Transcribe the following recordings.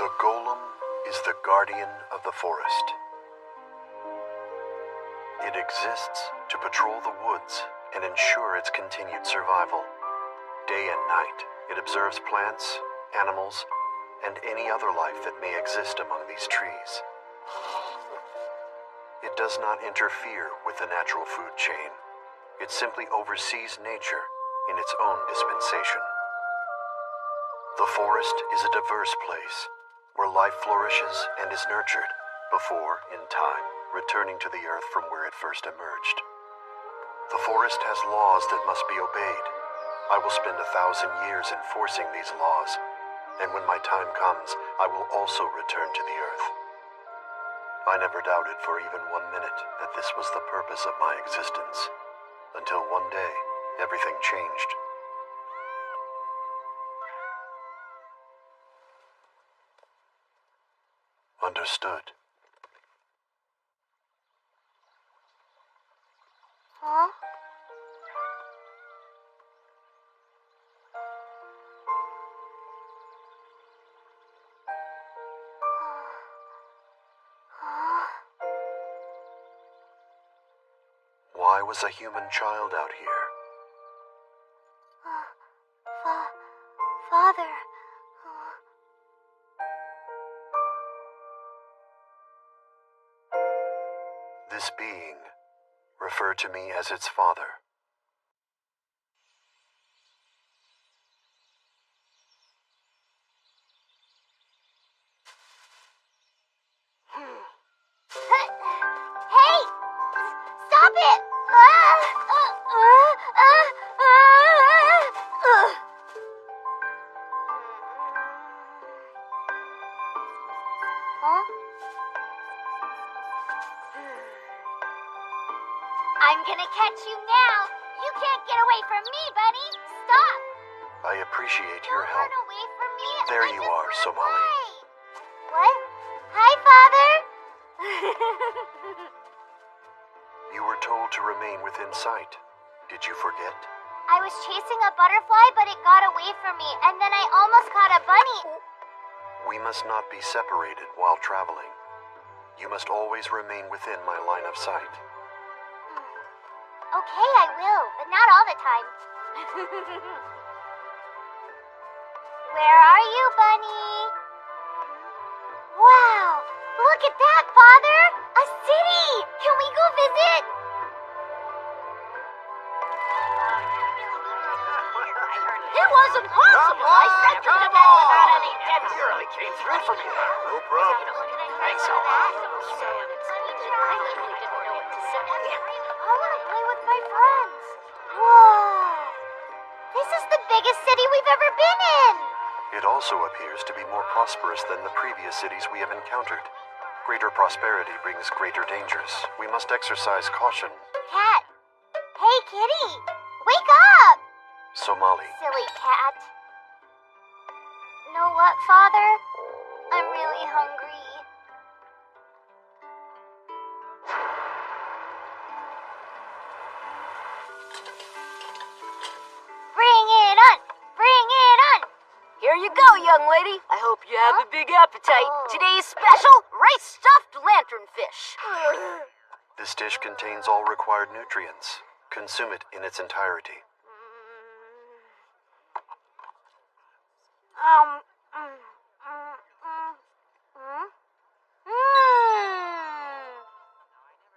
The golem is the guardian of the forest. It exists to patrol the woods and ensure its continued survival. Day and night, it observes plants, animals, and any other life that may exist among these trees. It does not interfere with the natural food chain. It simply oversees nature in its own dispensation. The forest is a diverse place where life flourishes and is nurtured before, in time, returning to the earth from where it first emerged. The forest has laws that must be obeyed. I will spend 1,000 years enforcing these laws, and when my time comes, I will also return to the earth. I never doubted for even 1 minute that this was the purpose of my existence, until one day, everything changed. Understood. Huh? Why was a human child out here? Father. This being referred to me as its father. Hey! Stop it! Huh? I'm gonna catch you now. You can't get away from me, buddy. Stop. I appreciate your Don't help. run away from me. There I you just are, wanna Somali. play. What? Hi, Father. You were told to remain within sight. Did you forget? I was chasing a butterfly, but it got away from me, and then I almost caught a bunny. We must not be separated while traveling. You must always remain within my line of sight. Okay, I will, but not all the time. Where are you, Bunny? Wow! Look at that, Father! A city! Can we go visit? It wasn't possible. I said you to go without any tips. You really came through for me. No problem. Thanks a lot. I want to play with my friends. Whoa! This is the biggest city we've ever been in. It also appears to be more prosperous than the previous cities we have encountered. Greater prosperity brings greater dangers. We must exercise caution. Cat. Hey, kitty. Wake up. Somali. Silly cat. Know what, Father? I'm really hungry. Bring it on! Bring it on! Here you go, young lady. I hope you have a big appetite. Oh. Today's special, rice stuffed lanternfish. This dish contains all required nutrients. Consume it in its entirety.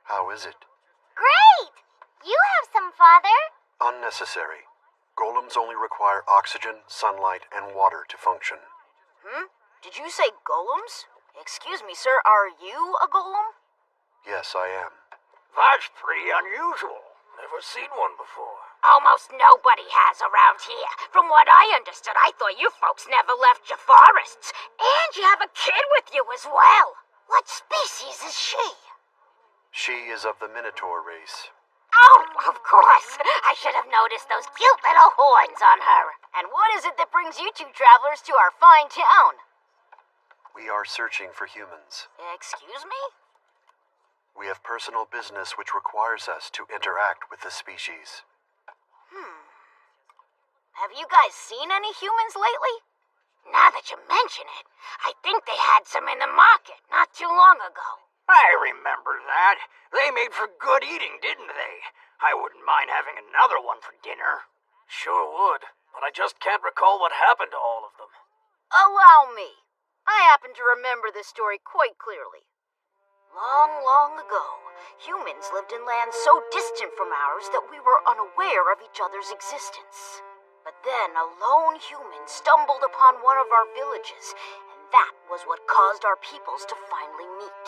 How is it? Great! You have some, Father. Unnecessary. Golems only require oxygen, sunlight, and water to function. Did you say golems? Excuse me, sir, are you a golem? Yes, I am. That's pretty unusual. Never seen one before. Almost nobody has around here. From what I understood, I thought you folks never left your forests. And you have a kid with you as well. What species is she? She is of the Minotaur race. Oh, of course. I should have noticed those cute little horns on her. And what is it that brings you two travelers to our fine town? We are searching for humans. Excuse me? We have personal business which requires us to interact with the species. Have you guys seen any humans lately? Now that you mention it, I think they had some in the market not too long ago. I remember that. They made for good eating, didn't they? I wouldn't mind having another one for dinner. Sure would, but I just can't recall what happened to all of them. Allow me. I happen to remember this story quite clearly. Long, long ago, humans lived in lands so distant from ours that we were unaware of each other's existence. But then a lone human stumbled upon one of our villages, and that was what caused our peoples to finally meet.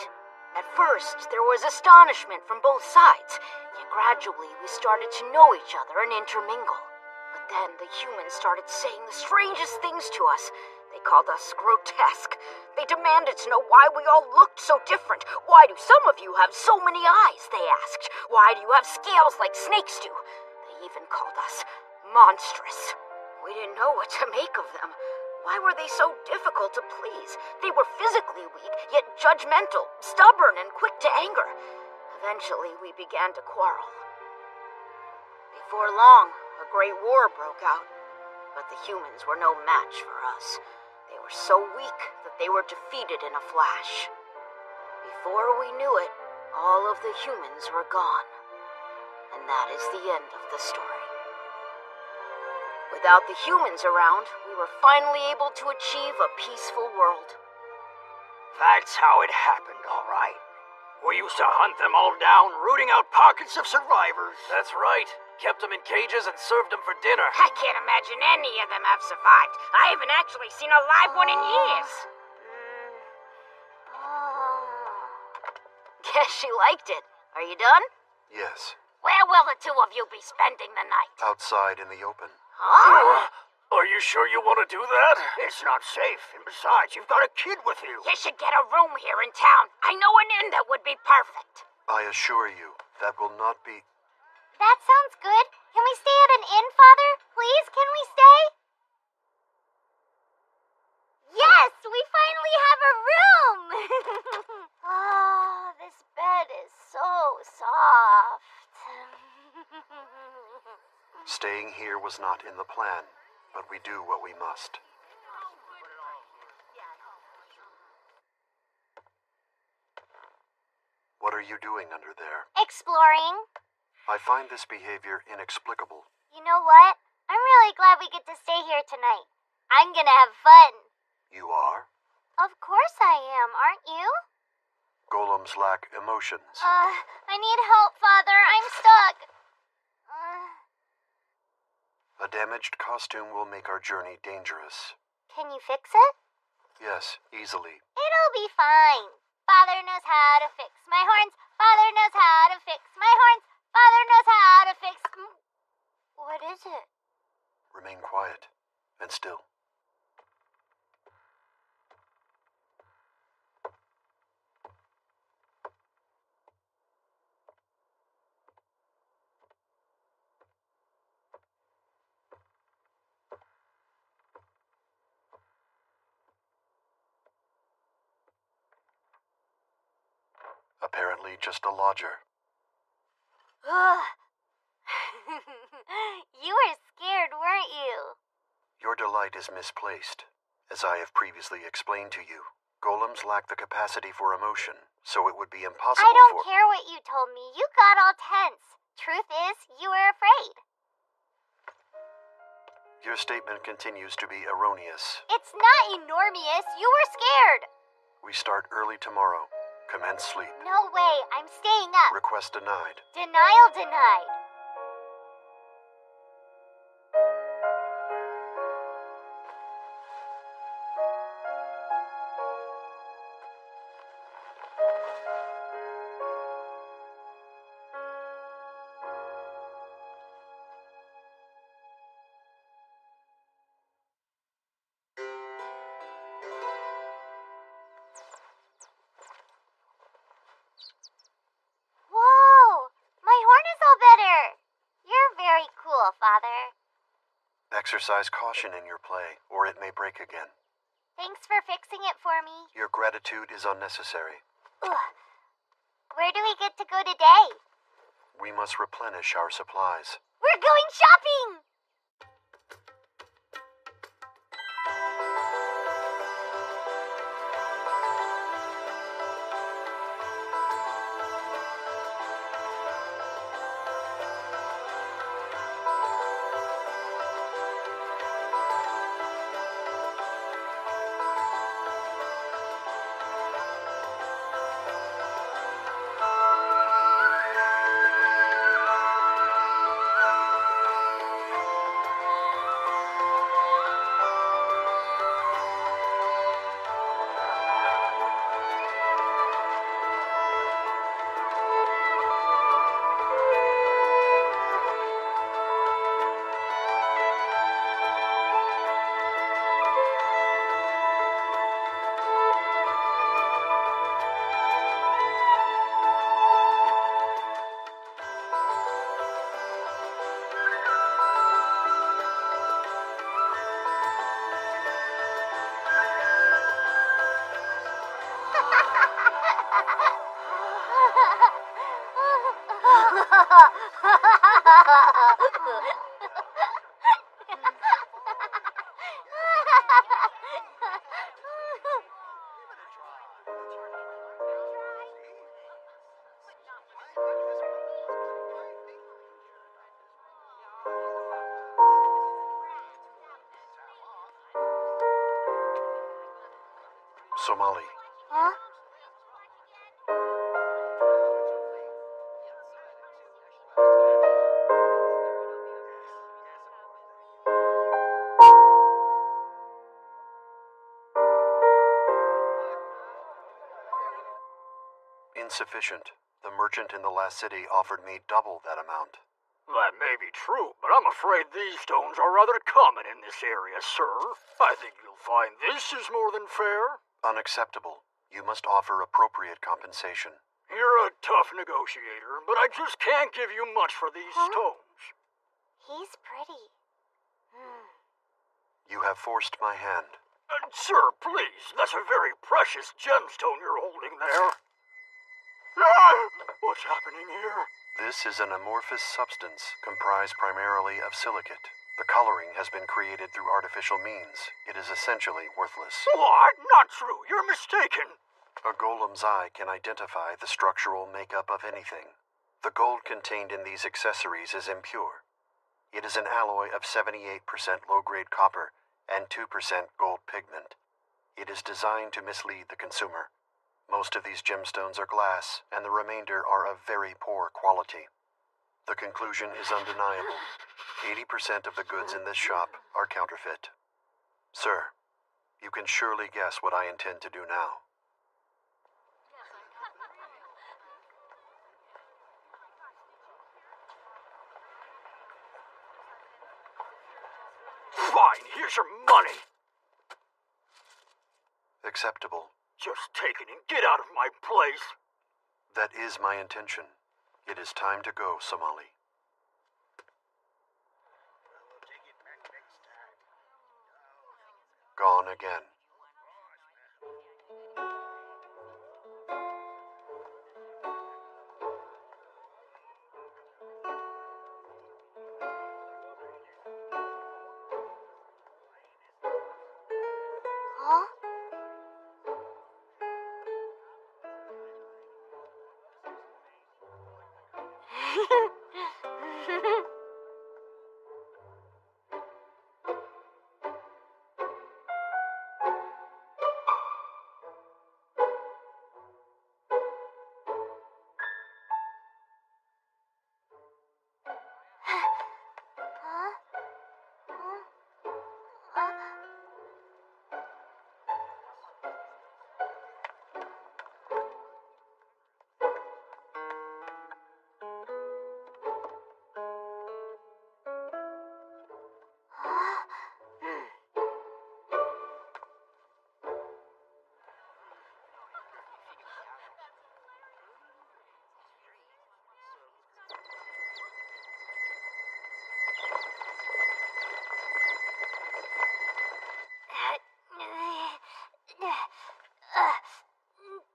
At first, there was astonishment from both sides, yet gradually we started to know each other and intermingle. But then the humans started saying the strangest things to us. They called us grotesque. They demanded to know why we all looked so different. Why do some of you have so many eyes, they asked. Why do you have scales like snakes do? They even called us monstrous. We didn't know what to make of them. Why were they so difficult to please? They were physically weak, yet judgmental, stubborn, and quick to anger. Eventually, we began to quarrel. Before long, a great war broke out. But the humans were no match for us. They were so weak that they were defeated in a flash. Before we knew it, all of the humans were gone. And that is the end of the story. Without the humans around, we were finally able to achieve a peaceful world. That's how it happened, all right. We used to hunt them all down, rooting out pockets of survivors. That's right. Kept them in cages and served them for dinner. I can't imagine any of them have survived. I haven't actually seen a live one in years. Guess she liked it. Are you done? Yes, Where will the two of you be spending the night? outside in the open. Huh? Are you sure you want to do that? It's not safe, and besides, you've got a kid with you. You should get a room here in town. I know an inn that would be perfect. I assure you, that will not be... That sounds good. Can we stay at an inn, Father? Please, can we stay? Yes, we finally have a room! Oh, this bed is so soft. Staying here was not in the plan, but we do what we must. What are you doing under there? Exploring. I find this behavior inexplicable. You know what? I'm really glad we get to stay here tonight. I'm gonna have fun. You are? Of course I am, aren't you? Golems lack emotions. I need help, Father. I'm stuck. A damaged costume will make our journey dangerous. Can you fix it? Yes, easily. It'll be fine. Father knows how to fix my horns. Father knows how to fix my horns. Father knows how to fix... What is it? Remain quiet and still. Apparently just a lodger. You were scared, weren't you? Your delight is misplaced. As I have previously explained to you, golems lack the capacity for emotion, so it would be impossible I don't for... care what you told me. You got all tense. Truth is, you were afraid. Your statement continues to be erroneous. It's not enormous. You were scared. We start early tomorrow. Commence sleep. No way. I'm staying up. Request denied. Denial denied. Whoa! My horn is all better. You're very cool, Father. Exercise caution in your play, or it may break again. Thanks for fixing it for me. Your gratitude is unnecessary. Ugh. Where do we get to go today? We must replenish our supplies. We're going shopping! Somali, Huh? insufficient. The merchant in the last city offered me double that amount. That may be true, but I'm afraid these stones are rather common in this area, sir. I think you'll find this is more than fair. Unacceptable. You must offer appropriate compensation. You're a tough negotiator, but I just can't give you much for these stones. He's pretty. You have forced my hand. Sir, please, that's a very precious gemstone you're holding there. Ah, what's happening here? This is an amorphous substance comprised primarily of silicate. The coloring has been created through artificial means. It is essentially worthless. What? Not true. You're mistaken. A golem's eye can identify the structural makeup of anything. The gold contained in these accessories is impure. It is an alloy of 78% low-grade copper and 2% gold pigment. It is designed to mislead the consumer. Most of these gemstones are glass, and the remainder are of very poor quality. The conclusion is undeniable. 80% of the goods in this shop are counterfeit. Sir, you can surely guess what I intend to do now. Fine, here's your money. Acceptable. Just take it and get out of my place. That is my intention. It is time to go, Somali. Gone again. Huh?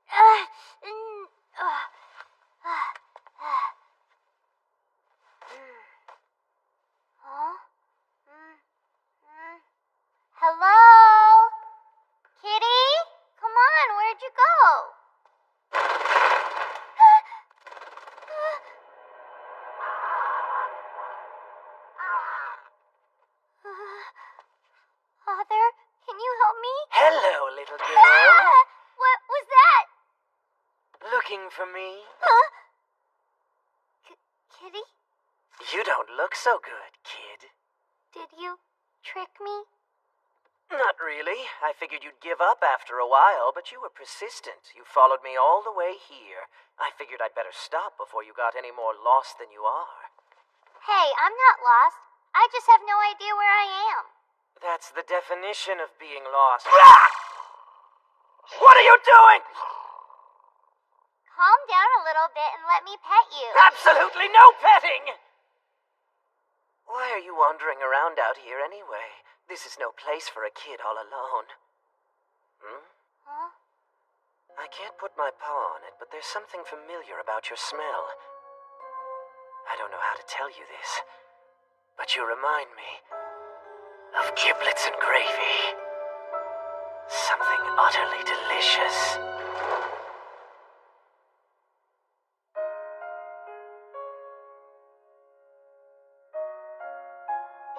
Huh? Huh? Hello? Kitty? Come on, where'd you go? Father, can you help me? Hello, little girl. What was that? Looking for me? Huh? Kitty? You don't look so good, kid. Did you trick me? Not really. I figured you'd give up after a while, but you were persistent. You followed me all the way here. I figured I'd better stop before you got any more lost than you are. Hey, I'm not lost. I just have no idea where I am. That's the definition of being lost. What are you doing? Calm down a little bit and let me pet you. Absolutely no petting! Why are you wandering around out here anyway? This is no place for a kid all alone. Huh? I can't put my paw on it, but there's something familiar about your smell. I don't know how to tell you this, but you remind me of giblets and gravy. something utterly delicious.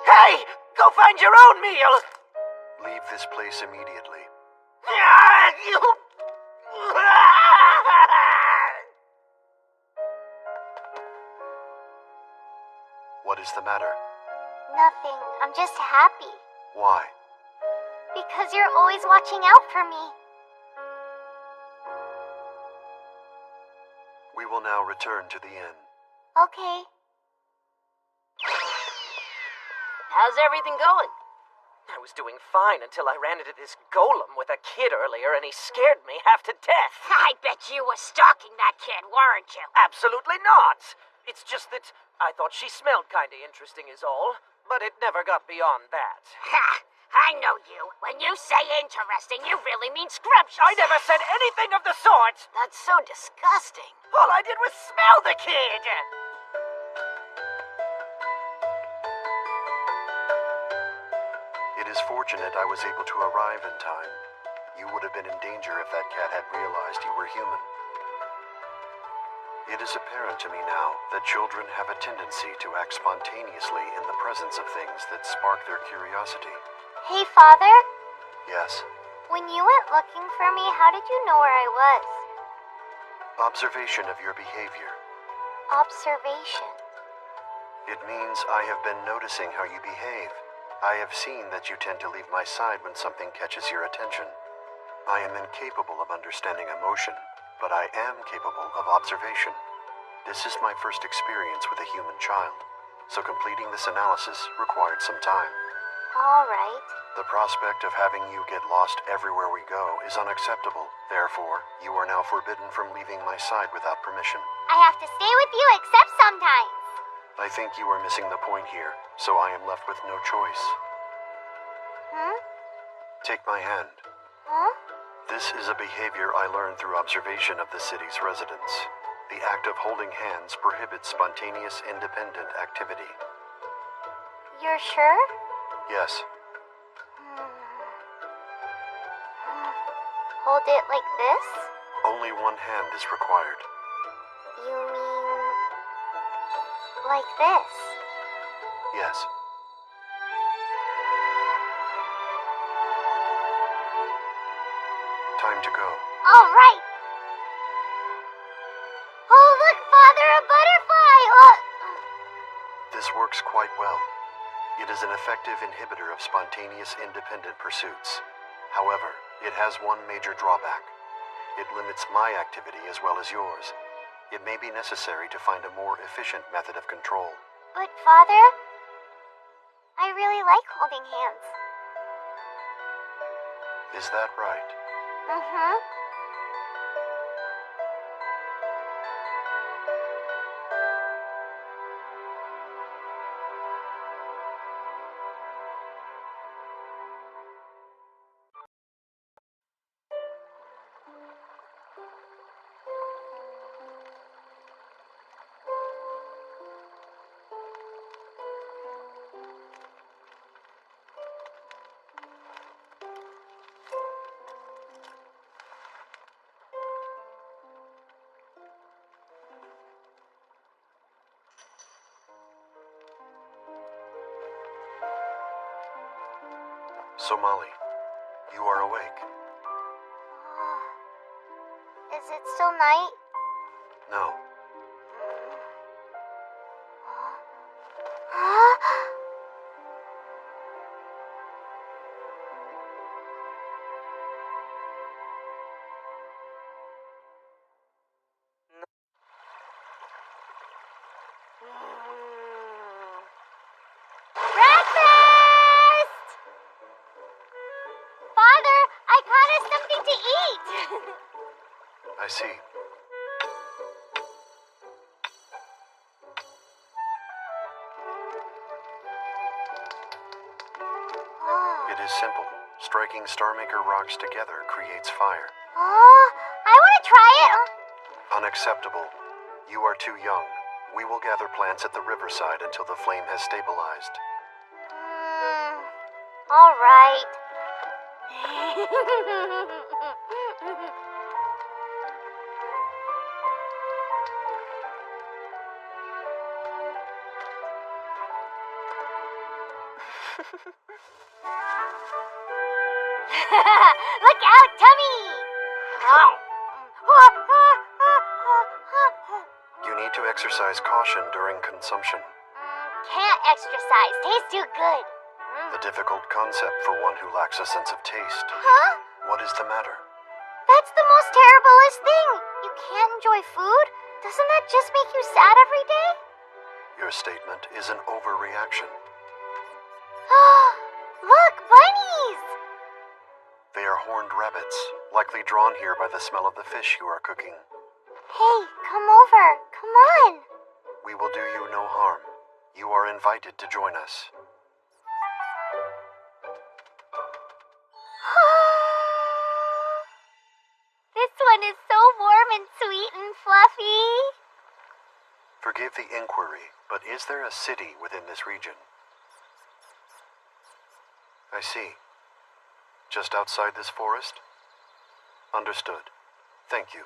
Hey! Go find your own meal! Leave this place immediately. What is the matter? Nothing. I'm just happy. Why? Because you're always watching out for me. We will now return to the inn. Okay. How's everything going? I was doing fine until I ran into this golem with a kid earlier, and he scared me half to death. I bet you were stalking that kid, weren't you? Absolutely not. It's just that I thought she smelled kinda interesting is all, but it never got beyond that. Ha! I know you. When you say interesting, you really mean scrumptious. I never said anything of the sort. That's so disgusting. All I did was smell the kid. It is fortunate I was able to arrive in time. You would have been in danger if that cat had realized you were human. It is apparent to me now that children have a tendency to act spontaneously in the presence of things that spark their curiosity. Hey, Father? Yes, When you went looking for me, how did you know where I was? observation of your behavior. Observation. It means I have been noticing how you behave. I have seen that you tend to leave my side when something catches your attention. I am incapable of understanding emotion, but I am capable of observation. This is my first experience with a human child, so completing this analysis required some time. All right. The prospect of having you get lost everywhere we go is unacceptable. Therefore, you are now forbidden from leaving my side without permission. I have to stay with you except sometimes. I think you are missing the point here, so I am left with no choice. Take my hand. Huh? This is a behavior I learned through observation of the city's residents. The act of holding hands prohibits spontaneous, independent activity. You're sure? Yes, Hold it like this? only one hand is required. You mean... like this? Yes. Time to go. All right. Oh, look, Father, a butterfly! Oh. This works quite well. It is an effective inhibitor of spontaneous, independent pursuits. However, it has one major drawback. It limits my activity as well as yours. It may be necessary to find a more efficient method of control. But, Father, I really like holding hands. Is that right? Mm-hmm. Somali, you are awake. Is it still night? No. Breakfast! Father, I caught us something to eat. I see. It is simple. Striking Starmaker rocks together creates fire. Oh, I want to try it. Unacceptable. You are too young. We will gather plants at the riverside until the flame has stabilized. All right. Look out, Tummy! You need to exercise caution during consumption. Can't exercise. Tastes too good. A difficult concept for one who lacks a sense of taste. Huh? What is the matter? That's the most terriblest thing. You can't enjoy food? Doesn't that just make you sad every day? Your statement is an overreaction. Look, bunnies! They are horned rabbits, likely drawn here by the smell of the fish you are cooking. Hey, come over. Come on. We will do you no harm. You are invited to join us. This one is so warm and sweet and fluffy. Forgive the inquiry, but is there a city within this region? I see. Just outside this forest? Understood. Thank you.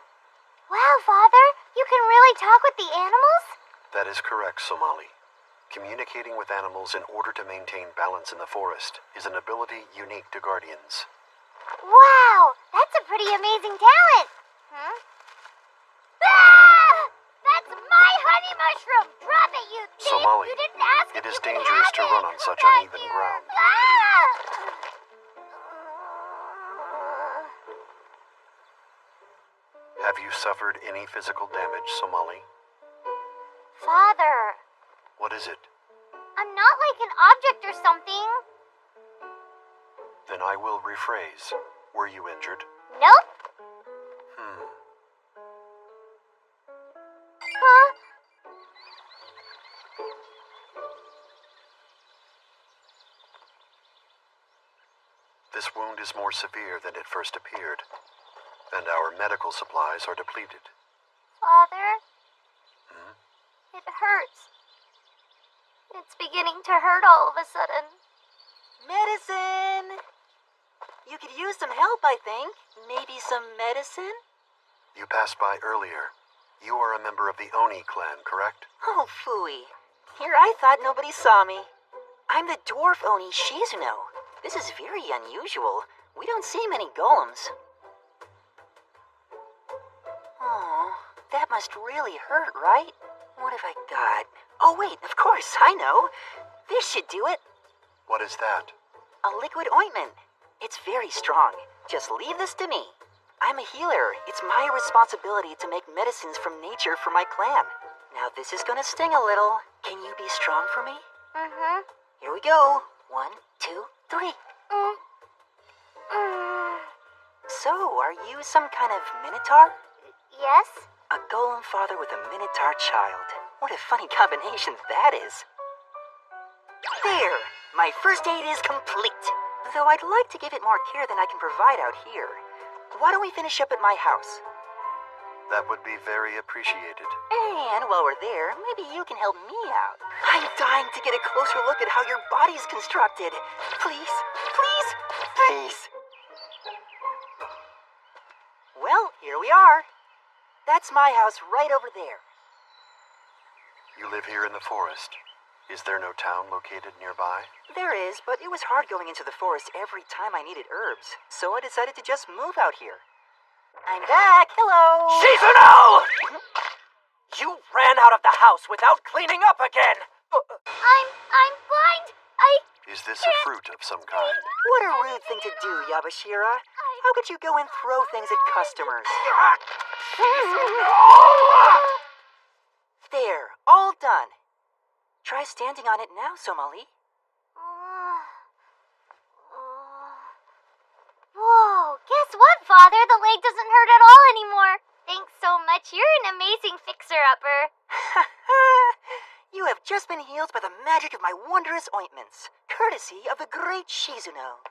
Wow, Father, you can really talk with the animals? That is correct, Somali. Communicating with animals in order to maintain balance in the forest is an ability unique to guardians. Wow, that's a pretty amazing talent. Ah! That's my honey mushroom! Drop it, you thief! Somali, You didn't ask it if is you could dangerous have to it. run on such Thank uneven you. ground. Ah! Have you suffered any physical damage, Somali? Father, What is it? I'm not like an object or something. Then I will rephrase. Were you injured? Nope. Huh? This wound is more severe than it first appeared, and our medical supplies are depleted. Father? It hurts. It's beginning to hurt all of a sudden. Medicine! You could use some help, I think. Maybe some medicine? You passed by earlier. You are a member of the Oni clan, correct? Oh, phooey. Here I thought nobody saw me. I'm the dwarf Oni Shizuno. This is very unusual. We don't see many golems. Oh, that must really hurt, right? What have I got? Oh, wait, of course, I know. This should do it. What is that? A liquid ointment. It's very strong. Just leave this to me. I'm a healer. It's my responsibility to make medicines from nature for my clan. Now this is gonna sting a little. Can you be strong for me? Here we go. 1, 2, 3. So, are you some kind of minotaur? Yes? A golem father with a minotaur child. What a funny combination that is. There! My first aid is complete. Though I'd like to give it more care than I can provide out here. Why don't we finish up at my house? That would be very appreciated. And while we're there, maybe you can help me out. I'm dying to get a closer look at how your body's constructed. Please, please, please. Well, here we are. That's my house right over there. You live here in the forest. Is there no town located nearby? There is, but it was hard going into the forest every time I needed herbs, so I decided to just move out here. I'm back. Hello. Shizuno! You ran out of the house without cleaning up again! I'm blind. Is this a fruit of some kind? What a rude thing to do, Yabashira. How could you go and throw things at customers? There, all done. Try standing on it now, Somali. Whoa, guess what, Father? The leg doesn't hurt at all anymore. Thanks so much. You're an amazing fixer-upper. You have just been healed by the magic of my wondrous ointments, courtesy of the great Shizuno.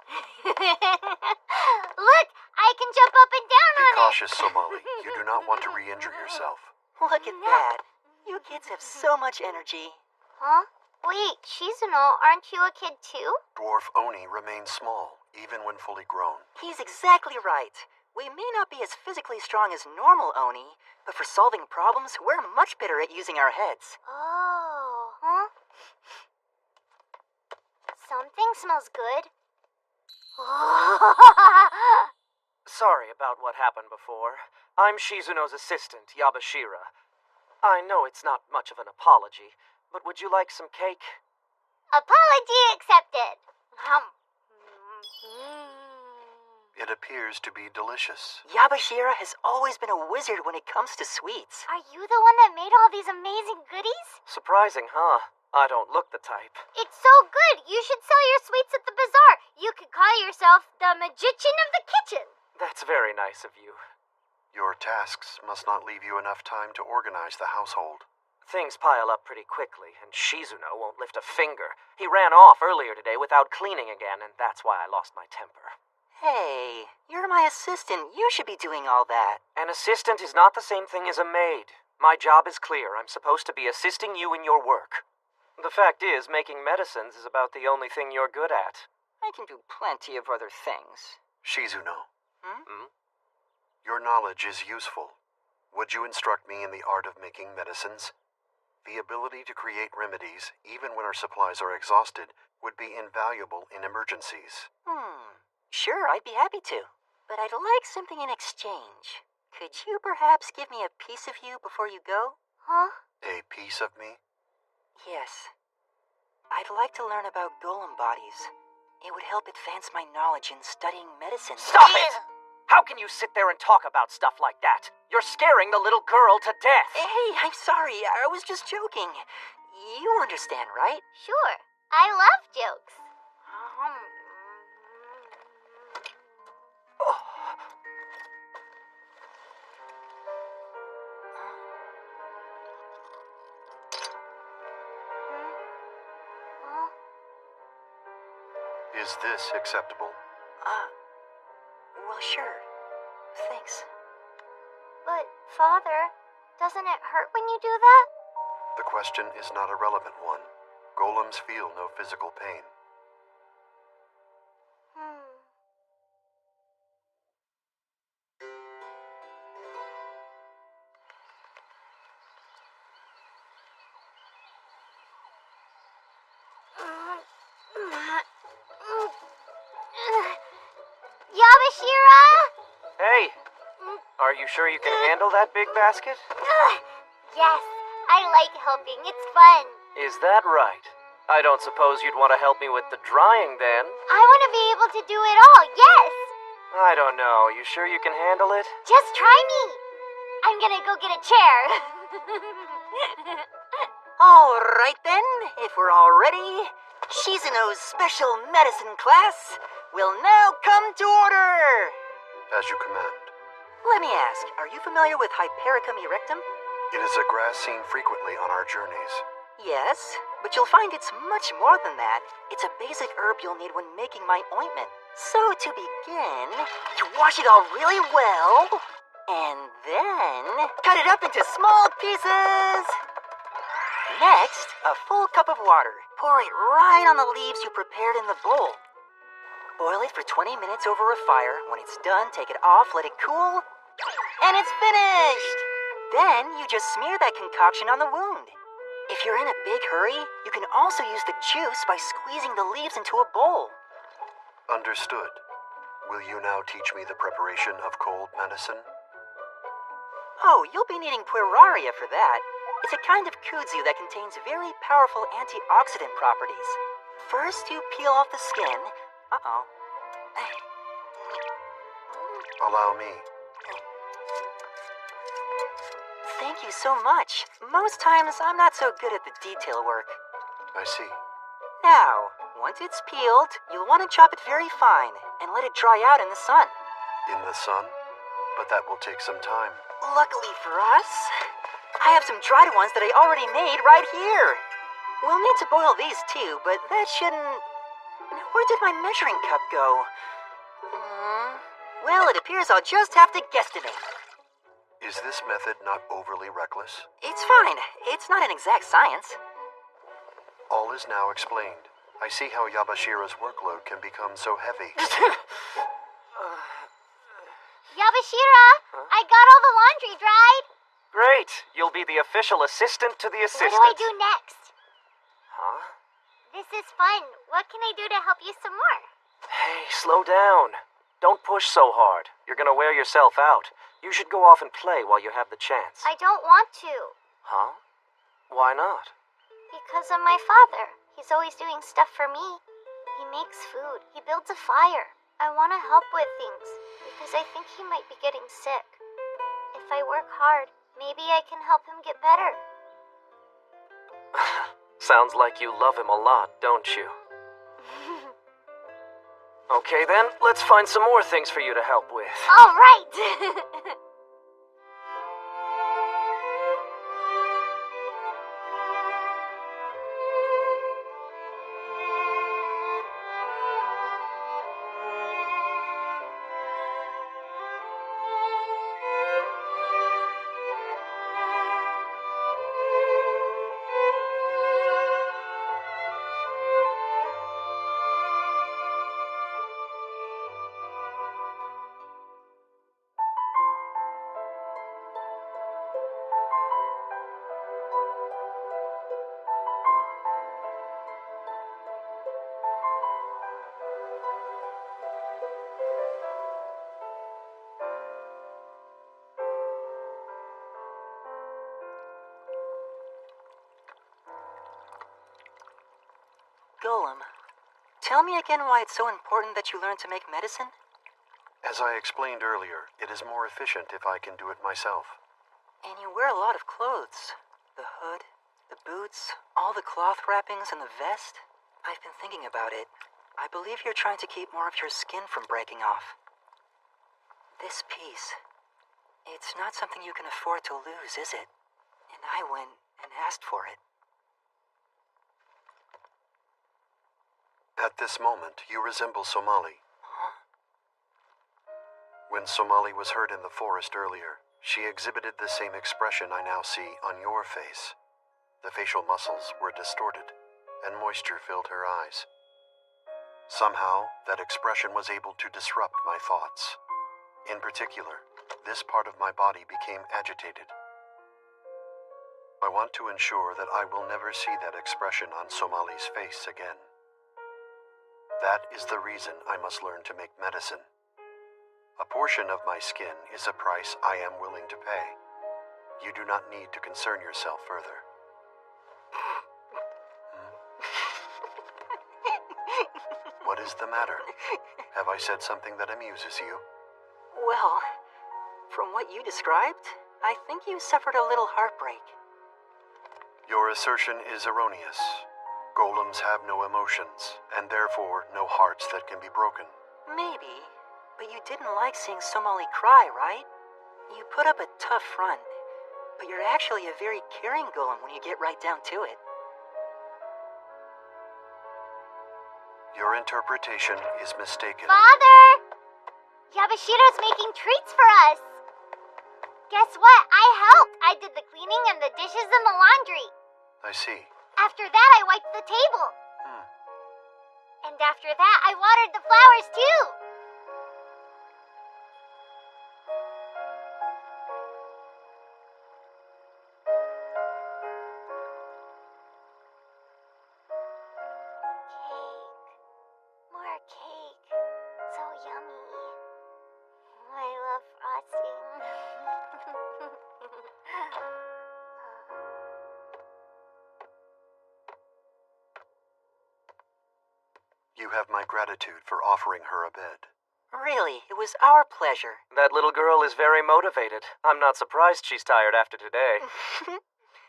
Look, I can jump up and down Be on cautious, Somali. You do not want to re-injure yourself. Look at that. You kids have so much energy. Huh? Wait, Shizuno, aren't you a kid too? Dwarf Oni remains small, even when fully grown. He's exactly right. We may not be as physically strong as normal Oni, but for solving problems, we're much better at using our heads. Oh, huh? Something smells good. Sorry about what happened before. I'm Shizuno's assistant, Yabashira. I know it's not much of an apology, but would you like some cake? Apology accepted. It appears to be delicious. Yabashira has always been a wizard when it comes to sweets. Are you the one that made all these amazing goodies? Surprising, huh? I don't look the type. It's so good. You should sell your sweets at the bazaar. You could call yourself the magician of the kitchen. That's very nice of you. Your tasks must not leave you enough time to organize the household. Things pile up pretty quickly, and Shizuno won't lift a finger. He ran off earlier today without cleaning again, and that's why I lost my temper. Hey, you're my assistant. You should be doing all that. An assistant is not the same thing as a maid. My job is clear. I'm supposed to be assisting you in your work. The fact is, making medicines is about the only thing you're good at. I can do plenty of other things. Shizuno, Hmm? your knowledge is useful. Would you instruct me in the art of making medicines? The ability to create remedies, even when our supplies are exhausted, would be invaluable in emergencies. Sure, I'd be happy to. But I'd like something in exchange. Could you perhaps give me a piece of you before you go? Huh? A piece of me? Yes. I'd like to learn about golem bodies. It would help advance my knowledge in studying medicine. Stop it! How can you sit there and talk about stuff like that? You're scaring the little girl to death. Hey, I'm sorry. I was just joking. You understand, right? Sure. I love jokes. Is this acceptable? Well, sure. Thanks. But, Father, doesn't it hurt when you do that? The question is not a relevant one. Golems feel no physical pain. Yabashira! Hey, are you sure you can handle that big basket? Yes, I like helping. It's fun. Is that right? I don't suppose you'd want to help me with the drying then? I want to be able to do it all, yes! I don't know. You sure you can handle it? Just try me. I'm gonna go get a chair. All right then, if we're all ready, Shizuno's special medicine class will now come to order. As you command. Let me ask, are you familiar with Hypericum erectum? It is a grass seen frequently on our journeys. Yes, but you'll find it's much more than that. It's a basic herb you'll need when making my ointment. So to begin, you wash it all really well, and then cut it up into small pieces. Next, a full cup of water. Pour it right on the leaves you prepared in the bowl. Boil it for 20 minutes over a fire. When it's done, take it off, let it cool, and it's finished! Then you just smear that concoction on the wound. If you're in a big hurry, you can also use the juice by squeezing the leaves into a bowl. Understood. Will you now teach me the preparation of cold medicine? Oh, you'll be needing pueraria for that. It's a kind of kudzu that contains very powerful antioxidant properties. First, you peel off the skin. Uh-oh. Allow me. Thank you so much. Most times, I'm not so good at the detail work. I see. Now, once it's peeled, you'll want to chop it very fine and let it dry out in the sun. In the sun? But that will take some time. Luckily for us, I have some dried ones that I already made right here. We'll need to boil these too, but that shouldn't... Where did my measuring cup go? Well, it appears I'll just have to guesstimate. Is this method not overly reckless? It's fine. It's not an exact science. All is now explained. I see how Yabashira's workload can become so heavy. Yabashira, I got all the laundry dried. Great. You'll be the official assistant to the What assistant. do I do next? Huh? This is fun. What can I do to help you some more? Hey, slow down. Don't push so hard. You're gonna wear yourself out. You should go off and play while you have the chance. I don't want to. Huh? Why not? Because of my father. He's always doing stuff for me. He makes food. He builds a fire. I want to help with things because I think he might be getting sick. If I work hard, maybe I can help him get better. Sounds like you love him a lot, don't you? Okay then, let's find some more things for you to help with. All right. Golem, tell me again why it's so important that you learn to make medicine? As I explained earlier, it is more efficient if I can do it myself. And you wear a lot of clothes. The hood, the boots, all the cloth wrappings, and the vest. I've been thinking about it. I believe you're trying to keep more of your skin from breaking off. This piece, it's not something you can afford to lose, is it? And I went and asked for it. At this moment, you resemble Somali. Huh? When Somali was hurt in the forest earlier, she exhibited the same expression I now see on your face. The facial muscles were distorted, and moisture filled her eyes. Somehow, that expression was able to disrupt my thoughts. In particular, this part of my body became agitated. I want to ensure that I will never see that expression on Somali's face again. That is the reason I must learn to make medicine. A portion of my skin is a price I am willing to pay. You do not need to concern yourself further. What is the matter? Have I said something that amuses you? Well, from what you described, I think you suffered a little heartbreak. Your assertion is erroneous. Golems have no emotions, and therefore no hearts that can be broken. Maybe, but you didn't like seeing Somali cry, right? You put up a tough front, but you're actually a very caring golem when you get right down to it. Your interpretation is mistaken. Father! Yabashira's making treats for us. Guess what? I helped. I did the cleaning and the dishes and the laundry. I see. After that, I wiped the table. And after that, I watered the flowers too. Cake. More cake. So yummy. I love frosting. You have my gratitude for offering her a bed. Really, it was our pleasure. That little girl is very motivated. I'm not surprised she's tired after today.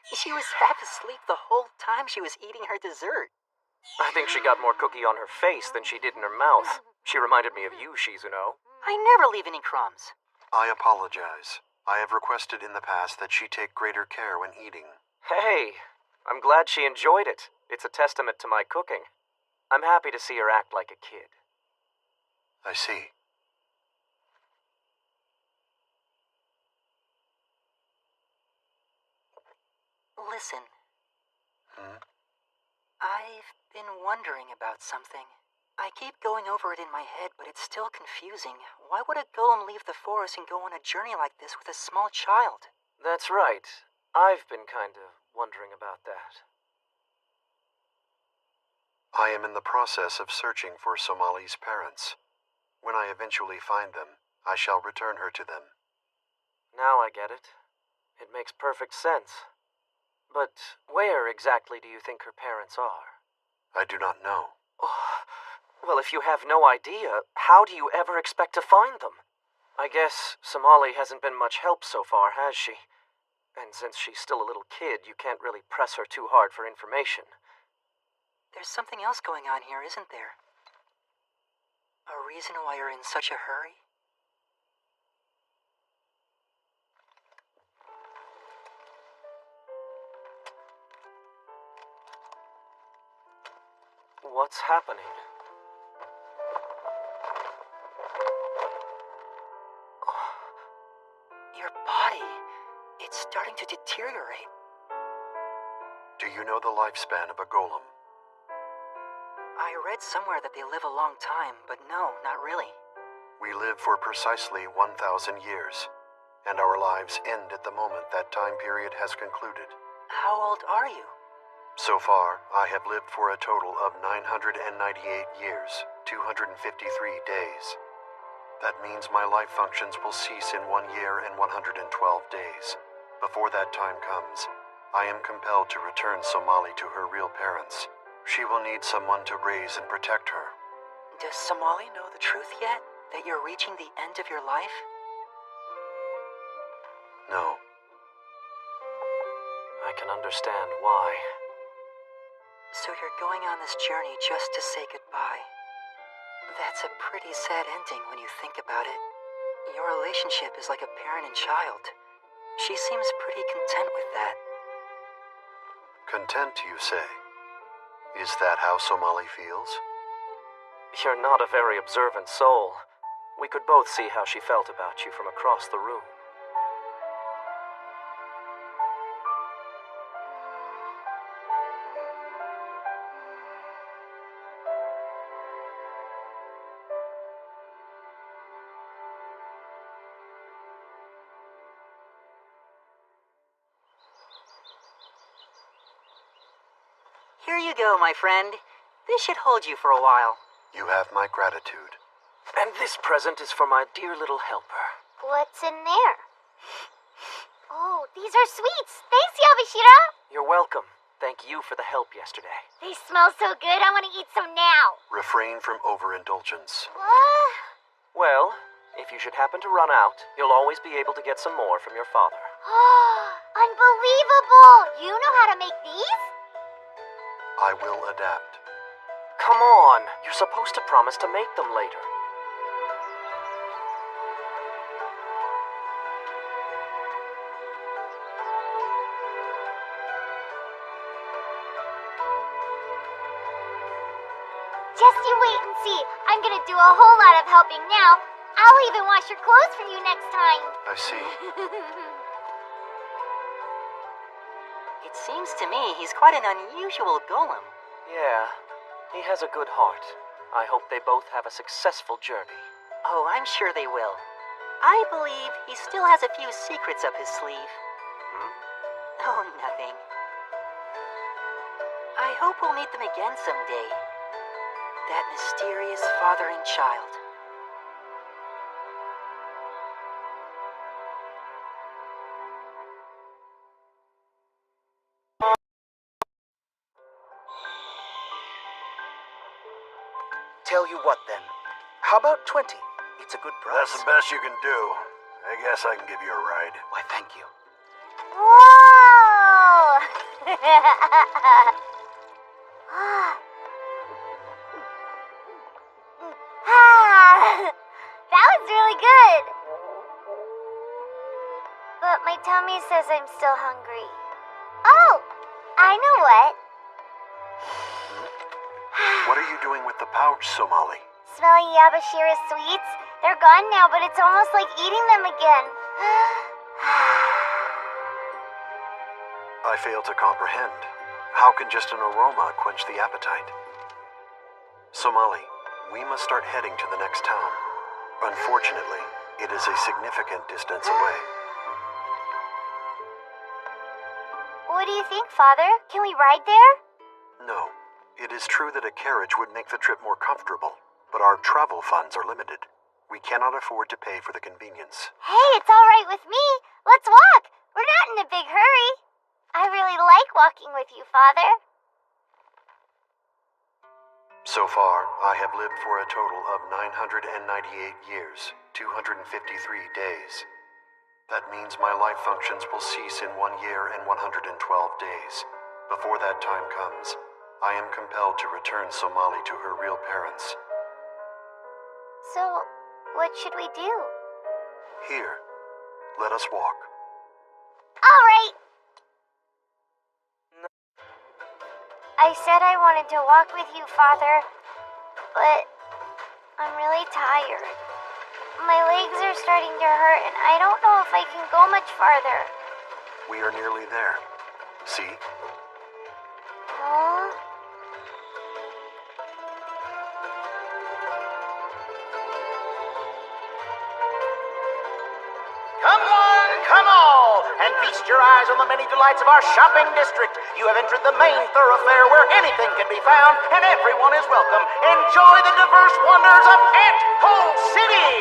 She was half asleep the whole time she was eating her dessert. I think she got more cookie on her face than she did in her mouth. She reminded me of you, Shizuno. I never leave any crumbs. I apologize. I have requested in the past that she take greater care when eating. Hey, I'm glad she enjoyed it. It's a testament to my cooking. I'm happy to see her act like a kid. I see. Listen, I've been wondering about something. I keep going over it in my head, but it's still confusing. Why would a golem leave the forest and go on a journey like this with a small child? That's right. I've been kind of wondering about that. I am in the process of searching for Somali's parents. When I eventually find them, I shall return her to them. Now I get it. It makes perfect sense. But where exactly do you think her parents are? I do not know. Oh, well, if you have no idea, how do you ever expect to find them? I guess Somali hasn't been much help so far, has she? And since she's still a little kid, you can't really press her too hard for information. There's something else going on here, isn't there? A reason why you're in such a hurry? What's happening? Your body, it's starting to deteriorate. Do you know the lifespan of a golem? I read somewhere that they live a long time, but no, not really. We live for precisely 1,000 years, and our lives end at the moment that time period has concluded. How old are you? So far, I have lived for a total of 998 years, 253 days. That means my life functions will cease in 1 year and 112 days. Before that time comes, I am compelled to return Somali to her real parents. She will need someone to raise and protect her. Does Somali know the truth yet? That you're reaching the end of your life? No. I can understand why. So you're going on this journey just to say goodbye. That's a pretty sad ending when you think about it. Your relationship is like a parent and child. She seems pretty content with that. Content, you say? Is that how Somali feels? You're not a very observant soul. We could both see how she felt about you from across the room. Here you go, my friend. This should hold you for a while. You have my gratitude. And this present is for my dear little helper. What's in there? Oh, these are sweets. Thanks, Yabashira. You're welcome. Thank you for the help yesterday. They smell so good, I want to eat some now. Refrain from overindulgence. What? Well, if you should happen to run out, you'll always be able to get some more from your father. Unbelievable! You know how to make these? I will adapt. Come on! You're supposed to promise to make them later. Just you wait and see. I'm gonna do a whole lot of helping now. I'll even wash your clothes for you next time. I see. It seems to me he's quite an unusual golem. Yeah, he has a good heart. I hope they both have a successful journey. Oh, I'm sure they will. I believe he still has a few secrets up his sleeve. Oh, nothing. I hope we'll meet them again someday. That mysterious father and child. Tell you what then. How about 20? It's a good price. That's the best you can do. I guess I can give you a ride. Why, thank you. Whoa! That was really good. But my tummy says I'm still hungry. Oh, I know what. What are you doing with the pouch, Somali? Smelling Yabashira's sweets? They're gone now, but it's almost like eating them again. I fail to comprehend. How can just an aroma quench the appetite? Somali, we must start heading to the next town. Unfortunately, it is a significant distance away. What do you think, Father? Can we ride there? No. It is true that a carriage would make the trip more comfortable, but our travel funds are limited. We cannot afford to pay for the convenience. Hey, it's all right with me. Let's walk. We're not in a big hurry. I really like walking with you, Father. So far, I have lived for a total of 998 years, 253 days. That means my life functions will cease in 1 year and 112 days. Before that time comes, I am compelled to return Somali to her real parents. So, what should we do? Here, let us walk. All right. I said I wanted to walk with you, Father, but I'm really tired. My legs are starting to hurt, and I don't know if I can go much farther. We are nearly there. See? Huh? Come one, come all, and feast your eyes on the many delights of our shopping district. You have entered the main thoroughfare where anything can be found and everyone is welcome. Enjoy the diverse wonders of Ant Hole City!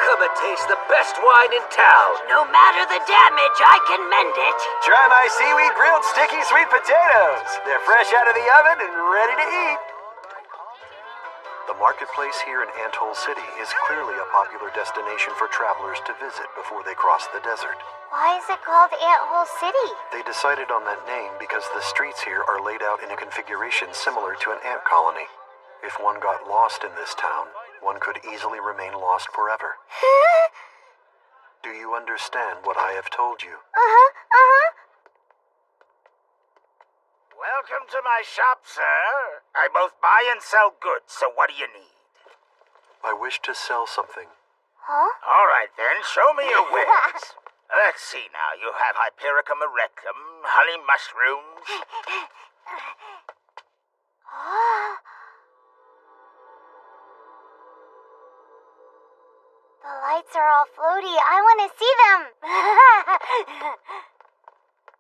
Come and taste the best wine in town. No matter the damage, I can mend it. Try my seaweed grilled sticky sweet potatoes. They're fresh out of the oven and ready to eat. The marketplace here in Ant Hole City is clearly a popular destination for travelers to visit before they cross the desert. Why is it called Ant Hole City? They decided on that name because the streets here are laid out in a configuration similar to an ant colony. If one got lost in this town, one could easily remain lost forever. Do you understand what I have told you? Welcome to my shop, sir. I both buy and sell goods, so what do you need? I wish to sell something. Huh? All right, then, show me your wares. Let's see now. You have Hypericum erectum, honey mushrooms. The lights are all floaty. I want to see them.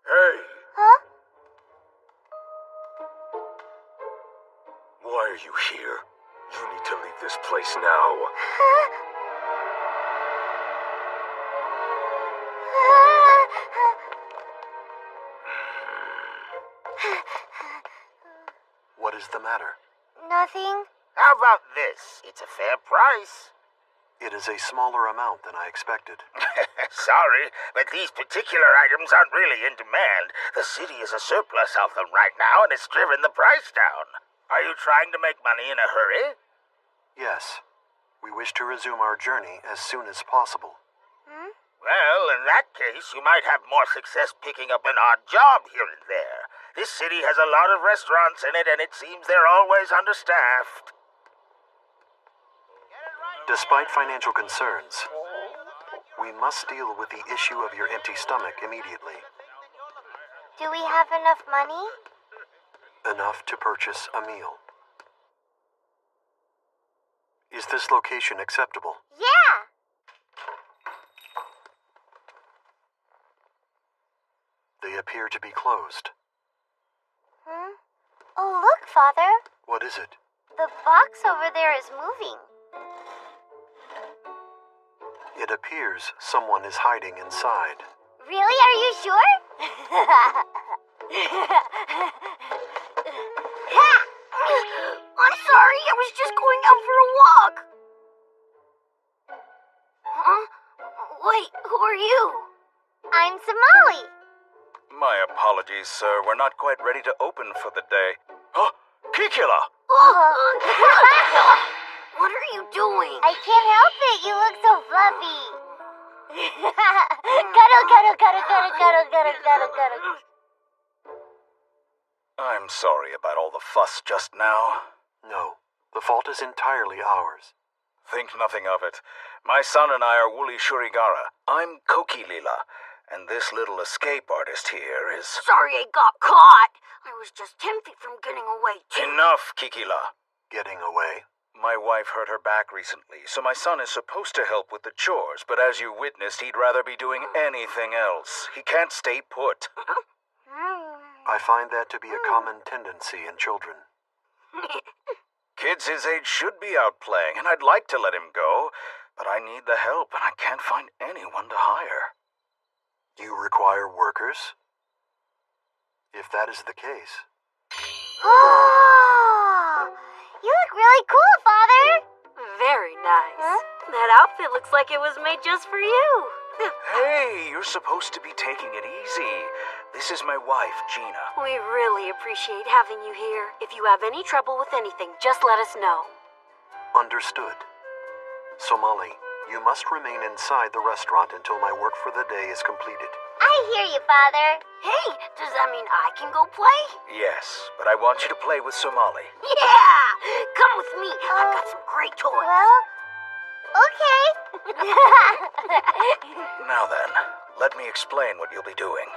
Hey, Huh? why are you here? You need to leave this place now. What is the matter? Nothing. How about this? It's a fair price. It is a smaller amount than I expected. Sorry, but these particular items aren't really in demand. The city is a surplus of them right now, and it's driven the price down. Are you trying to make money in a hurry? Yes. We wish to resume our journey as soon as possible. Well, in that case, you might have more success picking up an odd job here and there. This city has a lot of restaurants in it, and it seems they're always understaffed. Despite financial concerns, we must deal with the issue of your empty stomach immediately. Do we have enough money? Enough to purchase a meal. Is this location acceptable? Yeah. They appear to be closed. Oh, look, Father. What is it? The box over there is moving. It appears someone is hiding inside. Really? Are you sure? I'm sorry, I was just going out for a walk. Huh? Wait, who are you? I'm Somali. My apologies, sir. We're not quite ready to open for the day. Huh? Kikila! What are you doing? I can't help it. You look so fluffy. Cuddle, cuddle, cuddle, cuddle, cuddle, cuddle, cuddle, cuddle. I'm sorry about all the fuss just now. No, the fault is entirely ours. Think nothing of it. My son and I are Wuli Shurigara. I'm Koki Lila, And this little escape artist here is... Sorry I got caught. I was just 10 feet from getting away, too. Enough, Kikila. Getting away? My wife hurt her back recently, so my son is supposed to help with the chores, but as you witnessed, he'd rather be doing anything else. He can't stay put. I find that to be a common tendency in children. Kids his age should be out playing, and I'd like to let him go, but I need the help, and I can't find anyone to hire. You require workers? If that is the case... Oh, you look really cool, Father. Very nice. That outfit looks like it was made just for you. Hey, you're supposed to be taking it easy. This is my wife, Gina. We really appreciate having you here. If you have any trouble with anything, just let us know. Understood. Somali, you must remain inside the restaurant until my work for the day is completed. I hear you, Father. Hey, does that mean I can go play? Yes, but I want you to play with Somali. Yeah! Come with me. I've got some great toys. Well, okay. Now then, let me explain what you'll be doing.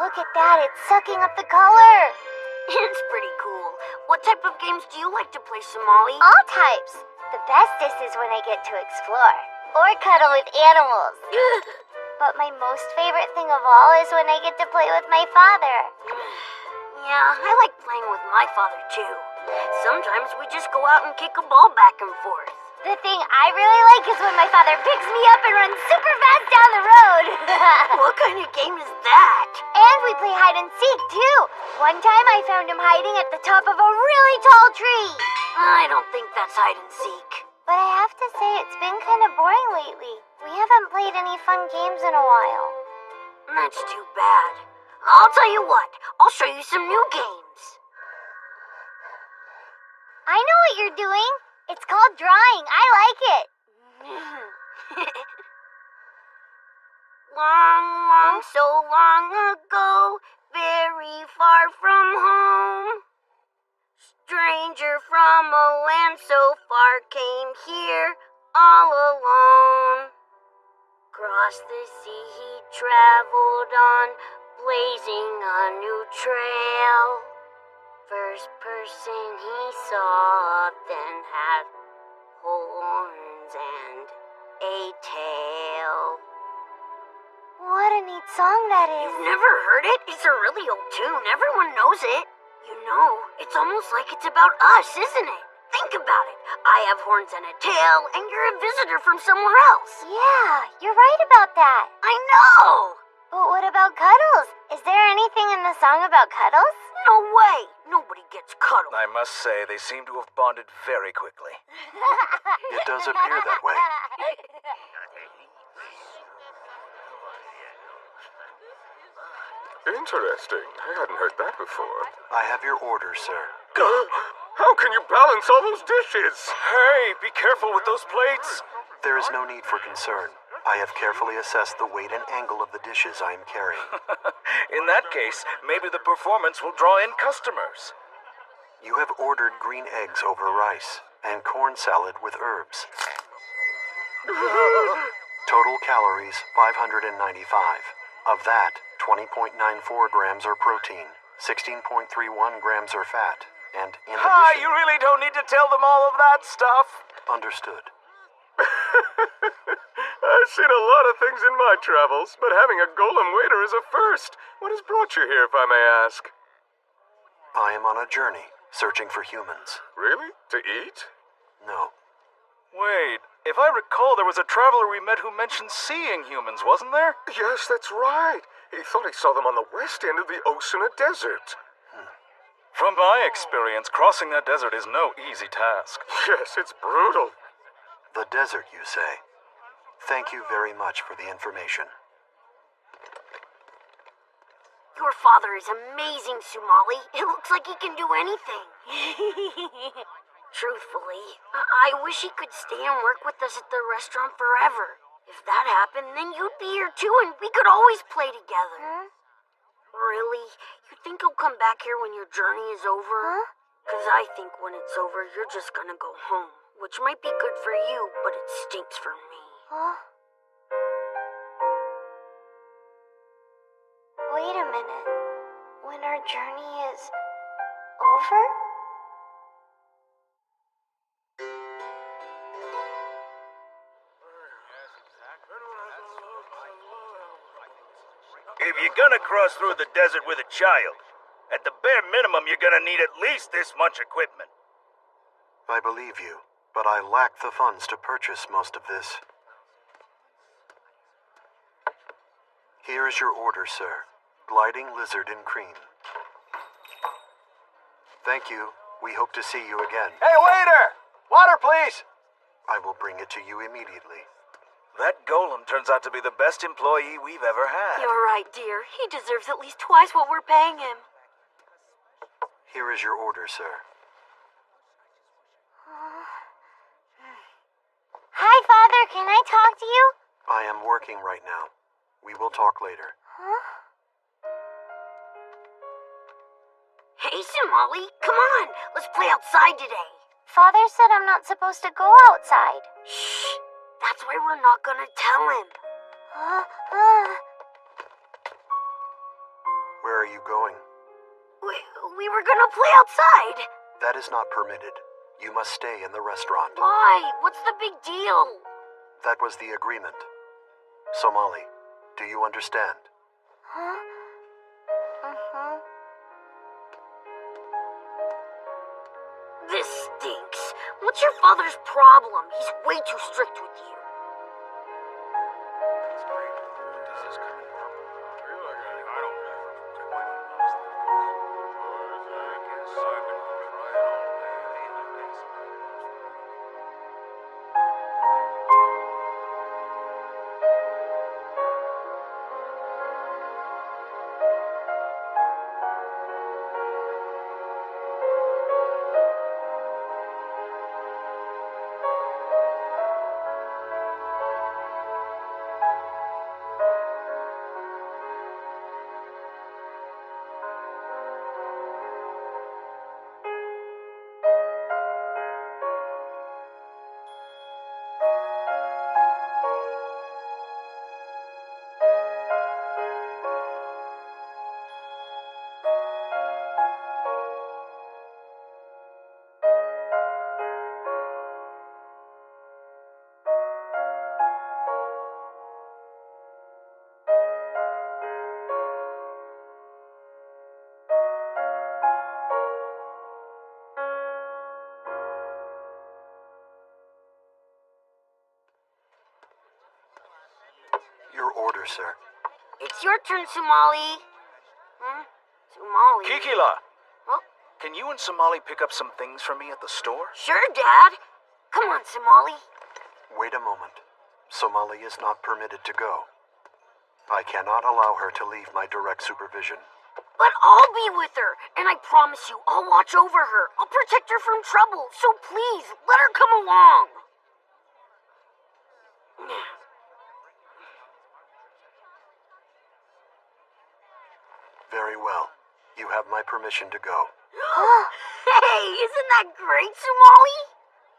Look at that, it's sucking up the color. It's pretty cool. What type of games do you like to play, Somali? All types. The bestest is when I get to explore or cuddle with animals. But my most favorite thing of all is when I get to play with my father. Yeah, I like playing with my father, too. Sometimes we just go out and kick a ball back and forth. The thing I really like is when my father picks me up and runs super fast down the road. What kind of game is that? And we play hide and seek, too. One time I found him hiding at the top of a really tall tree. I don't think that's hide and seek. But I have to say it's been kind of boring lately. We haven't played any fun games in a while. That's too bad. I'll tell you what, I'll show you some new games. I know what you're doing. It's called drawing. I like it. Long, so long ago, very far from home. Stranger from a land so far came here all alone. Across the sea he traveled on, blazing a new trail. First person he saw then had horns and a tail. What a neat song that is. You've never heard it? It's a really old tune. Everyone knows it. You know, it's almost like it's about us, isn't it? Think about it. I have horns and a tail, and you're a visitor from somewhere else. Yeah, you're right about that. I know! But what about cuddles? Is there anything in the song about cuddles? No way! Nobody gets cuddled. I must say, they seem to have bonded very quickly. It does appear that way. Interesting. I hadn't heard that before. I have your order, sir. How can you balance all those dishes? Hey, be careful with those plates. There is no need for concern. I have carefully assessed the weight and angle of the dishes I am carrying. In that case, maybe the performance will draw in customers. You have ordered green eggs over rice and corn salad with herbs. Total calories, 595. Of that, 20.94 grams are protein, 16.31 grams are fat, and in addition... You really don't need to tell them all of that stuff. Understood. I've seen a lot of things in my travels, but having a golem waiter is a first. What has brought you here, if I may ask? I am on a journey, searching for humans. Really? To eat? No. Wait, if I recall, there was a traveler we met who mentioned seeing humans, wasn't there? Yes, that's right. He thought he saw them on the west end of the Osuna Desert. From my experience, crossing that desert is no easy task. Yes, it's brutal. The desert, you say? Thank you very much for the information. Your father is amazing, Somali. It looks like he can do anything. Truthfully, I wish he could stay and work with us at the restaurant forever. If that happened, then you'd be here too, and we could always play together. Really? You think he'll come back here when your journey is over? Because I think when it's over, you're just gonna go home. Which might be good for you, but it stinks for me. Huh? Wait a minute. When our journey is over? If you're gonna cross through the desert with a child, at the bare minimum you're gonna need at least this much equipment. I believe you, but I lack the funds to purchase most of this. Here is your order, sir. Gliding lizard in cream. Thank you. We hope to see you again. Hey, waiter! Water, please! I will bring it to you immediately. That golem turns out to be the best employee we've ever had. You're right, dear. He deserves at least twice what we're paying him. Here is your order, sir. Hi, Father. Can I talk to you? I am working right now. We will talk later. Huh? Hey, Somali, come on. Let's play outside today. Father said I'm not supposed to go outside. Shh. That's why we're not gonna tell him. Where are you going? We were gonna play outside. That is not permitted. You must stay in the restaurant. Why? What's the big deal? That was the agreement. Somali, do you understand? Huh? Mm-hmm. This stinks. What's your father's problem? He's way too strict with you. Your order, sir. It's your turn, Somali. Somali? Kikila! Huh? Can you and Somali pick up some things for me at the store? Sure, Dad. Come on, Somali. Wait a moment. Somali is not permitted to go. I cannot allow her to leave my direct supervision. But I'll be with her, and I promise you, I'll watch over her. I'll protect her from trouble, so please, let her come along. Very well. You have my permission to go. Hey, isn't that great, Somali?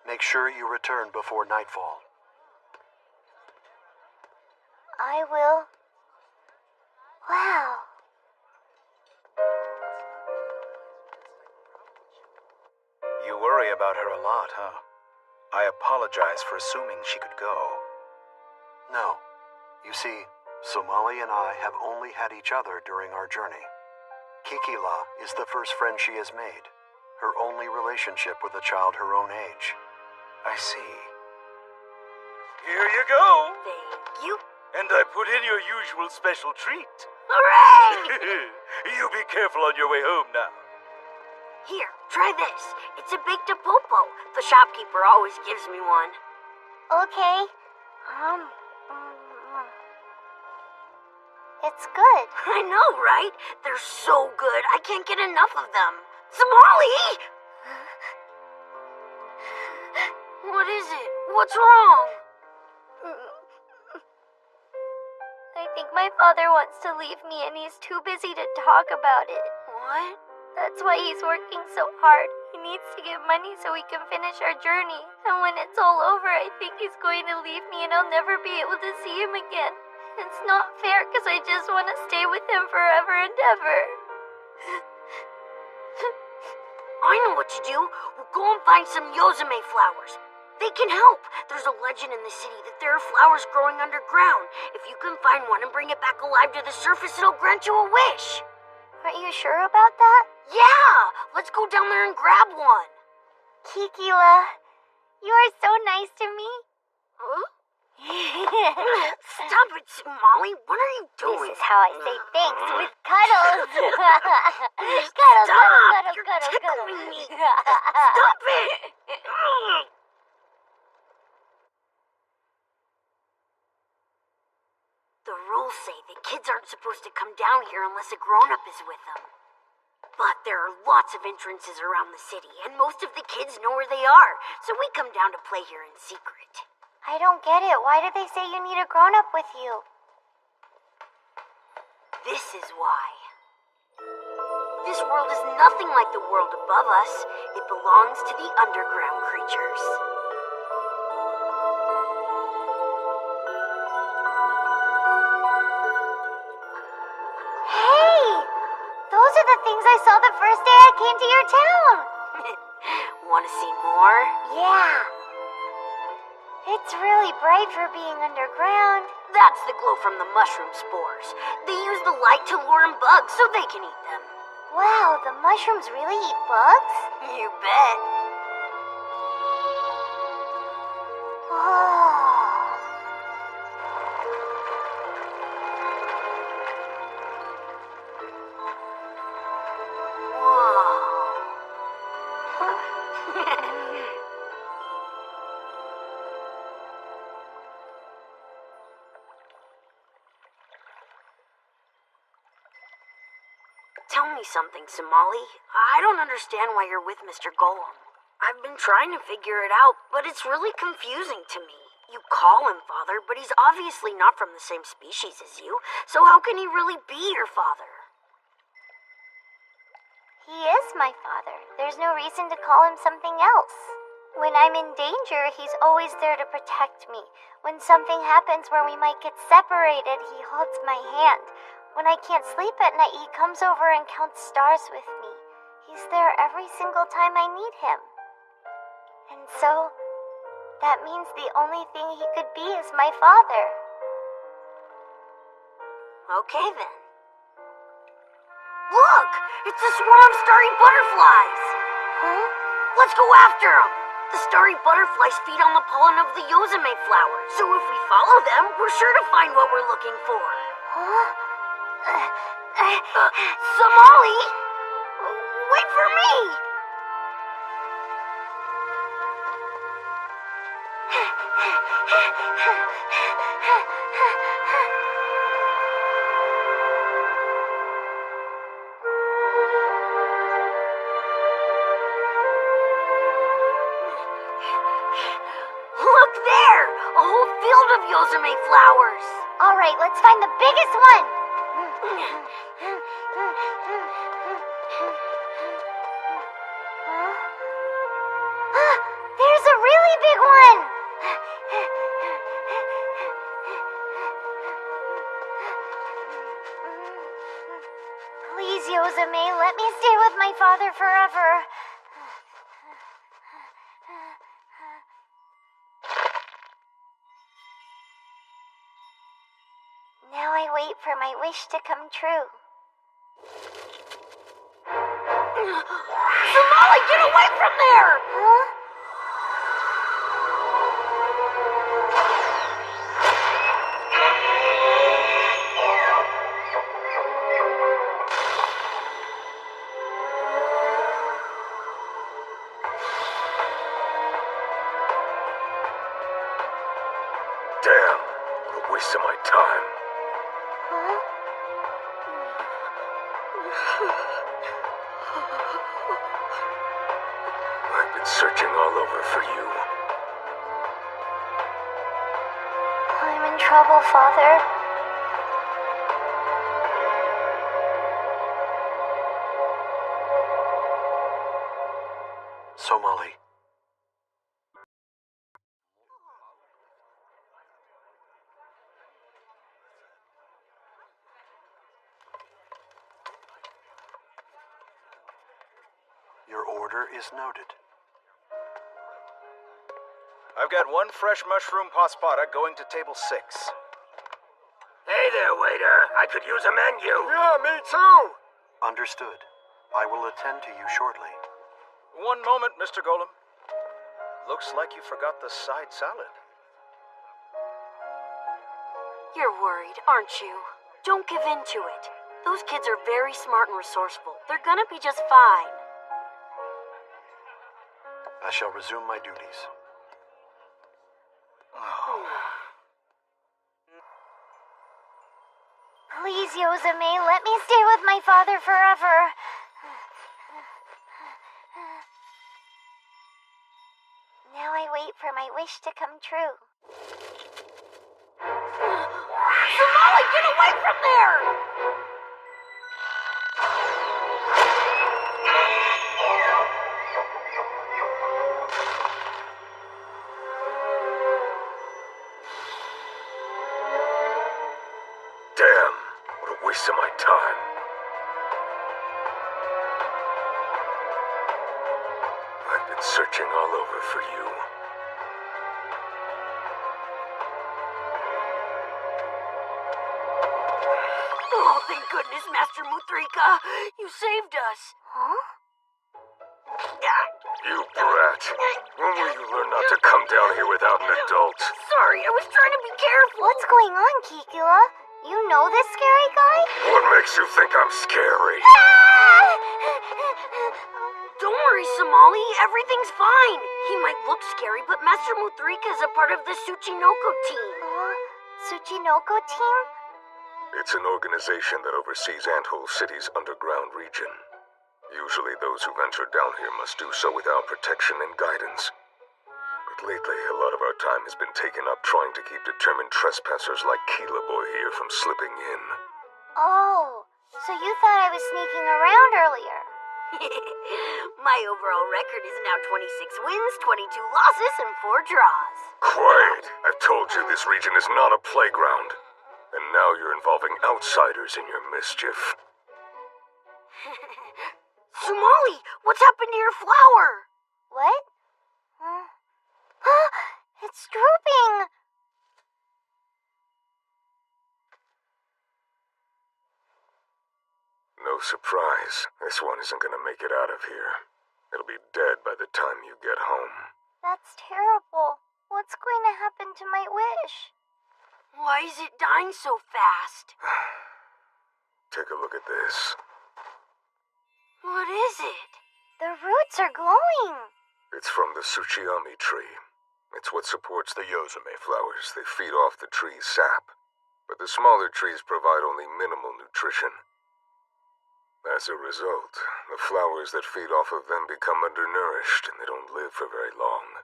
Make sure you return before nightfall. I will. Wow. You worry about her a lot, huh? I apologize for assuming she could go. No. You see, Somali and I have only had each other during our journey. Kikila is the first friend she has made. Her only relationship with a child her own age. I see. Here you go. Thank you. And I put in your usual special treat. Hooray! You be careful on your way home now. Here, try this. It's a baked popo. The shopkeeper always gives me one. Okay. It's good. I know, right? They're so good. I can't get enough of them. Somali! What is it? What's wrong? I think my father wants to leave me and he's too busy to talk about it. What? That's why he's working so hard. He needs to get money so we can finish our journey. And when it's all over, I think he's going to leave me and I'll never be able to see him again. It's not fair because I just want to stay with him forever and ever. I know what to do. We'll go and find some Yozame flowers. They can help. There's a legend in the city that there are flowers growing underground. If you can find one and bring it back alive to the surface, it'll grant you a wish. Are you sure about that? Yeah! Let's go down there and grab one. Kikila, you are so nice to me. Huh? Stop it, Somali. What are you doing? This is how I say thanks, with cuddles. Cuddles, Stop! cuddles, You're cuddles, tickling cuddles. me. Stop it! The rules say that kids aren't supposed to come down here unless a grown-up is with them. But there are lots of entrances around the city, and most of the kids know where they are, so we come down to play here in secret. I don't get it. Why do they say you need a grown-up with you? This is why. This world is nothing like the world above us. It belongs to the underground creatures. Hey! Those are the things I saw the first day I came to your town. Want to see more? Yeah. It's really bright for being underground. That's the glow from the mushroom spores. They use the light to lure in bugs so they can eat them. Wow, the mushrooms really eat bugs? You bet. Oh. Tell me something, Somali. I don't understand why you're with Mr. Golem. I've been trying to figure it out, but it's really confusing to me. You call him father, but he's obviously not from the same species as you, so how can he really be your father? He is my father. There's no reason to call him something else. When I'm in danger, he's always there to protect me. When something happens where we might get separated, he holds my hand. When I can't sleep at night, he comes over and counts stars with me. He's there every single time I need him. And so, that means the only thing he could be is my father. Okay then. Look! It's a swarm of starry butterflies! Huh? Let's go after them! The starry butterflies feed on the pollen of the Yozame flower, so if we follow them, we're sure to find what we're looking for. Huh? Somali! Wait for me! Look there! A whole field of Yozame flowers! All right, let's find the biggest one. There's a really big one. Please, Yozame, let me stay with my father forever. Now I wait for my wish to come true. Somali, get away from there! Huh? Damn, what a waste of my time. Huh? I've been searching all over for you. I'm in trouble, Father. Somali. Your order is noted. I've got one fresh mushroom paspada going to table 6. Hey there, waiter. I could use a menu. Yeah, me too. Understood. I will attend to you shortly. One moment, Mr. Golem. Looks like you forgot the side salad. You're worried, aren't you? Don't give in to it. Those kids are very smart and resourceful. They're gonna be just fine. I shall resume my duties. Please, Yozame, let me stay with my father forever. Now I wait for my wish to come true. Somali, get away from there! Damn, what a waste of my time. I've been searching all over for you. Oh, thank goodness, Master Muthrika. You saved us. Huh? You brat. When will you learn not to come down here without an adult? Sorry, I was trying to be careful. What's going on, Kikula? You know this scary guy? What makes you think I'm scary? Don't worry, Somali. Everything's fine. He might look scary, but Master Muthrika is a part of the Tsuchinoko team. Tsuchinoko team? It's an organization that oversees Anthole City's underground region. Usually those who venture down here must do so without protection and guidance. But lately, a lot of our time has been taken up trying to keep determined trespassers like Keela Boy here from slipping in. Oh, so you thought I was sneaking around earlier. My overall record is now 26 wins, 22 losses, and 4 draws. Quiet! I've told you this region is not a playground. And now you're involving outsiders in your mischief. Somali, what's happened to your flower? What? It's drooping. No surprise. This one isn't gonna make it out of here. It'll be dead by the time you get home. That's terrible. What's going to happen to my wish? Why is it dying so fast? Take a look at this. What is it? The roots are glowing. It's from the Tsuchiyami tree. It's what supports the Yozame flowers. They feed off the tree's sap. But the smaller trees provide only minimal nutrition. As a result, the flowers that feed off of them become undernourished and they don't live for very long.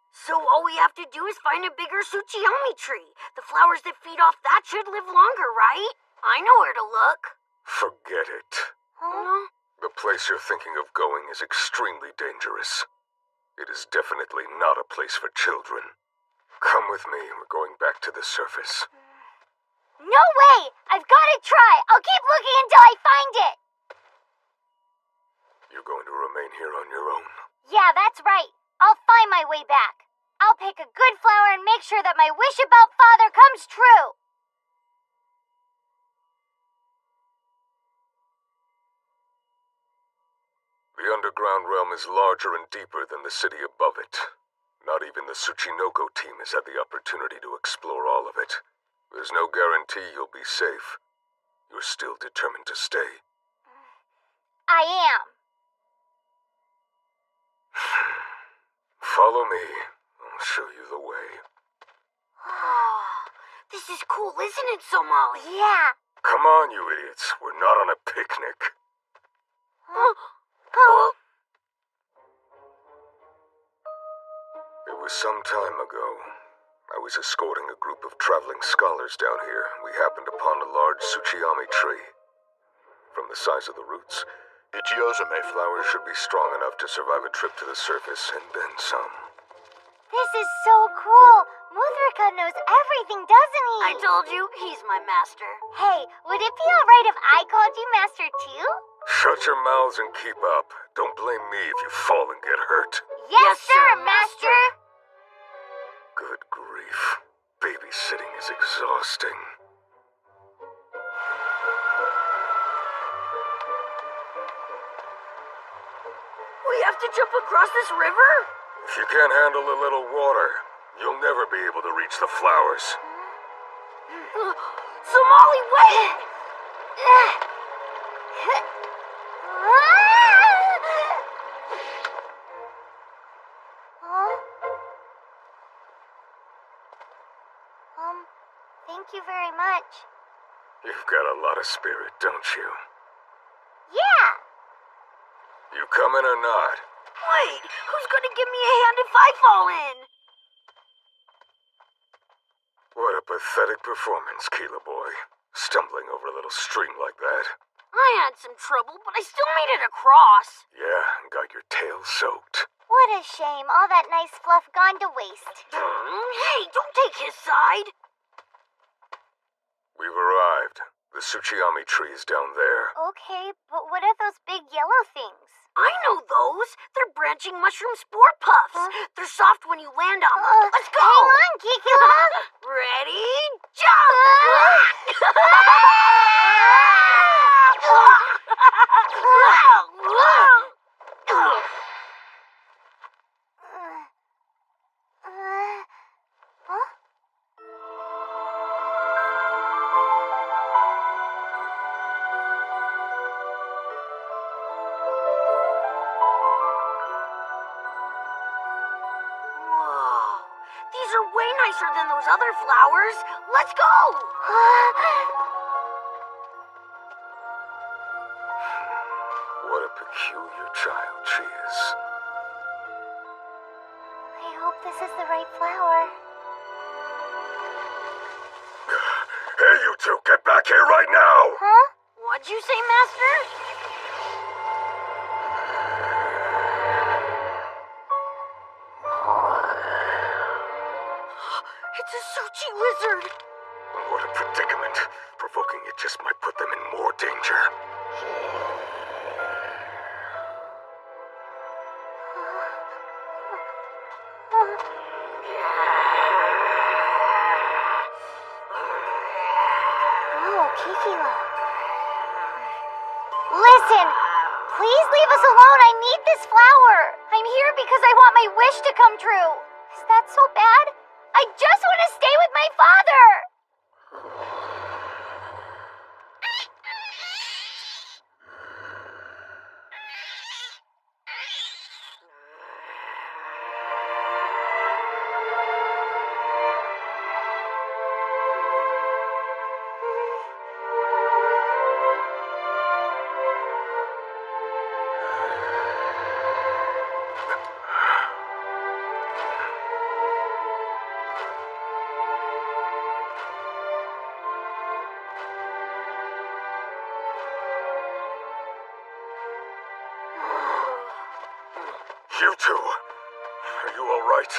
So all we have to do is find a bigger Tsuchiyami tree. The flowers that feed off that should live longer, right? I know where to look. Forget it. Huh? The place you're thinking of going is extremely dangerous. It is definitely not a place for children. Come with me. We're going back to the surface. No way! I've got to try. I'll keep looking until I find it. You're going to remain here on your own. Yeah, that's right. I'll find my way back. I'll pick a good flower and make sure that my wish about Father comes true. The underground realm is larger and deeper than the city above it. Not even the Tsuchinoko team has had the opportunity to explore all of it. There's no guarantee you'll be safe. You're still determined to stay. I am. Follow me. I'll show you the way. Oh, this is cool, isn't it, Somali? Yeah. Come on, you idiots. We're not on a picnic. It was some time ago. I was escorting a group of traveling scholars down here. We happened upon a large Tsuchiyami tree. From the size of the roots, its Yozame flowers should be strong enough to survive a trip to the surface and then some. This is so cool. Muthrika knows everything, doesn't he? I told you, he's my master. Hey, would it be alright if I called you Master too? Shut your mouths and keep up. Don't blame me if you fall and get hurt. Yes, sir, Master! Good grief. Babysitting is exhausting. We have to jump across this river? If you can't handle a little water, you'll never be able to reach the flowers. Somali, wait! Thank you very much. You've got a lot of spirit, don't you? Yeah! You coming or not? Wait, who's gonna give me a hand if I fall in? What a pathetic performance, Keela boy. Stumbling over a little stream like that. I had some trouble, but I still made it across. Yeah, and got your tail soaked. What a shame. All that nice fluff gone to waste. Hey, don't take his side. We've arrived. The Tsuchiyami tree is down there. Okay, but what are those big yellow things? I know those. They're branching mushroom spore puffs. They're soft when you land on them. Let's go. Hang on, Kikila. Ready, jump! These are way nicer than those other flowers. Let's go! What a peculiar child she is. I hope this is the right flower. Hey, you two, get back here right now! Huh? What'd you say, Master? It's a Suchi lizard. What a predicament. Provoking it just might put them in more danger. Oh, Kikila. Listen, please leave us alone. I need this flower. I'm here because I want my wish to come true. Is that so bad? I just want to stay with my father. You two, are you all right?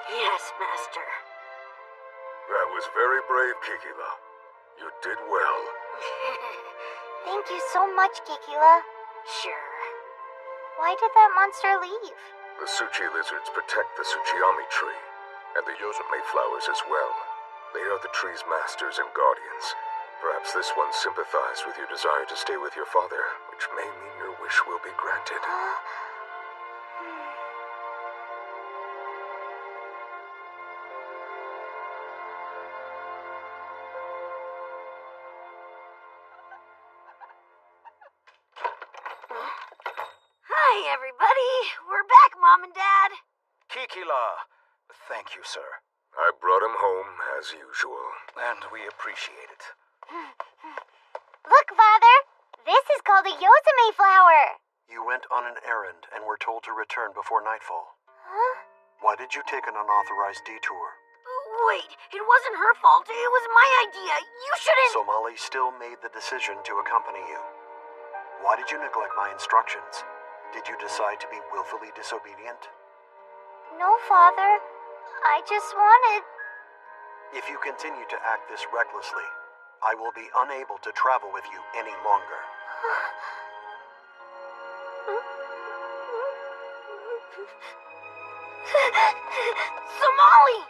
Yes, Master. That was very brave, Kikila. You did well. Thank you so much, Kikila. Sure. Why did that monster leave? The Tsuchi lizards protect the Tsuchiyami tree, and the Yozume flowers as well. They are the tree's masters and guardians. Perhaps this one sympathized with your desire to stay with your father, which may mean your wish will be granted. Hi, everybody. We're back, Mom and Dad. Kikila. Thank you, sir. I brought him home, as usual. And we appreciate it. Look, Father. This is called a Yozume flower. You went on an errand and were told to return before nightfall. Huh? Why did you take an unauthorized detour? Wait, it wasn't her fault. It was my idea. You shouldn't... Somali still made the decision to accompany you. Why did you neglect my instructions? Did you decide to be willfully disobedient? No, Father. I just wanted... If you continue to act this recklessly, I will be unable to travel with you any longer. Somali!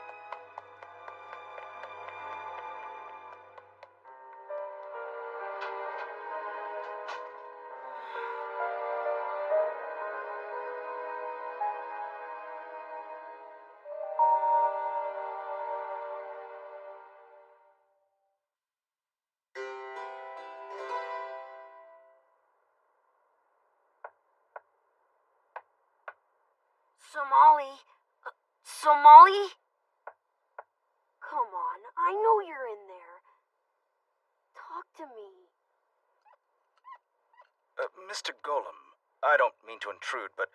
Somali? Somali? Come on, I know you're in there. Talk to me. Mr. Golem, I don't mean to intrude, but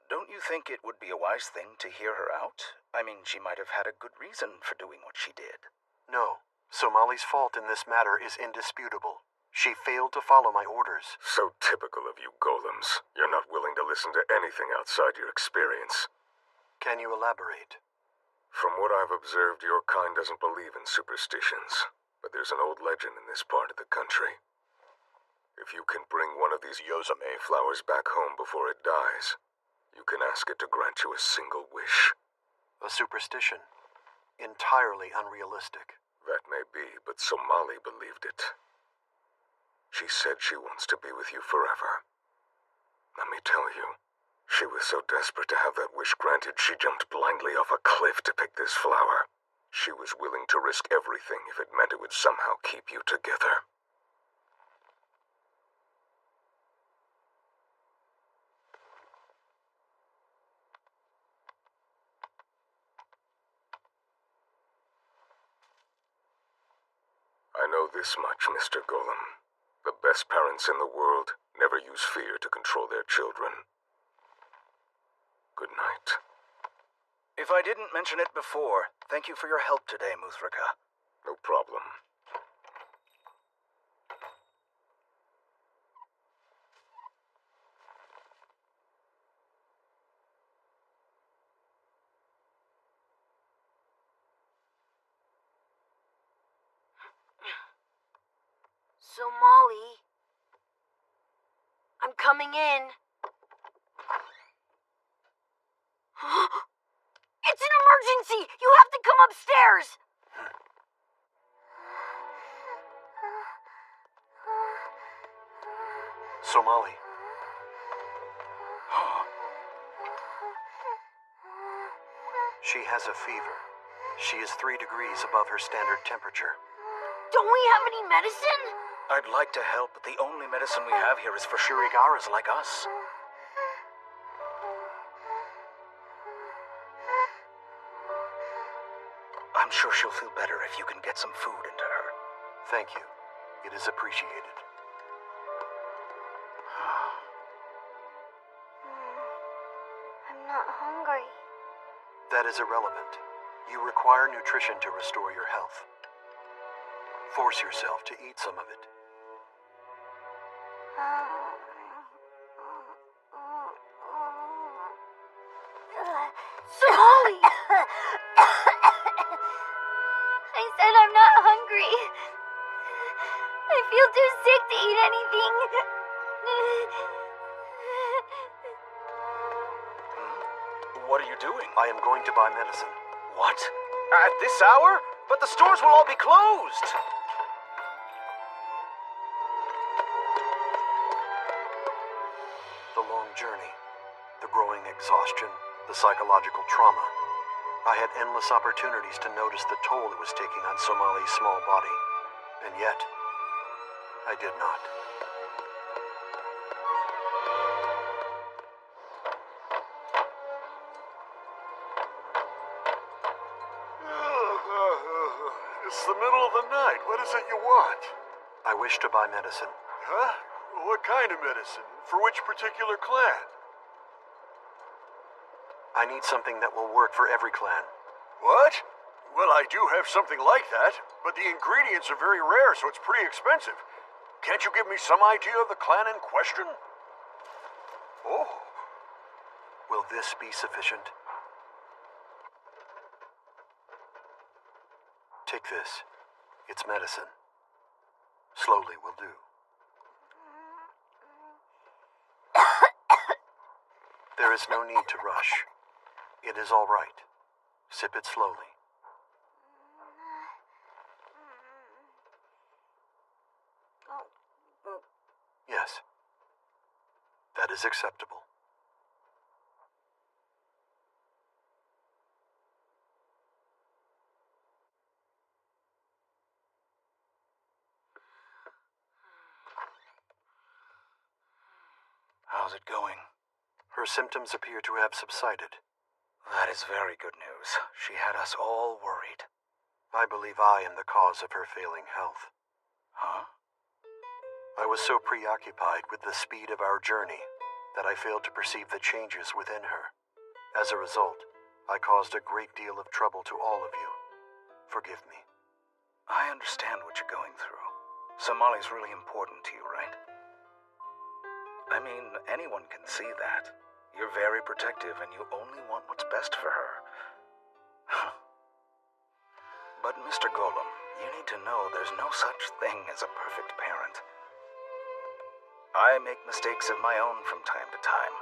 don't you think it would be a wise thing to hear her out? I mean, she might have had a good reason for doing what she did. No, Somali's fault in this matter is indisputable. She failed to follow my orders. So typical of you golems. You're not willing to listen to anything outside your experience. Can you elaborate? From what I've observed, your kind doesn't believe in superstitions. But there's an old legend in this part of the country. If you can bring one of these Yozame flowers back home before it dies, you can ask it to grant you a single wish. A superstition. Entirely unrealistic. That may be, but Somali believed it. She said she wants to be with you forever. Let me tell you, she was so desperate to have that wish granted, she jumped blindly off a cliff to pick this flower. She was willing to risk everything if it meant it would somehow keep you together. I know this much, Mr. Golem. The best parents in the world never use fear to control their children. Good night. If I didn't mention it before, thank you for your help today, Muthrika. No problem. Somali. I'm coming in. It's an emergency! You have to come upstairs! Somali. She has a fever. She is 3 degrees above her standard temperature. Don't we have any medicine? I'd like to help, but the only medicine we have here is for Shirigaras like us. I'm sure she'll feel better if you can get some food into her. Thank you. It is appreciated. I'm not hungry. That is irrelevant. You require nutrition to restore your health. Force yourself to eat some of it. Somali! I said I'm not hungry. I feel too sick to eat anything. What are you doing? I am going to buy medicine. What? At this hour? But the stores will all be closed. The long journey, the growing exhaustion, the psychological trauma. I had endless opportunities to notice the toll it was taking on Somali's small body. And yet, I did not. It's the middle of the night. What is it you want? I wish to buy medicine. Huh? What kind of medicine? For which particular clan? I need something that will work for every clan. What? Well, I do have something like that, but the ingredients are very rare, so it's pretty expensive. Can't you give me some idea of the clan in question? Oh. Will this be sufficient? Take this. It's medicine. Slowly will do. There There is no need to rush. It is all right. Sip it slowly. Yes. That is acceptable. How's it going? Her symptoms appear to have subsided. That is very good news. She had us all worried. I believe I am the cause of her failing health. Huh? I was so preoccupied with the speed of our journey that I failed to perceive the changes within her. As a result, I caused a great deal of trouble to all of you. Forgive me. I understand what you're going through. Somali's really important to you, right? I mean, anyone can see that. You're very protective and you only want what's best for her. But Mr. Golem, you need to know there's no such thing as a perfect parent. I make mistakes of my own from time to time.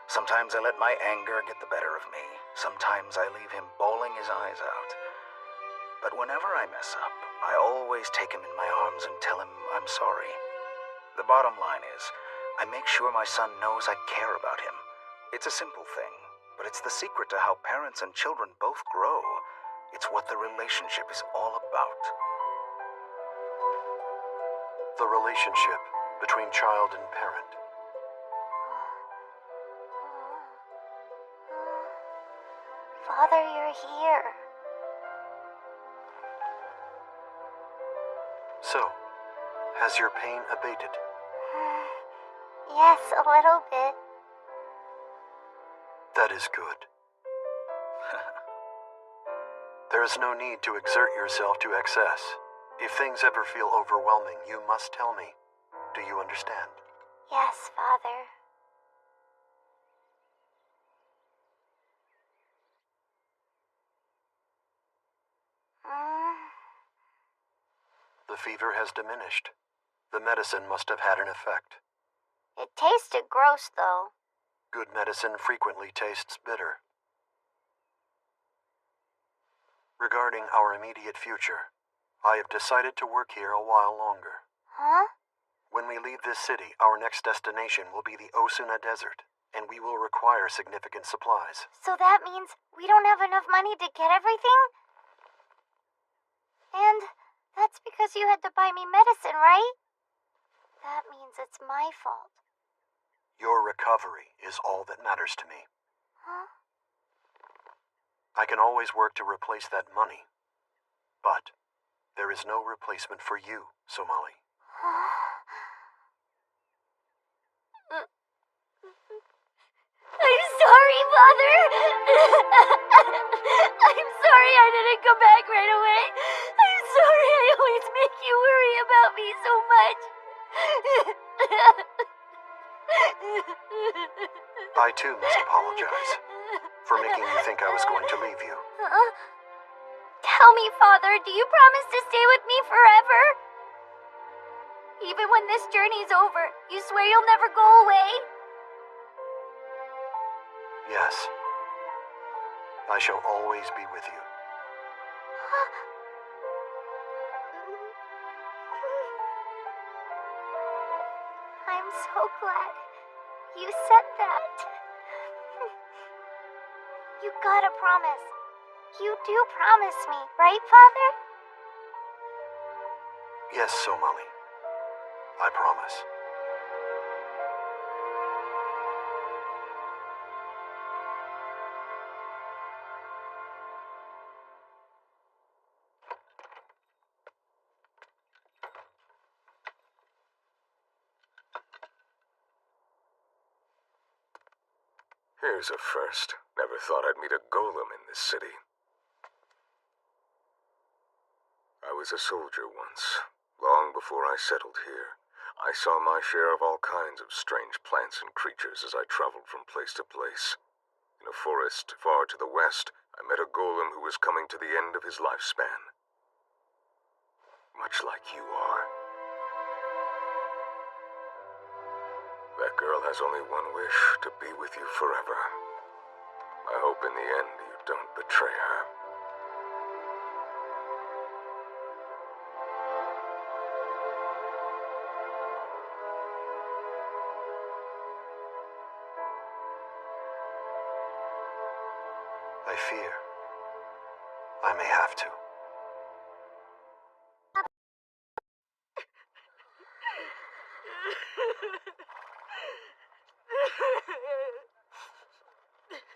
Sometimes I let my anger get the better of me. Sometimes I leave him bawling his eyes out. But whenever I mess up, I always take him in my arms and tell him I'm sorry. The bottom line is, I make sure my son knows I care about him. It's a simple thing, but it's the secret to how parents and children both grow. It's what the relationship is all about. The relationship between child and parent. Father, you're here. So, has your pain abated? Yes, a little bit. That is good. There is no need to exert yourself to excess. If things ever feel overwhelming, you must tell me. Do you understand? Yes, Father. The fever has diminished. The medicine must have had an effect. It tasted gross, though. Good medicine frequently tastes bitter. Regarding our immediate future, I have decided to work here a while longer. Huh? When we leave this city, our next destination will be the Osuna Desert, and we will require significant supplies. So that means we don't have enough money to get everything? And that's because you had to buy me medicine, right? That means it's my fault. Your recovery is all that matters to me. Huh? I can always work to replace that money. But there is no replacement for you, Somali. I'm sorry, Father. I'm sorry I didn't come back right away. I'm sorry I always make you worry about me so much. I too must apologize for making you think I was going to leave you. Tell me, Father, do you promise to stay with me forever? Even when this journey's over, you swear you'll never go away? Yes. I shall always be with you. I'm so glad you said that. You gotta promise. You do promise me, right, Father? Yes, Somali. I promise. Here's a first. Never thought I'd meet a golem in this city. I was a soldier once. Long before I settled here, I saw my share of all kinds of strange plants and creatures as I traveled from place to place. In a forest far to the west, I met a golem who was coming to the end of his lifespan. Much like you are. That girl has only one wish, to be with you forever. I hope in the end you don't betray her. I fear I may have to.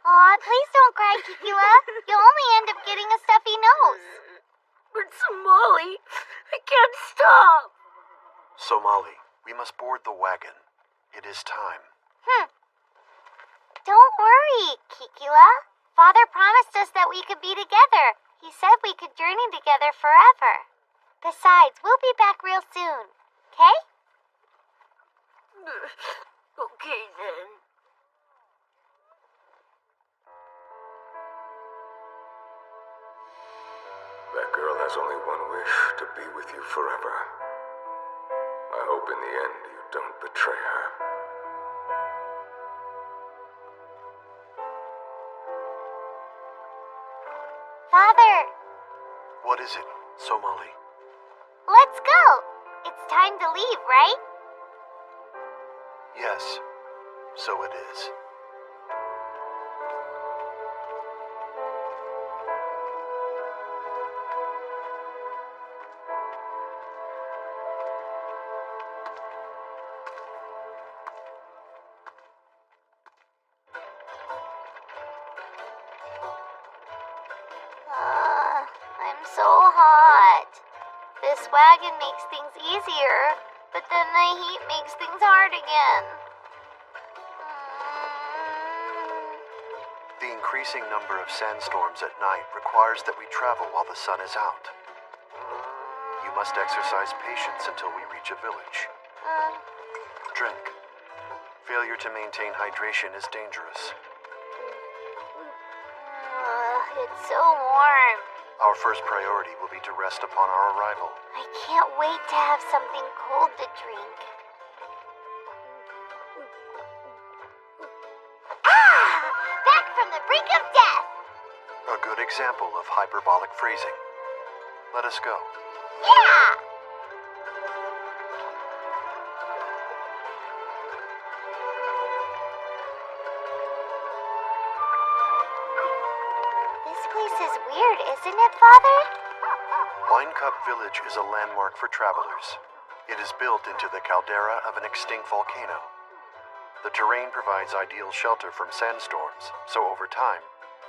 Aw, please don't cry, Kikila. You'll only end up getting a stuffy nose. But Somali, I can't stop. Somali, we must board the wagon. It is time. Don't worry, Kikila. Father promised us that we could be together. He said we could journey together forever. Besides, we'll be back real soon. Okay? Okay then. That girl has only one wish, to be with you forever. I hope in the end you don't betray her. Father, What is it, Somali? let's go. It's time to leave, right? Yes, so it is. I'm so hot. This wagon makes things easier, but then the heat makes things hard again. The increasing number of sandstorms at night requires that we travel while the sun is out. You must exercise patience until we reach a village. Drink. Failure to maintain hydration is dangerous. It's so warm. Our first priority will be to rest upon our arrival. I can't wait to have something cold to drink. Back from the brink of death! A good example of hyperbolic phrasing. Let us go. Yeah! This place is weird, isn't it, Father? Wine Cup Village is a landmark for travelers. It is built into the caldera of an extinct volcano. The terrain provides ideal shelter from sandstorms, so over time,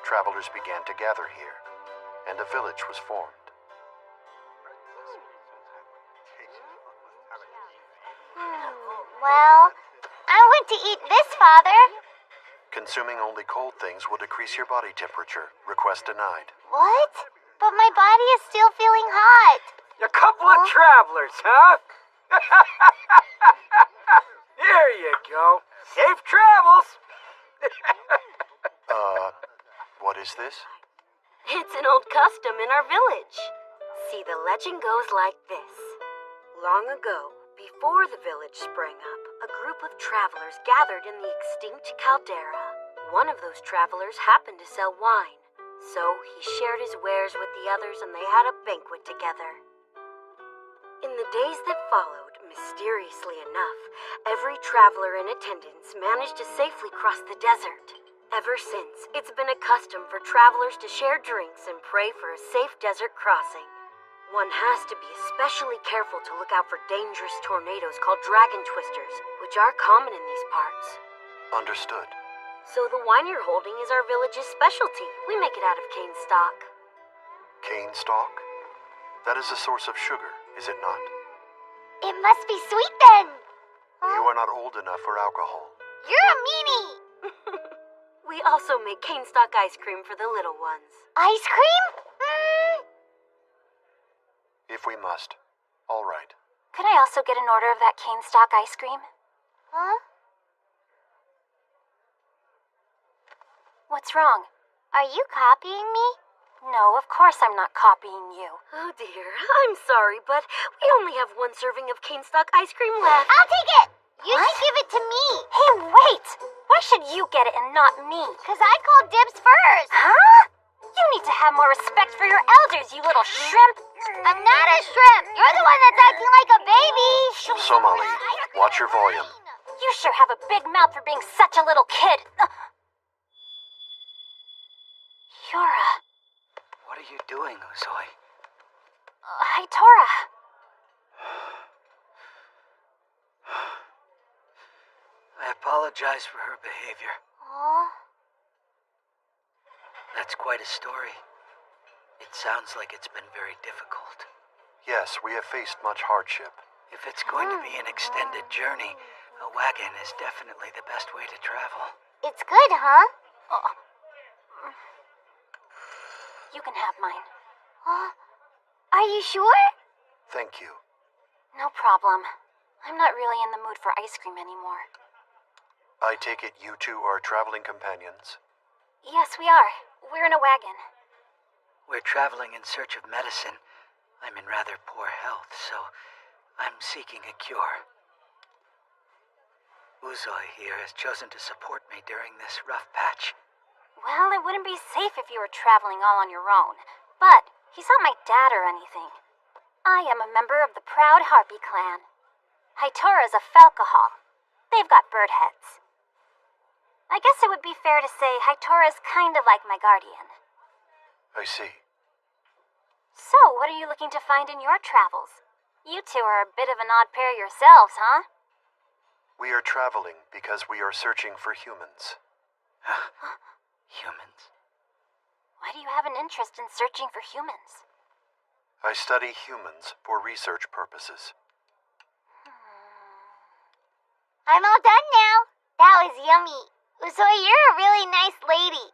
travelers began to gather here, and a village was formed. Well, I want to eat this, Father. Consuming only cold things will decrease your body temperature. Request denied. What? But my body is still feeling hot. A couple of travelers, huh? Here you go. Safe travels. What is this? It's an old custom in our village. See, the legend goes like this. Long ago, before the village sprang up, a group of travelers gathered in the extinct caldera. One of those travelers happened to sell wine, so he shared his wares with the others and they had a banquet together. In the days that followed, mysteriously enough, every traveler in attendance managed to safely cross the desert. Ever since, it's been a custom for travelers to share drinks and pray for a safe desert crossing. One has to be especially careful to look out for dangerous tornadoes called dragon twisters, which are common in these parts. Understood. So the wine you're holding is our village's specialty. We make it out of cane stock. Cane stalk? That is a source of sugar, is it not? It must be sweet then. You are not old enough for alcohol. You're a meanie. We also make cane stock ice cream for the little ones. Ice cream? If we must. All right. Could I also get an order of that cane stock ice cream? Huh? What's wrong? Are you copying me? No, of course I'm not copying you. Oh dear, I'm sorry, but we only have one serving of cane stock ice cream left. I'll take it! You should give it to me. Hey, wait! Why should you get it and not me? Because I called dibs first. Huh? You need to have more respect for your elders, you little shrimp. I'm not a shrimp. You're the one that's acting like a baby. Somali, watch your volume. You sure have a big mouth for being such a little kid. Yura. What are you doing, Uzoi? Hi, Tora. I apologize for her behavior. Aw. That's quite a story. It sounds like it's been very difficult. Yes, we have faced much hardship. If it's going to be an extended journey, a wagon is definitely the best way to travel. It's good, huh? You can have mine. Are you sure? Thank you. No problem. I'm not really in the mood for ice cream anymore. I take it you two are traveling companions? Yes, we are. We're in a wagon. We're traveling in search of medicine. I'm in rather poor health, so I'm seeking a cure. Uzoi here has chosen to support me during this rough patch. Well, it wouldn't be safe if you were traveling all on your own. But he's not my dad or anything. I am a member of the proud Harpy clan. Haitora's a falcohol. They've got bird heads. I guess it would be fair to say Haitora's kind of like my guardian. I see. So, what are you looking to find in your travels? You two are a bit of an odd pair yourselves, huh? We are traveling because we are searching for humans. Humans? Why do you have an interest in searching for humans? I study humans for research purposes. I'm all done now. That was yummy. Uzoi, you're a really nice lady.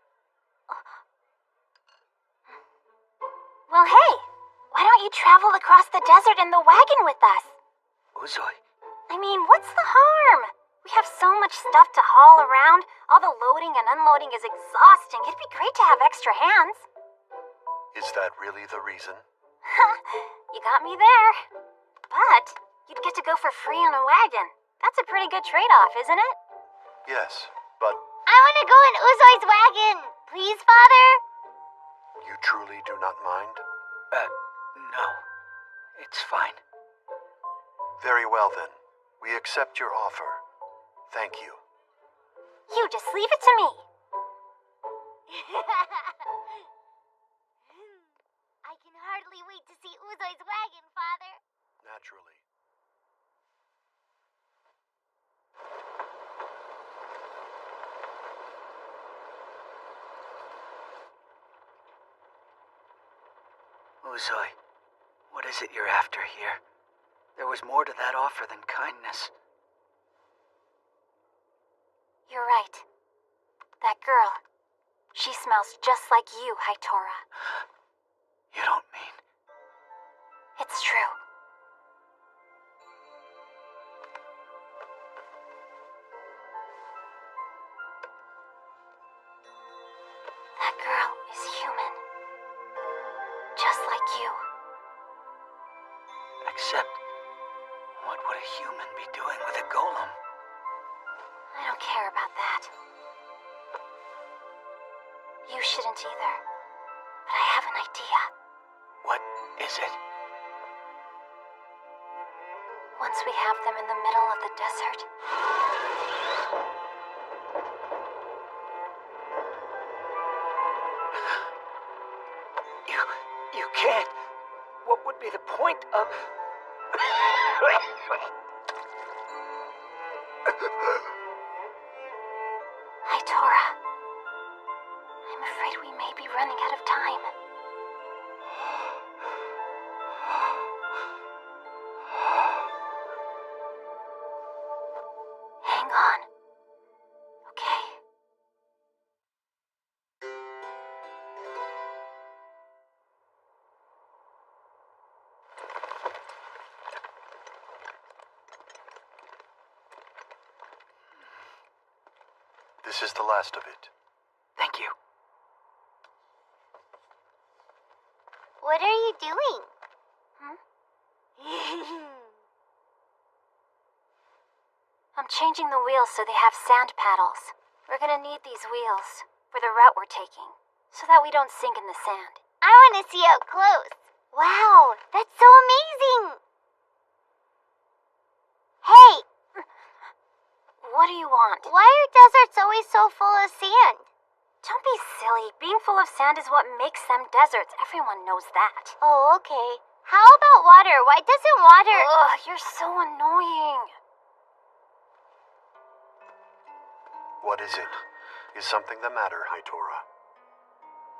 Well, hey, why don't you travel across the desert in the wagon with us? Uzoi? I mean, what's the harm? We have so much stuff to haul around. All the loading and unloading is exhausting. It'd be great to have extra hands. Is that really the reason? You got me there. But you'd get to go for free on a wagon. That's a pretty good trade-off, isn't it? Yes, but I want to go in Uzoi's wagon. Please, Father? you truly do not mind? No. It's fine. Very well then. We accept your offer. Thank you. You just leave it to me. I can hardly wait to see Uzoi's wagon, Father. Naturally. Uzoi, what is it you're after here? There was more to that offer than kindness. You're right. That girl, she smells just like you, Haitora. You don't mean... It's true. That girl is human. Just like you. Except, what would a human be doing with a golem? I don't care about that. You shouldn't either. But I have an idea. What is it? Once we have them in the middle of the desert, You can't. What would be the point of... Haitora, I'm afraid we may be running out of time. Hang on. Okay? This is the last of it. Thank you. What are you doing? I'm changing the wheels so they have sand paddles. We're gonna need these wheels for the route we're taking, so that we don't sink in the sand. I want to see up close. Wow, that's so amazing. Hey, What do you want? why are deserts always so full of sand? Don't be silly. Being full of sand is what makes them deserts. Everyone knows that. Oh, okay. How about water? Why doesn't water... Ugh, you're so annoying. What is it? Is something the matter, Hitora?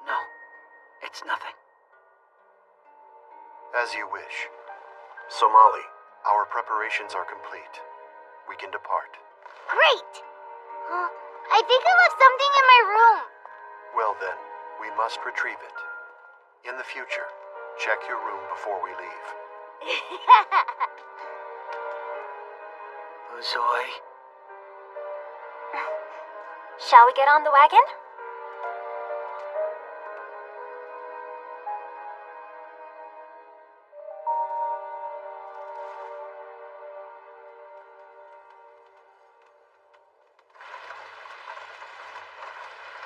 No, it's nothing. As you wish. Somali, our preparations are complete. We can depart. Great! I think I left something in my room. Well then, we must retrieve it. In the future, check your room before we leave. Zoe. Shall we get on the wagon?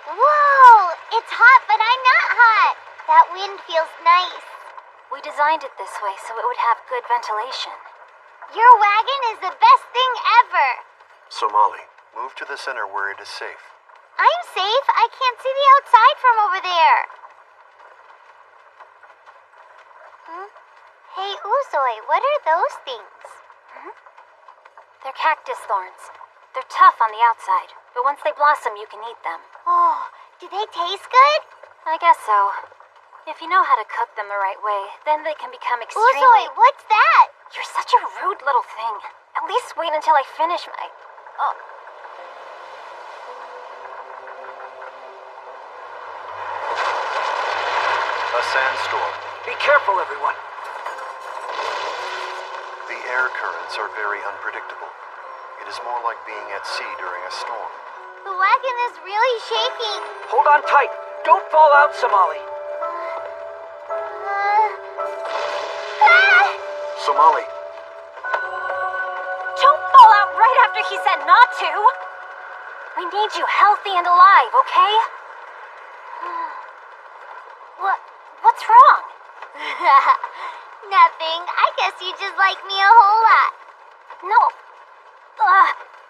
Whoa! It's hot, but I'm not hot. That wind feels nice. We designed it this way so it would have good ventilation. Your wagon is the best thing ever. Somali, move to the center where it is safe. I'm safe. I can't see the outside from over there. Hey, Uzoi, what are those things? They're cactus thorns. They're tough on the outside, but once they blossom, you can eat them. Oh, do they taste good? I guess so. If you know how to cook them the right way, then they can become extremely... Uzoi, what's that? You're such a rude little thing. At least wait until I finish my... Oh. A sandstorm. Be careful, everyone. The air currents are very unpredictable. It is more like being at sea during a storm. The wagon is really shaking. Hold on tight. Don't fall out, Somali. Somali, Don't fall out right after he said not to. We need you healthy and alive, okay? What's wrong? Nothing. I guess you just like me a whole lot. No.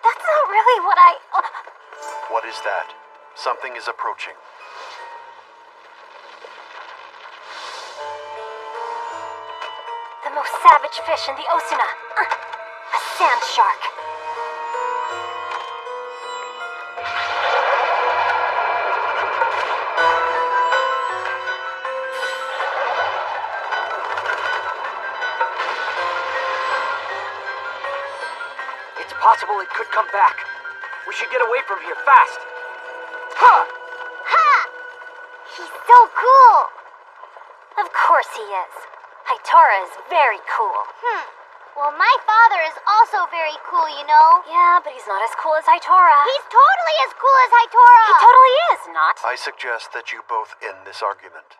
That's not really what I... what is that? Something is approaching. The most savage fish in the Osuna. A sand shark. It's possible it could come back. We should get away from here fast. Ha! Ha! He's so cool. Of course he is. Hitora is very cool. Well, my father is also very cool, you know. Yeah, but he's not as cool as Hitora. He's totally as cool as Hitora. He totally is, not? I suggest that you both end this argument.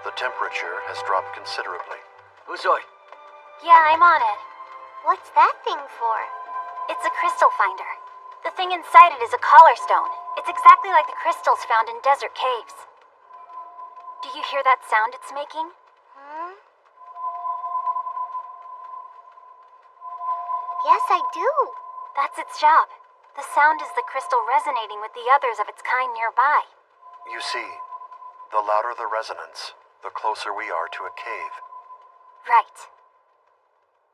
The temperature has dropped considerably. Uzoi. Yeah, I'm on it. What's that thing for? It's a crystal finder. The thing inside it is a collar stone. It's exactly like the crystals found in desert caves. Do you hear that sound it's making? Yes, I do. That's its job. The sound is the crystal resonating with the others of its kind nearby. You see, the louder the resonance, the closer we are to a cave. Right.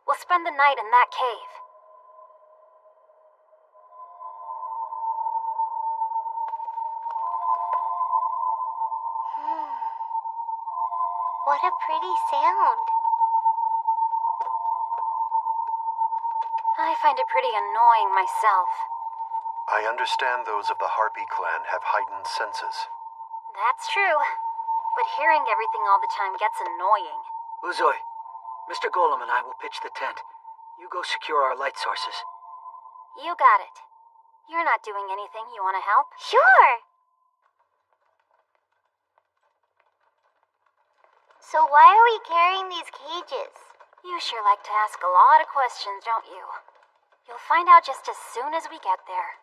We'll spend the night in that cave. What a pretty sound. I find it pretty annoying myself. I understand those of the Harpy clan have heightened senses. That's true. But hearing everything all the time gets annoying. Uzoi, Mr. Golem and I will pitch the tent. You go secure our light sources. You got it. You're not doing anything. You want to help? Sure. So why are we carrying these cages? You sure like to ask a lot of questions, don't you? You'll find out just as soon as we get there.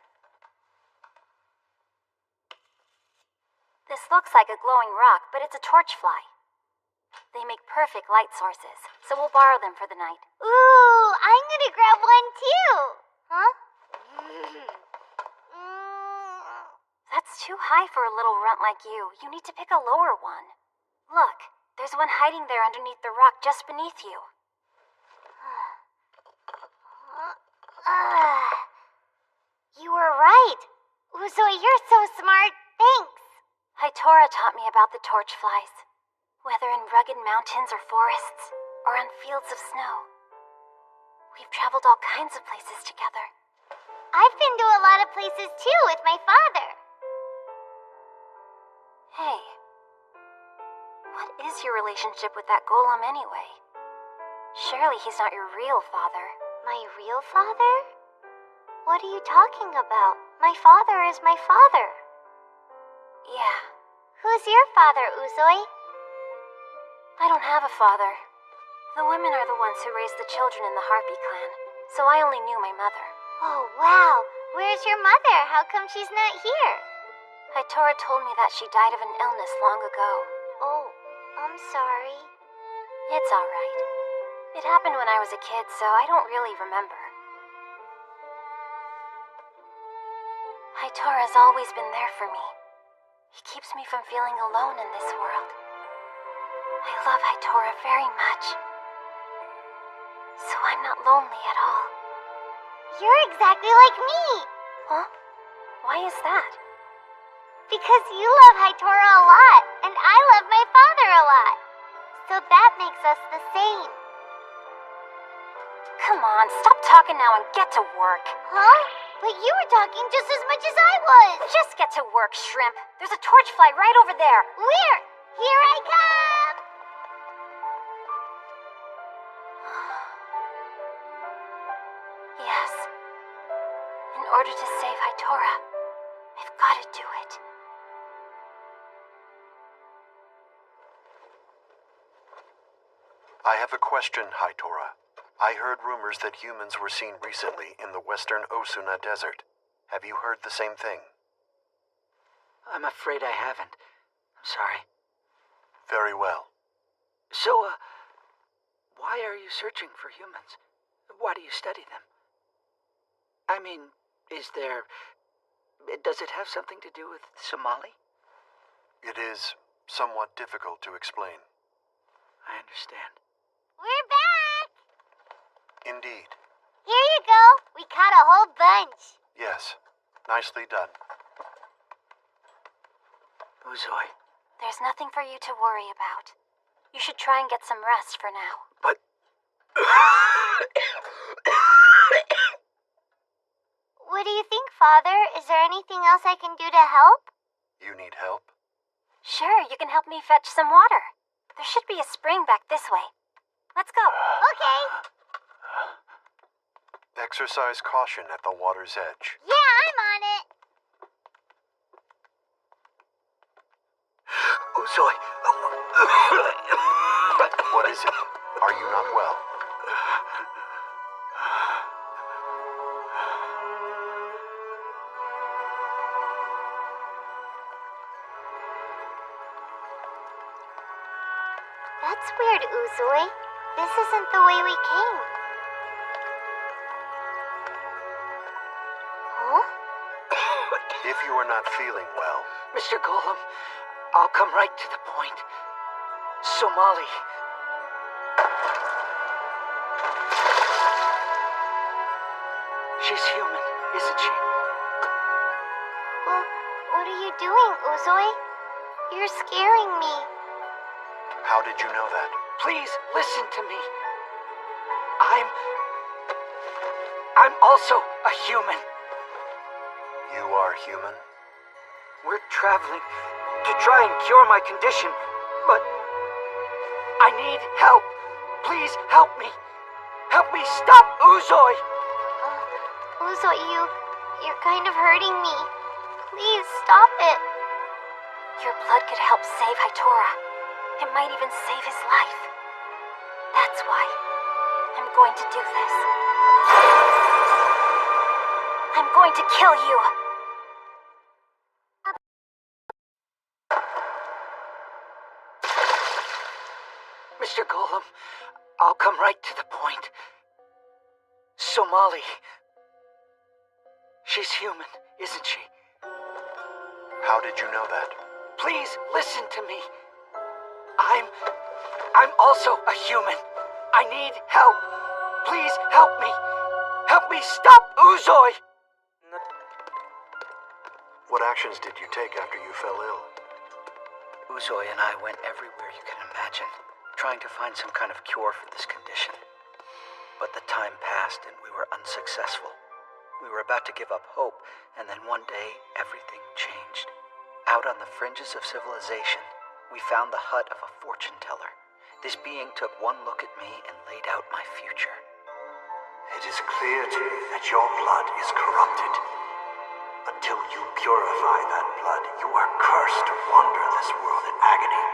This looks like a glowing rock, but it's a torch fly. They make perfect light sources, so we'll borrow them for the night. Ooh, I'm gonna grab one too. Huh? That's too high for a little runt like you. You need to pick a lower one. Look, there's one hiding there underneath the rock just beneath you. You were right. Uzoi, you're so smart. Thanks. Hitora taught me about the torch flies. Whether in rugged mountains or forests, or on fields of snow. We've traveled all kinds of places together. I've been to a lot of places too with my father. Hey, what is your relationship with that golem anyway? Surely he's not your real father. My real father? What are you talking about? My father is my father. Yeah. Who's your father, Uzoi? I don't have a father. The women are the ones who raised the children in the Harpy clan, so I only knew my mother. Oh, wow. Where's your mother? How come she's not here? Hitora told me that she died of an illness long ago. Oh, I'm sorry. It's alright. It happened when I was a kid, so I don't really remember. Hitora's always been there for me. He keeps me from feeling alone in this world. I love Hitora very much. So I'm not lonely at all. You're exactly like me. Huh? Why is that? Because you love Hitora a lot, and I love my father a lot. So that makes us the same. Come on, stop talking now and get to work. Huh? But you were talking just as much as I was. Just get to work, shrimp. There's a torch fly right over there. Where? Here I come! Yes. In order to save Hitora, I've got to do it. I have a question, Hitora. I heard rumors that humans were seen recently in the western Osuna desert. Have you heard the same thing? I'm afraid I haven't. I'm sorry. Very well. So, why are you searching for humans? Why do you study them? I mean, does it have something to do with Somali? It is somewhat difficult to explain. I understand. We're back! Indeed. Here you go. We caught a whole bunch. Yes. Nicely done. Uzoi. There's nothing for you to worry about. You should try and get some rest for now. But... What do you think, Father? Is there anything else I can do to help? You need help? Sure, you can help me fetch some water. There should be a spring back this way. Let's go. Okay. Exercise caution at the water's edge. Yeah, I'm on it. Uzoi. What is it? Are you not well? That's weird, Uzoi. This isn't the way we came. Huh? If you are not feeling well, Mr. Golem, I'll come right to the point. Somali. She's human, isn't she? Well, what are you doing, Uzoi? You're scaring me. how did you know that? Please listen to me. I'm also a human. You are human? We're traveling to try and cure my condition, but I need help. Please help me. Help me stop Uzoi. Uzoi, you're kind of hurting me. Please stop it. Your blood could help save Hitora. It might even save his life. That's why I'm going to do this. I'm going to kill you. Mr. Golem, I'll come right to the point. Somali. She's human, isn't she? How did you know that? Please listen to me. I'm also a human. I need help. Please help me. Help me stop Uzoi. What actions did you take after you fell ill? Uzoi and I went everywhere you can imagine, trying to find some kind of cure for this condition. But the time passed and we were unsuccessful. We were about to give up hope, and then one day, everything changed. Out on the fringes of civilization, we found the hut of a fortune teller. This being took one look at me and laid out my future. It is clear to me that your blood is corrupted. Until you purify that blood, you are cursed to wander this world in agony.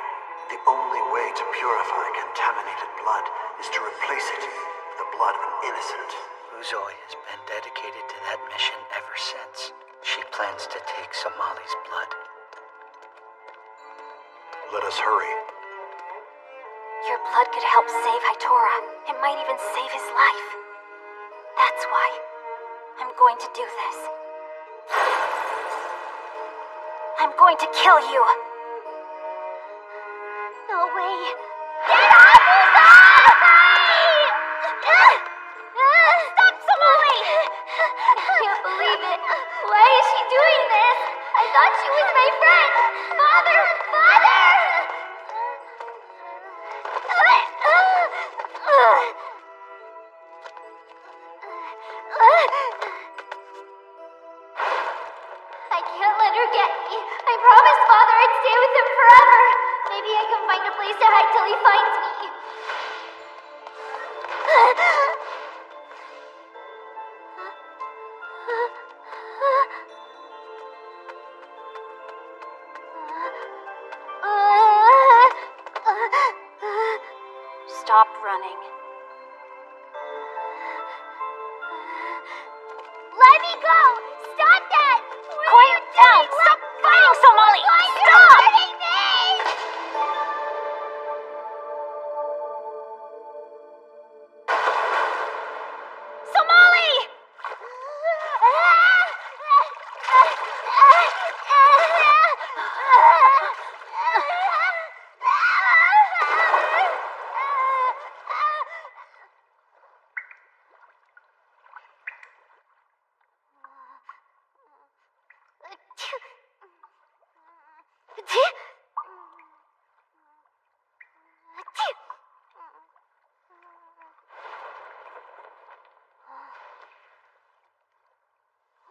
The only way to purify contaminated blood is to replace it with the blood of an innocent. Uzoi has been dedicated to that mission ever since. She plans to take Somali's blood. Let us hurry. Your blood could help save Hitora. It might even save his life. That's why I'm going to do this. I'm going to kill you. No way. Get off Stop, Somali! I can't believe it. Why is she doing this? I thought she was my friend. Father! Father! I can't let her get me. I promised Father I'd stay with him forever. Maybe I can find a place to hide till he finds me. Stop running. Let me go! Stop that! Quiet down! Stop fighting, Somali! Stop! Hurting me! Somali!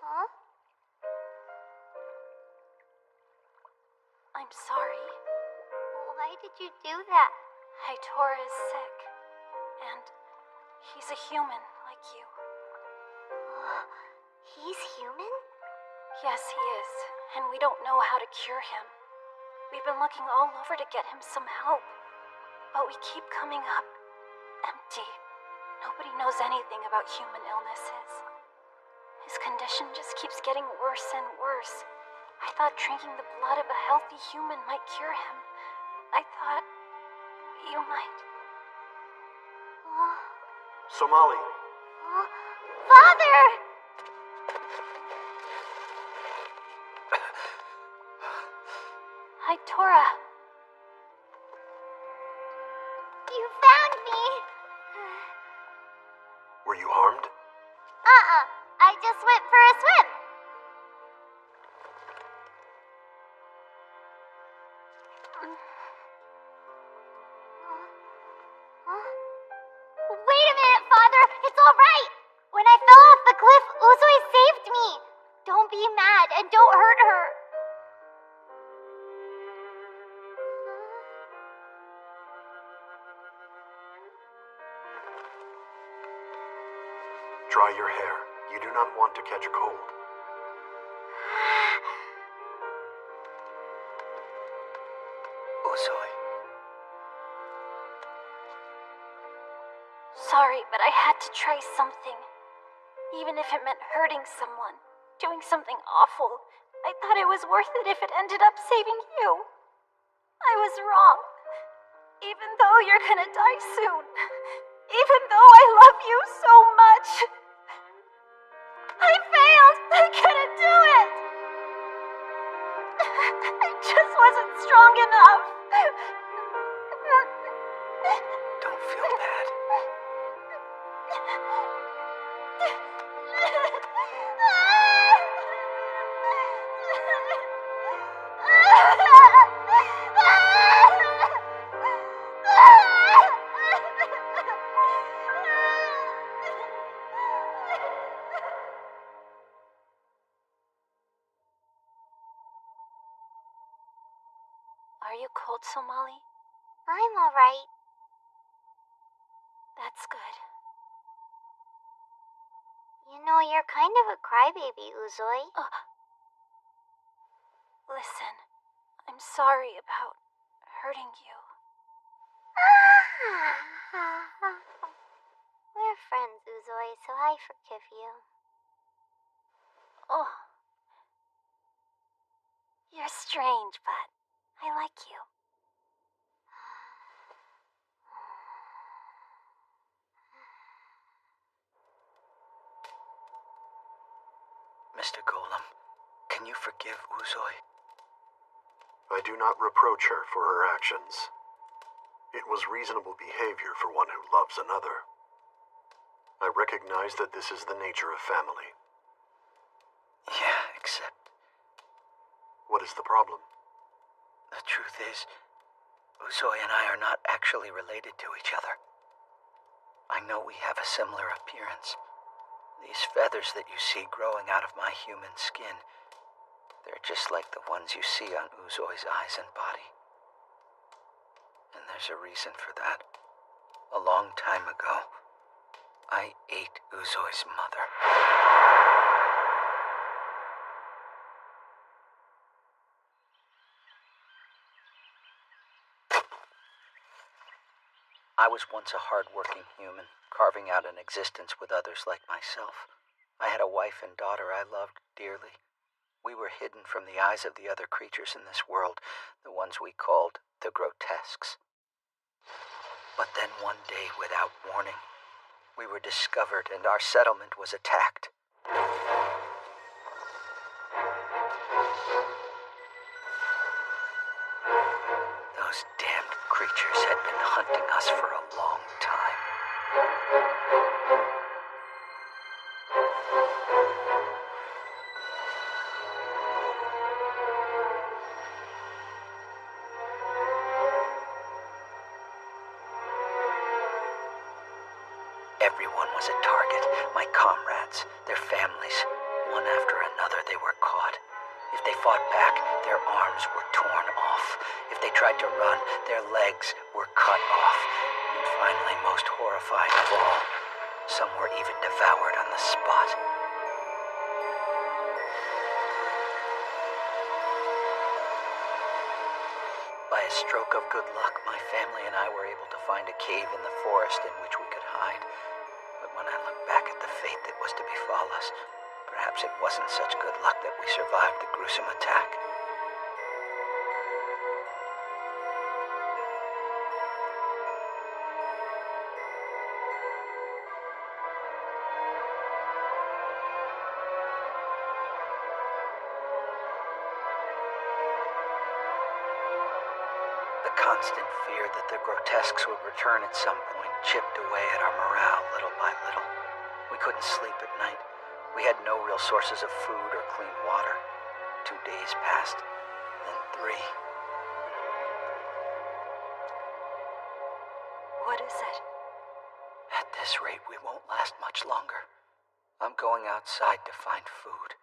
Huh? I'm sorry. Why did you do that? Hitora is sick. And he's a human like you. He's human? Yes, he is. And we don't know how to cure him. We've been looking all over to get him some help. But we keep coming up empty. Nobody knows anything about human illnesses. His condition just keeps getting worse and worse. I thought drinking the blood of a healthy human might cure him. I thought you might. Somali. Father! Hi, Tora. You found me! Were you harmed? I just went for a swim. Wait a minute, Father! It's alright! When I fell off the cliff, Uzoi saved me! Don't be mad and don't hurt her! Dry your hair. You do not want to catch a cold. Uzoi. Sorry, but I had to try something. Even if it meant hurting someone, doing something awful, I thought it was worth it if it ended up saving you. I was wrong. Even though you're gonna die soon. Even though I love you so much. I failed! I couldn't do it! I just wasn't strong enough. Don't feel bad. Are you cold, Somali? I'm alright. That's good. You know, you're kind of a crybaby, Uzoi. Listen, I'm sorry about hurting you. We're friends, Uzoi, so I forgive you. Oh. You're strange, but I like you. Mr. Golem, can you forgive Uzoi? I do not reproach her for her actions. It was reasonable behavior for one who loves another. I recognize that this is the nature of family. Yeah, except... What is the problem? The truth is, Uzoi and I are not actually related to each other. I know we have a similar appearance. These feathers that you see growing out of my human skin, they're just like the ones you see on Uzoi's eyes and body. And there's a reason for that. A long time ago, I ate Uzoi's mother. I was once a hard-working human, carving out an existence with others like myself. I had a wife and daughter I loved dearly. We were hidden from the eyes of the other creatures in this world, the ones we called the grotesques. But then one day, without warning, we were discovered and our settlement was attacked. Those damned creatures had been hunting us for a long time. Everyone was a target. My comrades, their families. One after another, they were caught. If they fought back, their arms were torn off. If they tried to run, their legs were cut off. And finally, most horrifying of all, some were even devoured on the spot. By a stroke of good luck, my family and I were able to find a cave in the forest in which we could hide. But when I look back at the fate that was to befall us, perhaps it wasn't such good luck that we survived the gruesome attack. constant fear that the grotesques would return at some point chipped away at our morale little by little. We couldn't sleep at night. We had no real sources of food or clean water. 2 days passed, then 3. What is it? At this rate, we won't last much longer. I'm going outside to find food.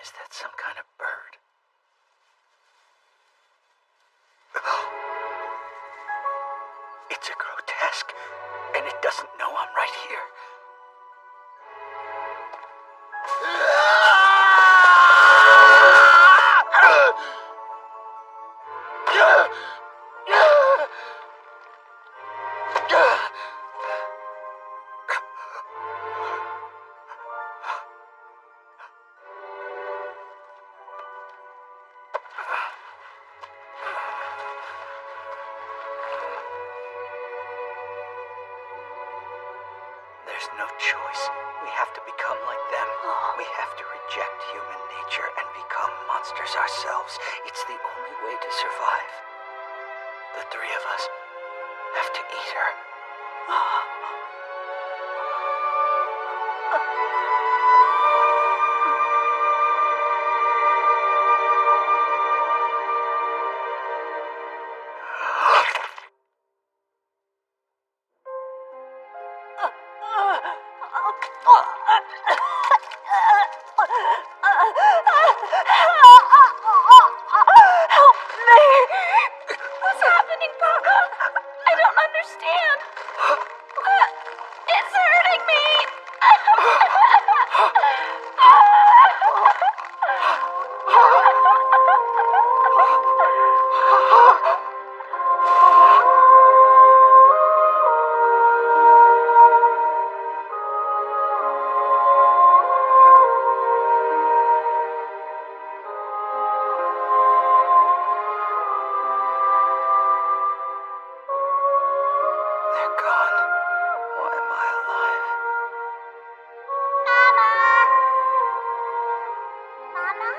Is that some kind of bird? It's a grotesque, and it doesn't know I'm right here. There's no choice. We have to become like them. We have to reject human nature and become monsters ourselves. It's the only way to survive. The 3 of us have to eat her. Help me! What's happening, Papa? I don't understand. It's hurting me. They're gone. Why am I alive? Mama! Mama?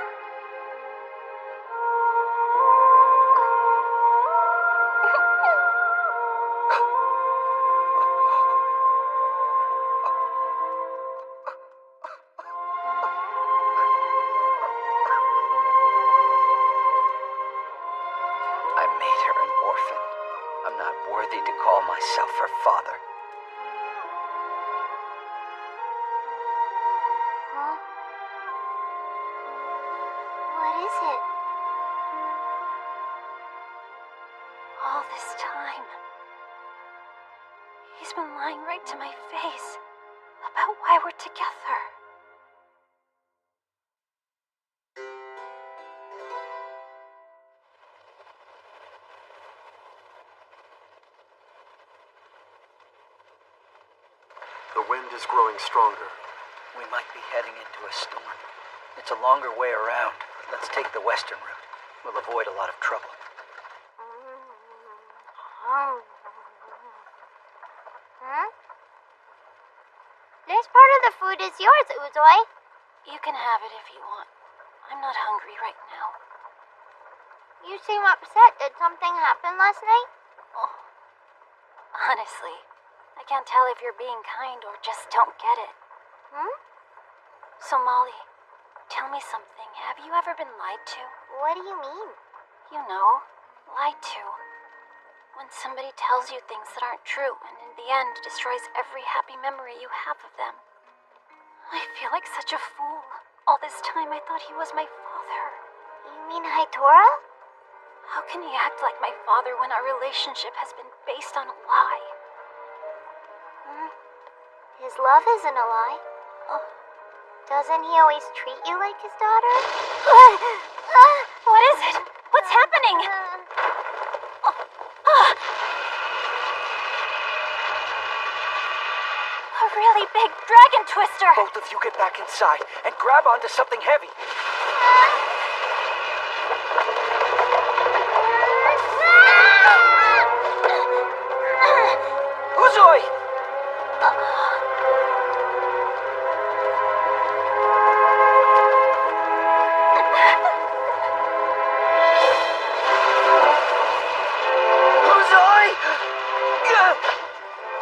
I made her an orphan. I'm not worthy to call myself her father. Huh? What is it? All this time, he's been lying right to my face about why we're together. The wind is growing stronger. We might be heading into a storm. It's a longer way around. Let's take the western route. We'll avoid a lot of trouble. Huh? This part of the food is yours, Uzoy. You can have it if you want. I'm not hungry right now. You seem upset. Did something happen last night? Oh. Honestly, I can't tell if you're being kind or just don't get it. Somali, tell me something. Have you ever been lied to? What do you mean? You know, lied to. When somebody tells you things that aren't true and in the end destroys every happy memory you have of them. I feel like such a fool. All this time I thought he was my father. You mean Haitora? How can he act like my father when our relationship has been based on a lie? His love isn't a lie. Doesn't he always treat you like his daughter? What is it? What's happening? A really big dragon twister! Both of you get back inside and grab onto something heavy. Uzoi! Uzoi!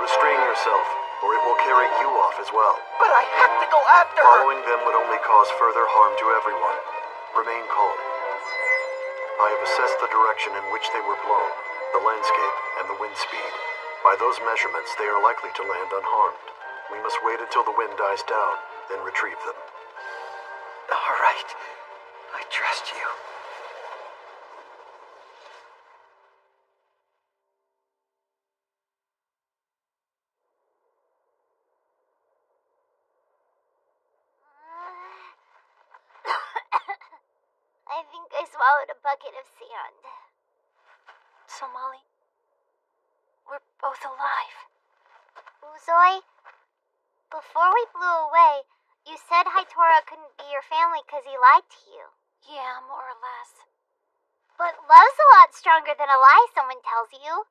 Restrain yourself, or it will carry you off as well. But I have to go after her! Following them would only cause further harm to everyone. Remain calm. I have assessed the direction in which they were blown, the landscape, and the wind speed. By those measurements, they are likely to land unharmed. We must wait until the wind dies down, then retrieve them. All right. I trust you. I think I swallowed a bucket of sand. Somali, we're both alive. Uzoi, before we blew away, you said Hitora couldn't be your family because he lied to you. Yeah, more or less. But love's a lot stronger than a lie someone tells you.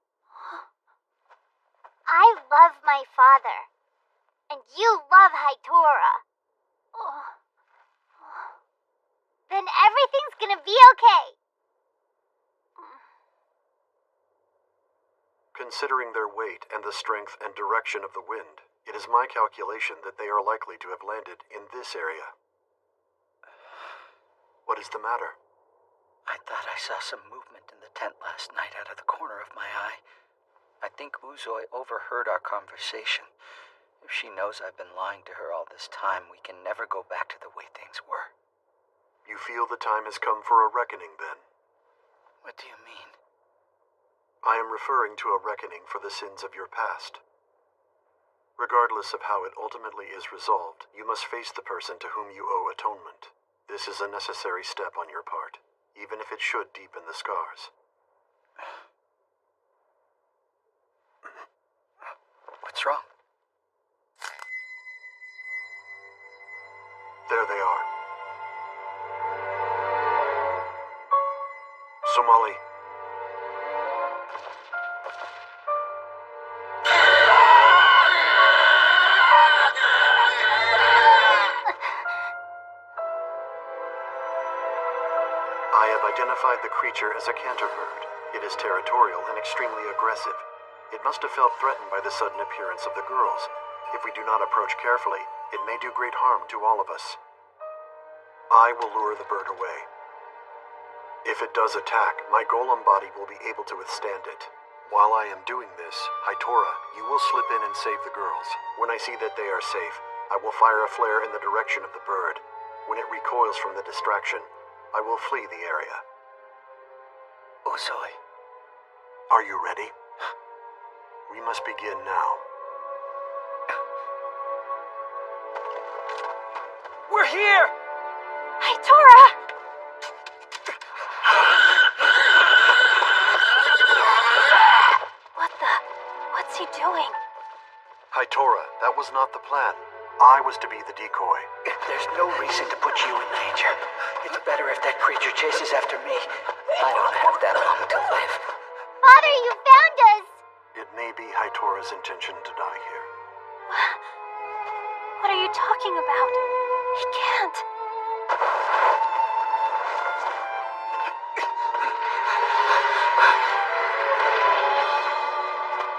I love my father. And you love Hitora. Then everything's gonna be okay. Considering their weight and the strength and direction of the wind, it is my calculation that they are likely to have landed in this area. What is the matter? I thought I saw some movement in the tent last night out of the corner of my eye. I think Uzoi overheard our conversation. If she knows I've been lying to her all this time, we can never go back to the way things were. You feel the time has come for a reckoning, then? What do you mean? I am referring to a reckoning for the sins of your past. Regardless of how it ultimately is resolved, you must face the person to whom you owe atonement. This is a necessary step on your part, even if it should deepen the scars. What's wrong? There they are. Somali. I have identified the creature as a canterbird. It is territorial and extremely aggressive. It must have felt threatened by the sudden appearance of the girls. If we do not approach carefully, it may do great harm to all of us. I will lure the bird away. If it does attack, my golem body will be able to withstand it. While I am doing this, Hitora, you will slip in and save the girls. When I see that they are safe, I will fire a flare in the direction of the bird. When it recoils from the distraction, I will flee the area. Uzoi. Are you ready? We must begin now. We're here! Hitora! What's he doing? Hitora, that was not the plan. I was to be the decoy. There's no reason to put you in danger. It's better if that creature chases after me. I don't have that long to live. Father, you found us! It may be Hitora's intention to die here. What are you talking about? He can't.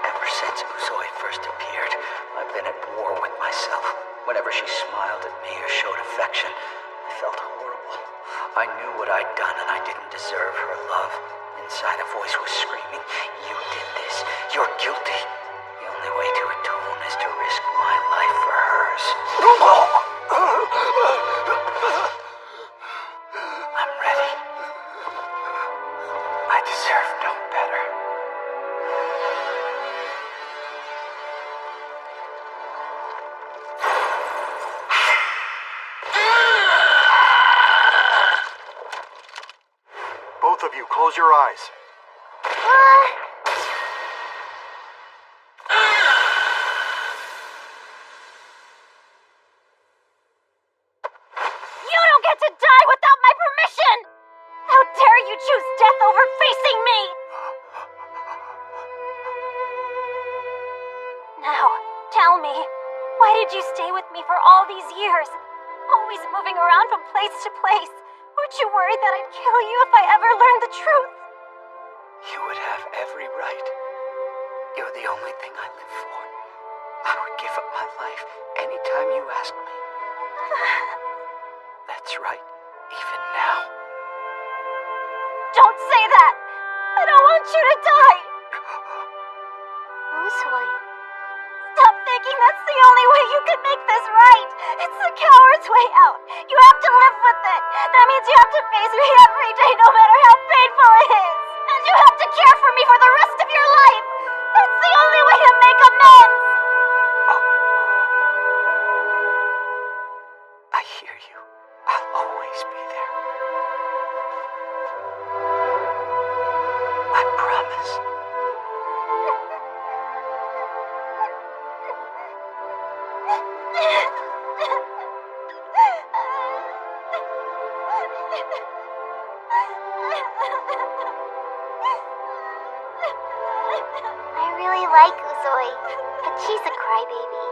Ever since Uzoi first appeared, I've been at war with myself. Whenever she smiled at me or showed affection, I felt horrible. I knew what I'd done and I didn't deserve her love. Inside a voice was screaming, "You did this. You're guilty." The only way to atone is to risk my life for hers. I'm ready. I deserve no better. Both of you, close your eyes. You don't get to die without my permission! How dare you choose death over facing me! Why did you stay with me for all these years? Always moving around from place to place. Weren't you worried that I'd kill you if I ever learned the truth? You would have every right. You're the only thing I live for. I would give up my life anytime you ask me. That's right, even now. Don't say that! I don't want you to die! Usui. Stop thinking that's the only way you can make this right! It's the coward's way out! You have to live with it! That means you have to face me every day, no matter how painful it is! And you have to care for me for the rest of your life! That's the only way to make amends! I hear you. I'll always be there. I promise. I really like Uzui, but she's a crybaby.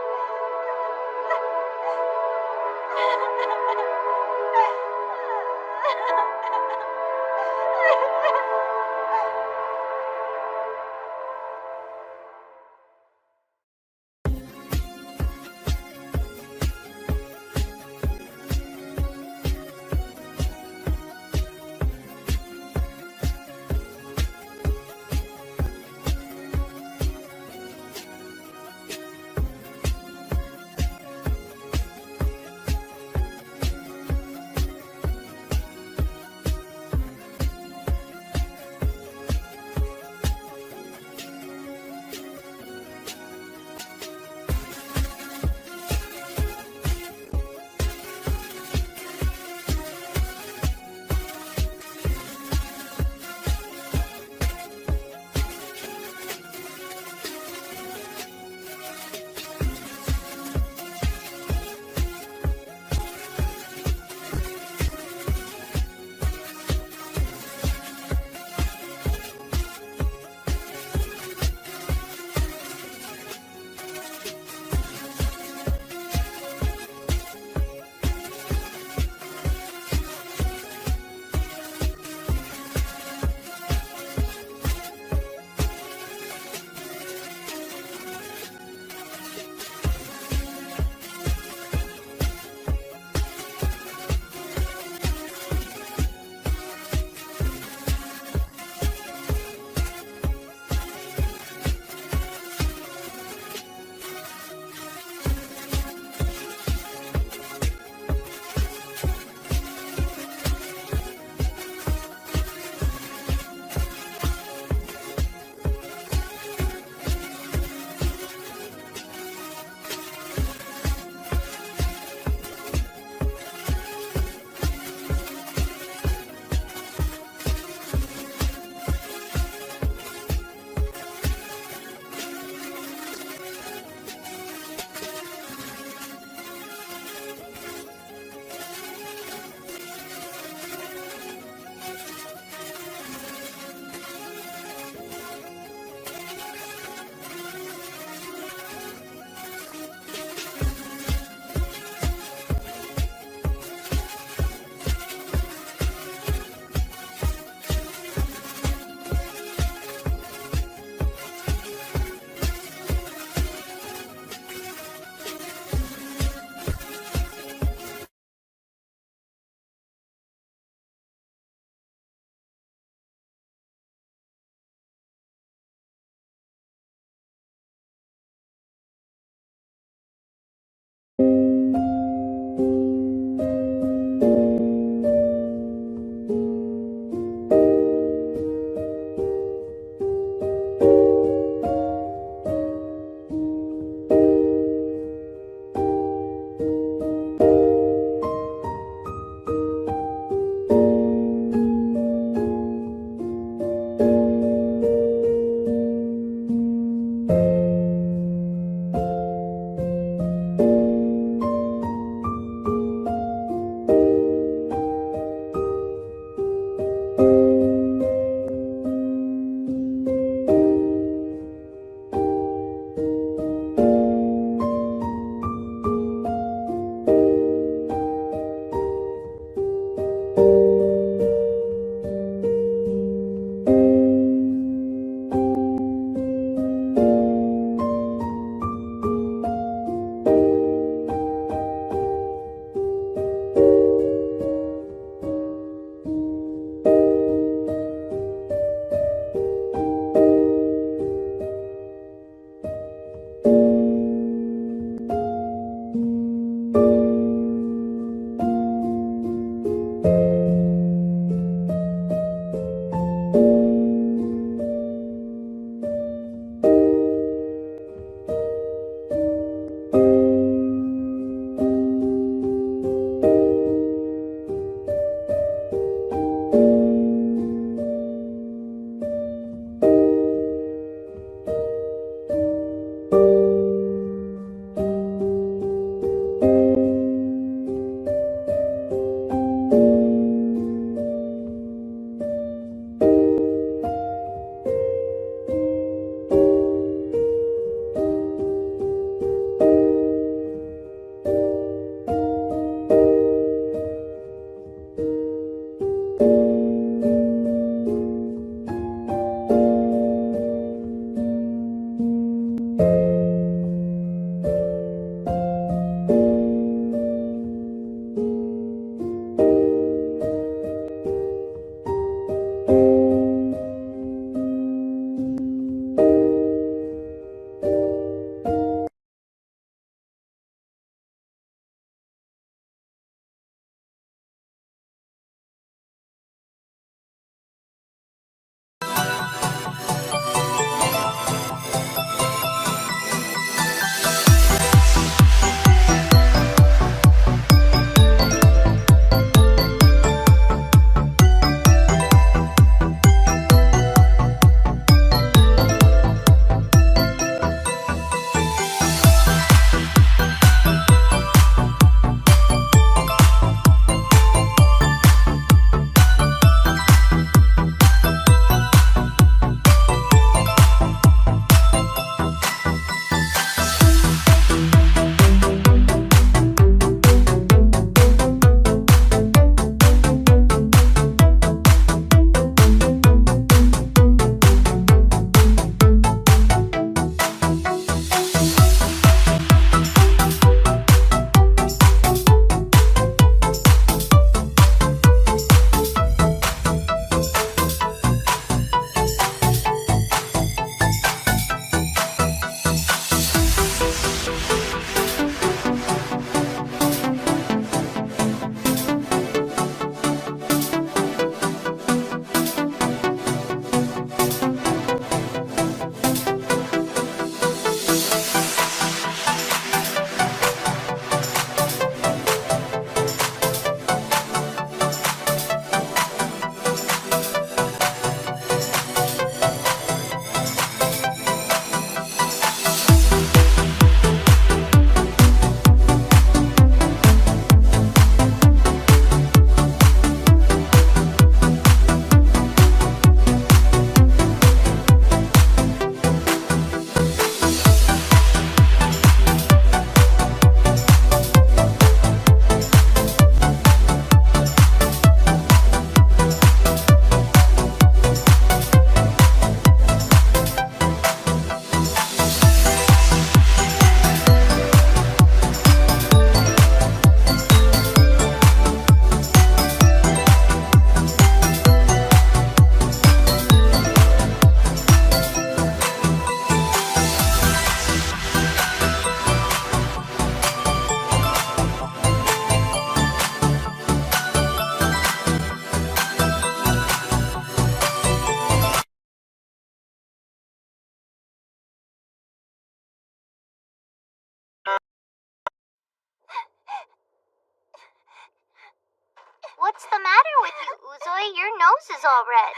What's the matter with you, Uzoi? Your nose is all red.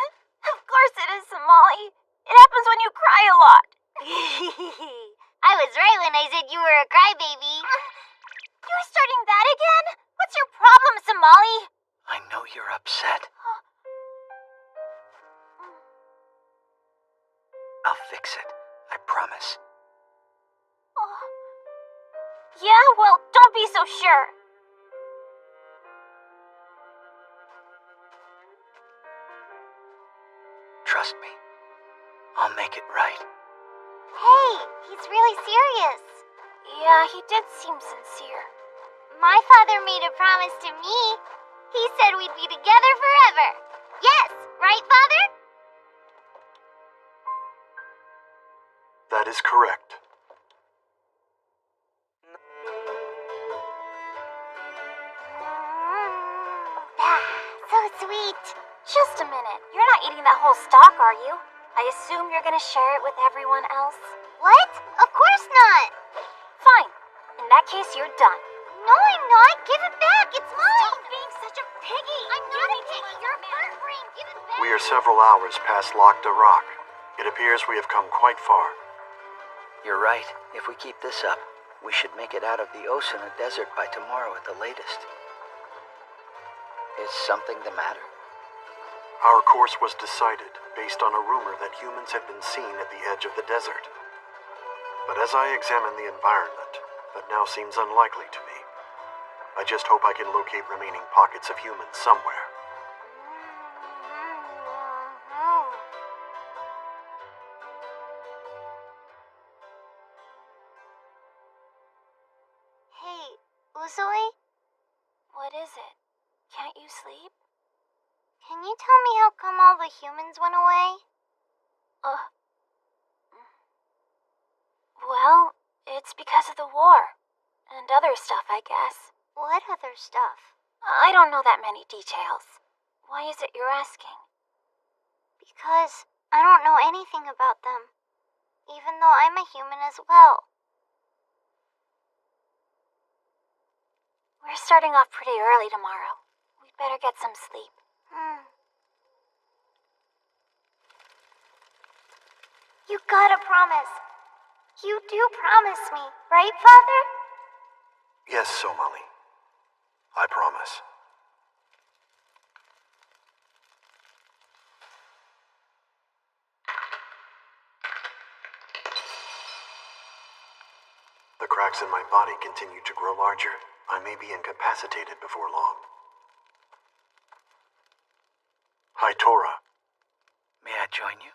Of course it is, Somali. It happens when you cry a lot. I was right when I said you were a crybaby. You're starting that again? What's your problem, Somali? I know you're upset. I'll fix it. I promise. Oh. Yeah, well, don't be so sure. Trust me. I'll make it right. Hey, he's really serious. Yeah, he did seem sincere. My father made a promise to me. He said we'd be together forever. Yes, right, Father? That is correct. So sweet. Just a minute. You're not eating that whole stalk, are you? I assume you're gonna share it with everyone else? What? Of course not. Fine. In that case, you're done. No, I'm not. Give it back. It's mine. Stop being such a piggy. I'm not a piggy. You're a bird brain. Give it back. We are several hours past Lac de Roc. It appears we have come quite far. You're right. If we keep this up, we should make it out of the Osuna Desert by tomorrow at the latest. Is something the matter? Our course was decided based on a rumor that humans had been seen at the edge of the desert. But as I examine the environment, that now seems unlikely to me. I just hope I can locate remaining pockets of humans somewhere. Hey, Uzoi? What is it? Can't you sleep? Can you tell me how come all the humans went away? Well, it's because of the war. And other stuff, I guess. What other stuff? I don't know that many details. Why is it you're asking? Because I don't know anything about them. Even though I'm a human as well. We're starting off pretty early tomorrow. We'd better get some sleep. You gotta promise. You do promise me, right, Father? Yes, Somali. I promise. The cracks in my body continue to grow larger. I may be incapacitated before long. Hi, Tora. May I join you?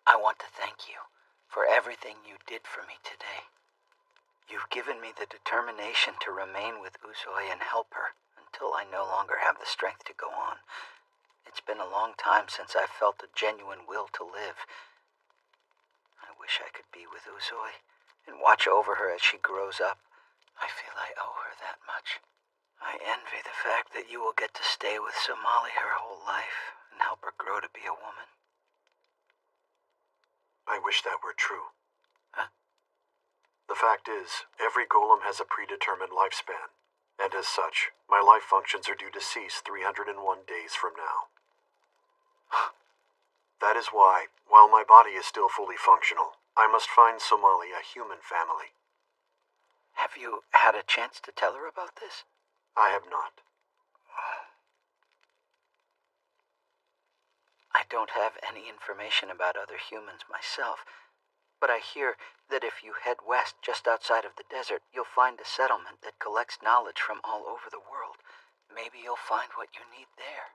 I want to thank you for everything you did for me today. You've given me the determination to remain with Uzoi and help her until I no longer have the strength to go on. It's been a long time since I've felt a genuine will to live. I wish I could be with Uzoi and watch over her as she grows up. I feel I owe her that much. I envy the fact that you will get to stay with Somali her whole life and help her grow to be a woman. I wish that were true. Huh? The fact is, every golem has a predetermined lifespan, and as such, my life functions are due to cease 301 days from now. That is why, while my body is still fully functional, I must find Somali a human family. Have you had a chance to tell her about this? I have not. I don't have any information about other humans myself, but I hear that if you head west just outside of the desert, you'll find a settlement that collects knowledge from all over the world. Maybe you'll find what you need there.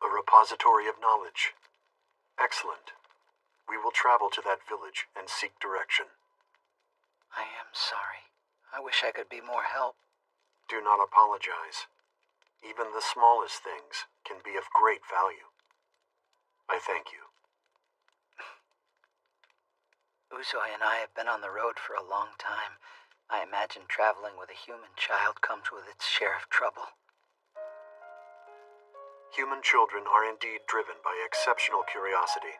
A repository of knowledge. Excellent. We will travel to that village and seek direction. I am sorry. I wish I could be more help. Do not apologize. Even the smallest things can be of great value. I thank you. Uzoi and I have been on the road for a long time. I imagine traveling with a human child comes with its share of trouble. Human children are indeed driven by exceptional curiosity.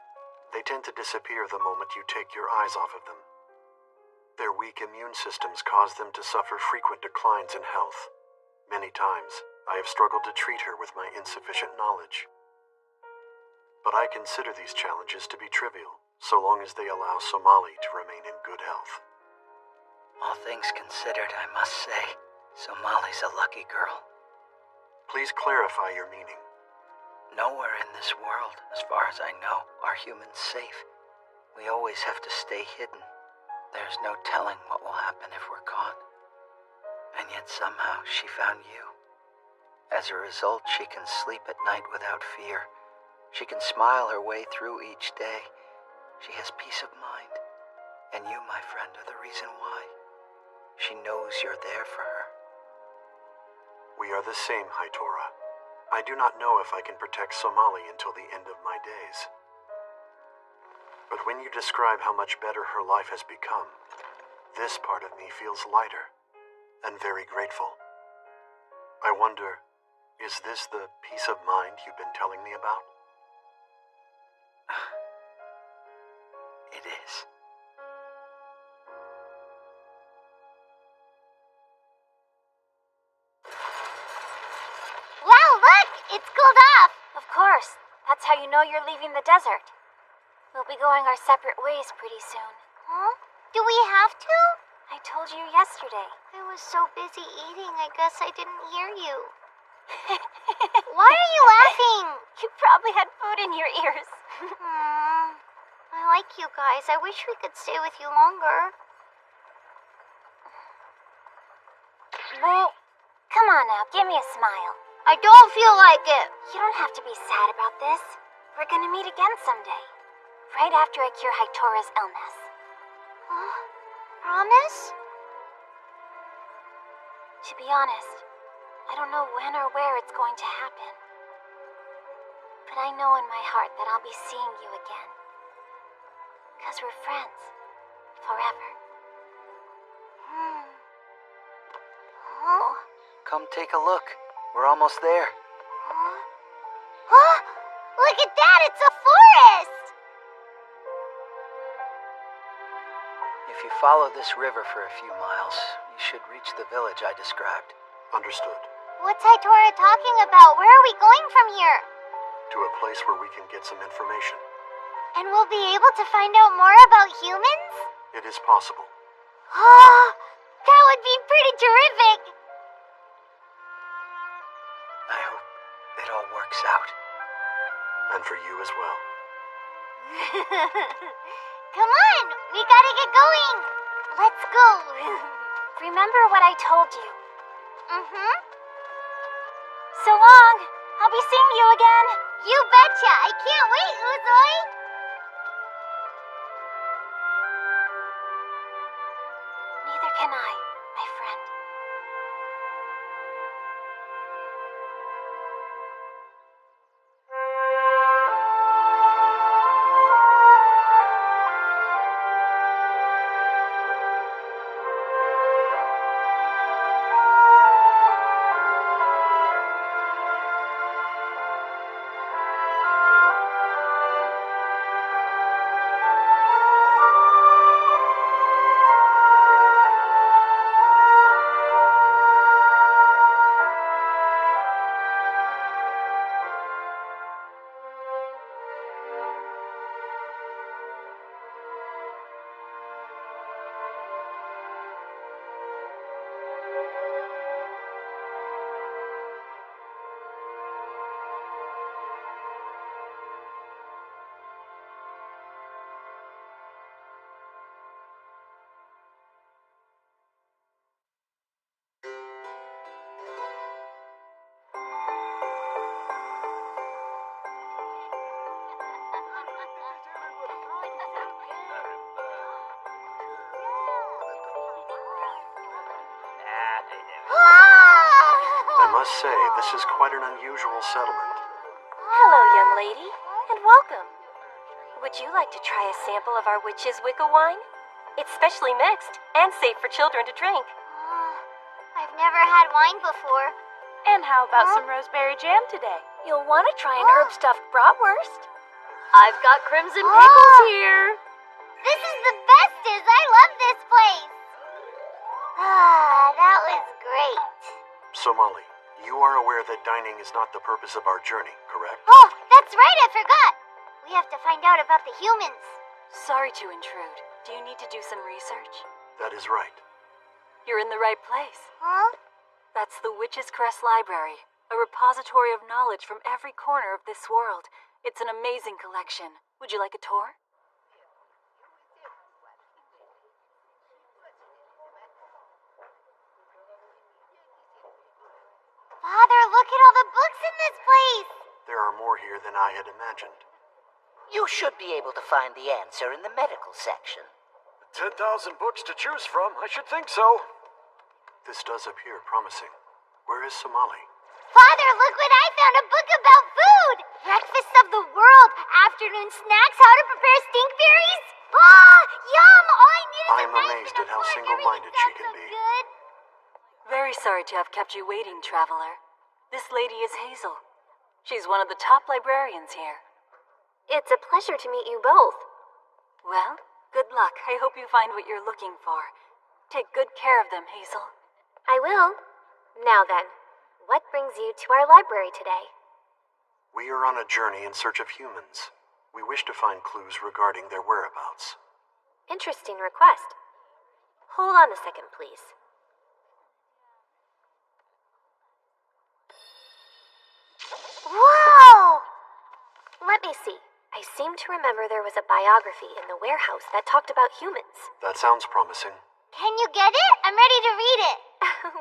They tend to disappear the moment you take your eyes off of them. Their weak immune systems cause them to suffer frequent declines in health. Many times, I have struggled to treat her with my insufficient knowledge. But I consider these challenges to be trivial, so long as they allow Somali to remain in good health. All things considered, I must say, Somali's a lucky girl. Please clarify your meaning. Nowhere in this world, as far as I know, are humans safe. We always have to stay hidden. There's no telling what will happen if we're caught. And yet somehow she found you. As a result, she can sleep at night without fear. She can smile her way through each day. She has peace of mind. And you, my friend, are the reason why. She knows you're there for her. We are the same, Haitora. I do not know if I can protect Somali until the end of my days. But when you describe how much better her life has become, this part of me feels lighter and very grateful. I wonder, is this the peace of mind you've been telling me about? It is. Wow, look! It's cooled off! Of course. That's how you know you're leaving the desert. We'll be going our separate ways pretty soon. Huh? Do we have to? I told you yesterday. I was so busy eating, I guess I didn't hear you. Why are you laughing? You probably had food in your ears. I like you guys. I wish we could stay with you longer. Well, come on now, give me a smile. I don't feel like it. You don't have to be sad about this. We're gonna meet again someday. Right after I cure Haitora's illness. Promise? To be honest, I don't know when or where it's going to happen. But I know in my heart that I'll be seeing you again. 'Cause we're friends. Forever. Huh? Come take a look. We're almost there. Huh? Look at that! It's a forest! If you follow this river for a few miles, you should reach the village I described. Understood. What's Haitora talking about? Where are we going from here? To a place where we can get some information. And we'll be able to find out more about humans? It is possible. That would be pretty terrific! I hope it all works out. And for you as well. Come on! We gotta get going! Let's go! Remember what I told you. Mm-hmm. So long! I'll be seeing you again! You betcha! I can't wait, Uzoi! Neither can I, my friend. I must say, this is quite an unusual settlement. Hello, young lady, and welcome. Would you like to try a sample of our witch's wicca wine? It's specially mixed and safe for children to drink. I've never had wine before. And how about some rosemary jam today? You'll want to try an herb-stuffed bratwurst. I've got crimson pickles here. This is the bestest! I love this place! Somali, you are aware that dining is not the purpose of our journey, correct? Oh, that's right, I forgot! We have to find out about the humans. Sorry to intrude. Do you need to do some research? That is right. You're in the right place. Huh? That's the Witch's Crest Library, a repository of knowledge from every corner of this world. It's an amazing collection. Would you like a tour? Father, look at all the books in this place! There are more here than I had imagined. You should be able to find the answer in the medical section. 10,000 books to choose from. I should think so. This does appear promising. Where is Somali? Father, look what I found! A book about food! Breakfast of the world, afternoon snacks, how to prepare stink berries? Ah, yum! All I need is I am amazed at how single-minded she can be. Good. Very sorry to have kept you waiting, traveler. This lady is Hazel. She's one of the top librarians here. It's a pleasure to meet you both. Well, good luck. I hope you find what you're looking for. Take good care of them, Hazel. I will. Now then, what brings you to our library today? We are on a journey in search of humans. We wish to find clues regarding their whereabouts. Interesting request. Hold on a second, please. Whoa! Let me see. I seem to remember there was a biography in the warehouse that talked about humans. That sounds promising. Can you get it? I'm ready to read it.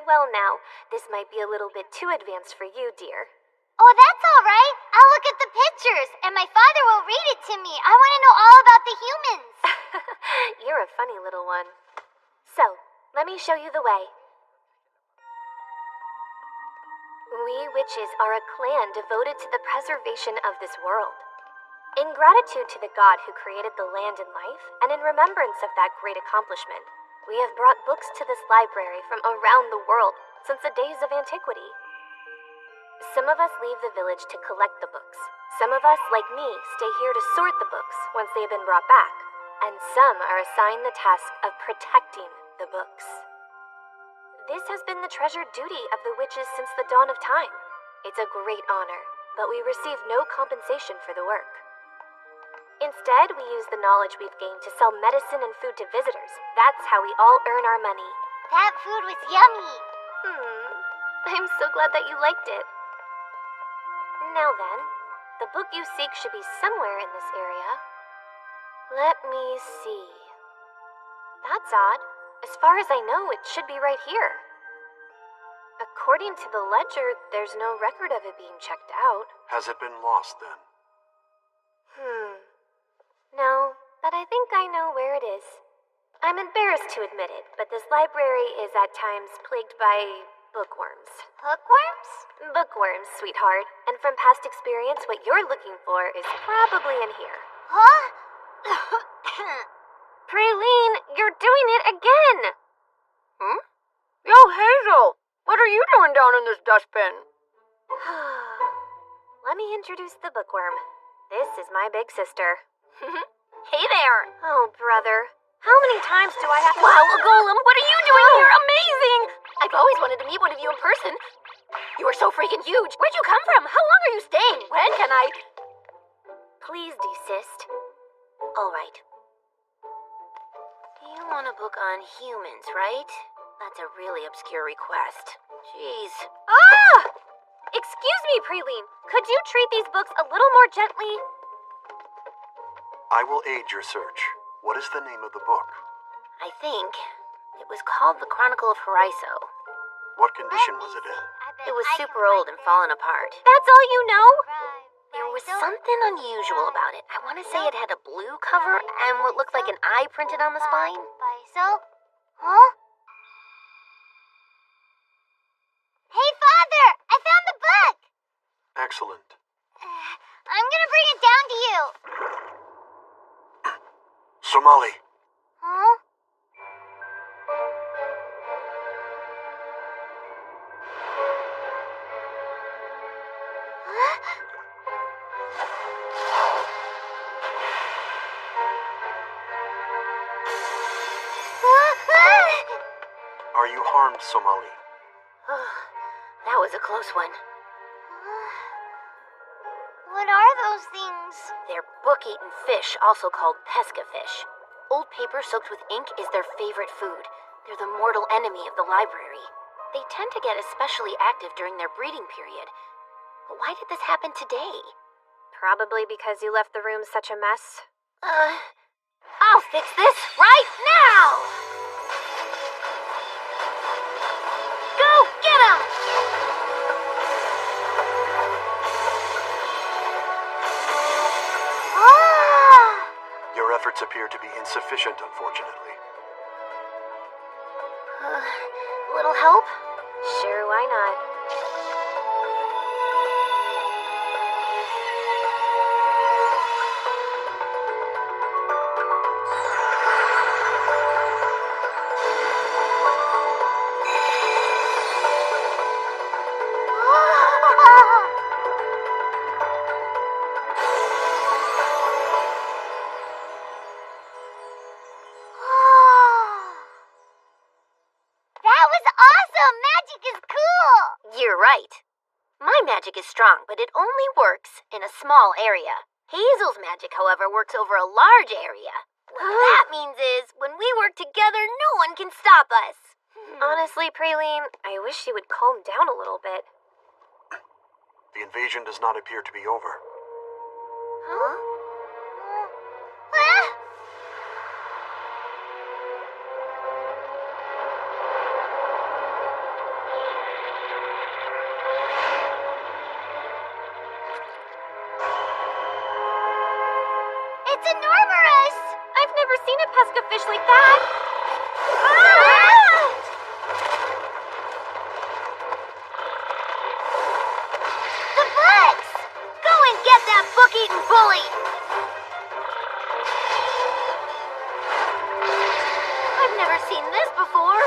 Well now, this might be a little bit too advanced for you, dear. Oh, that's all right. I'll look at the pictures, and my father will read it to me. I want to know all about the humans. You're a funny little one. So, let me show you the way. We witches are a clan devoted to the preservation of this world. In gratitude to the god who created the land and life, and in remembrance of that great accomplishment, we have brought books to this library from around the world since the days of antiquity. Some of us leave the village to collect the books. Some of us, like me, stay here to sort the books once they have been brought back. And some are assigned the task of protecting the books. This has been the treasured duty of the witches since the dawn of time. It's a great honor, but we receive no compensation for the work. Instead, we use the knowledge we've gained to sell medicine and food to visitors. That's how we all earn our money. That food was yummy. I'm so glad that you liked it. Now then, the book you seek should be somewhere in this area. Let me see. That's odd. As far as I know, it should be right here. According to the ledger, there's no record of it being checked out. Has it been lost then? No, but I think I know where it is. I'm embarrassed to admit it, but this library is at times plagued by bookworms. Hookworms? Bookworms, sweetheart. And from past experience, what you're looking for is probably in here. Huh? Praline, you're doing it again! Yo, Hazel! What are you doing down in this dustbin? Let me introduce the bookworm. This is my big sister. Hey there! Oh, brother. How many times do I have to— Wow, Golem, what are you doing here? Amazing! I've always wanted to meet one of you in person. You are so freaking huge. Where'd you come from? How long are you staying? When can I— Please desist. All right. You want a book on humans, right? That's a really obscure request. Jeez. Ah! Excuse me, Praline. Could you treat these books a little more gently? I will aid your search. What is the name of the book? I think it was called The Chronicle of Horizon. What condition was it in? It was super old and fallen apart. That's all you know? There was something unusual about it. I want to say it had a blue cover and what looked like an eye printed on the spine. So? Huh? Hey, Father! I found the book! Excellent. I'm gonna bring it down to you. Somali. Huh? Are you harmed, Somali? That was a close one. What are those things? They're book-eaten fish, also called pesca fish. Old paper soaked with ink is their favorite food. They're the mortal enemy of the library. They tend to get especially active during their breeding period. But why did this happen today? Probably because you left the room such a mess. I'll fix this right now! Go get 'em! Your efforts appear to be insufficient, unfortunately. Little help? Sure, why not? You're right. My magic is strong, but it only works in a small area. Hazel's magic, however, works over a large area. What that means is, when we work together, no one can stop us. Honestly, Praline, I wish you would calm down a little bit. The invasion does not appear to be over. Huh? It's enormous! I've never seen a pesca fish like that. The books! Go and get that book-eating bully! I've never seen this before.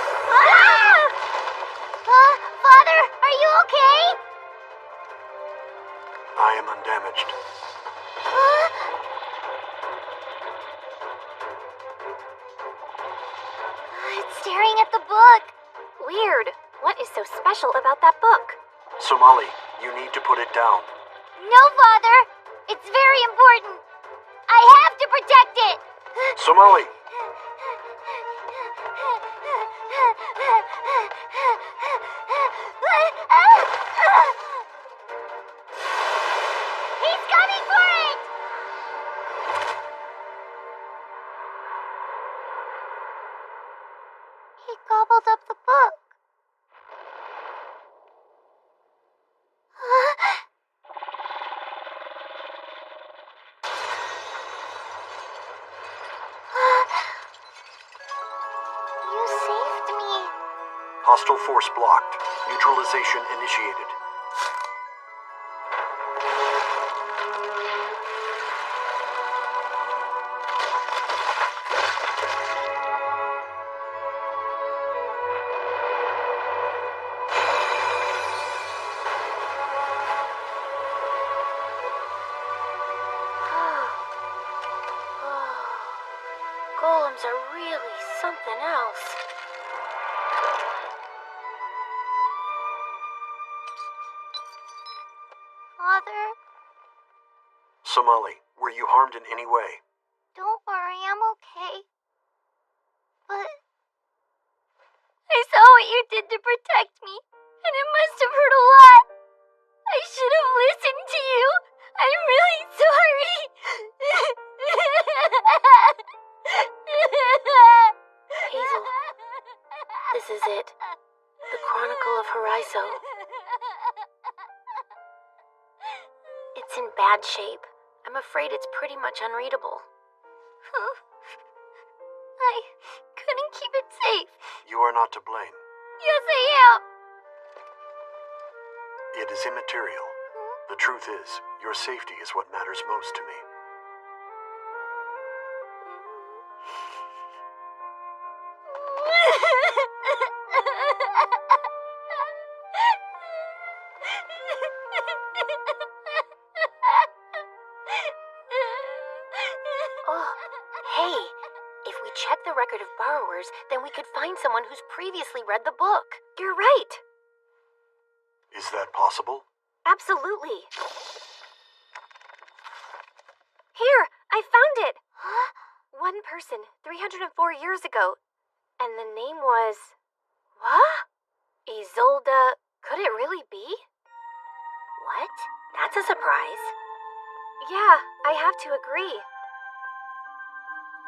Father, are you okay? I am undamaged. It's staring at the book. Weird. What is so special about that book? Somali, you need to put it down. No, Father. It's very important. I have to protect it. Somali! He's coming for it! He gobbled up the book. You saved me. Hostile force blocked. Neutralization initiated. Golems are really something else. Father, Somali, were you harmed in any way? don't worry, I'm okay. But I saw what you did to protect me, and it must have hurt a lot. I should have listened to you. I'm really sorry. Hazel, this is it. The Chronicle of Horizon. It's in bad shape. I'm afraid it's pretty much unreadable. I couldn't keep it safe. You are not to blame. Yes, I am. It is immaterial. The truth is, your safety is what matters most to me. Oh, hey, if we check the record of borrowers, then we could find someone who's previously read the book. You're right. Is that possible? Absolutely. Here, I found it. One person, 304 years ago. And the name was... What? Isolde. Could it really be? What? That's a surprise. Yeah, I have to agree.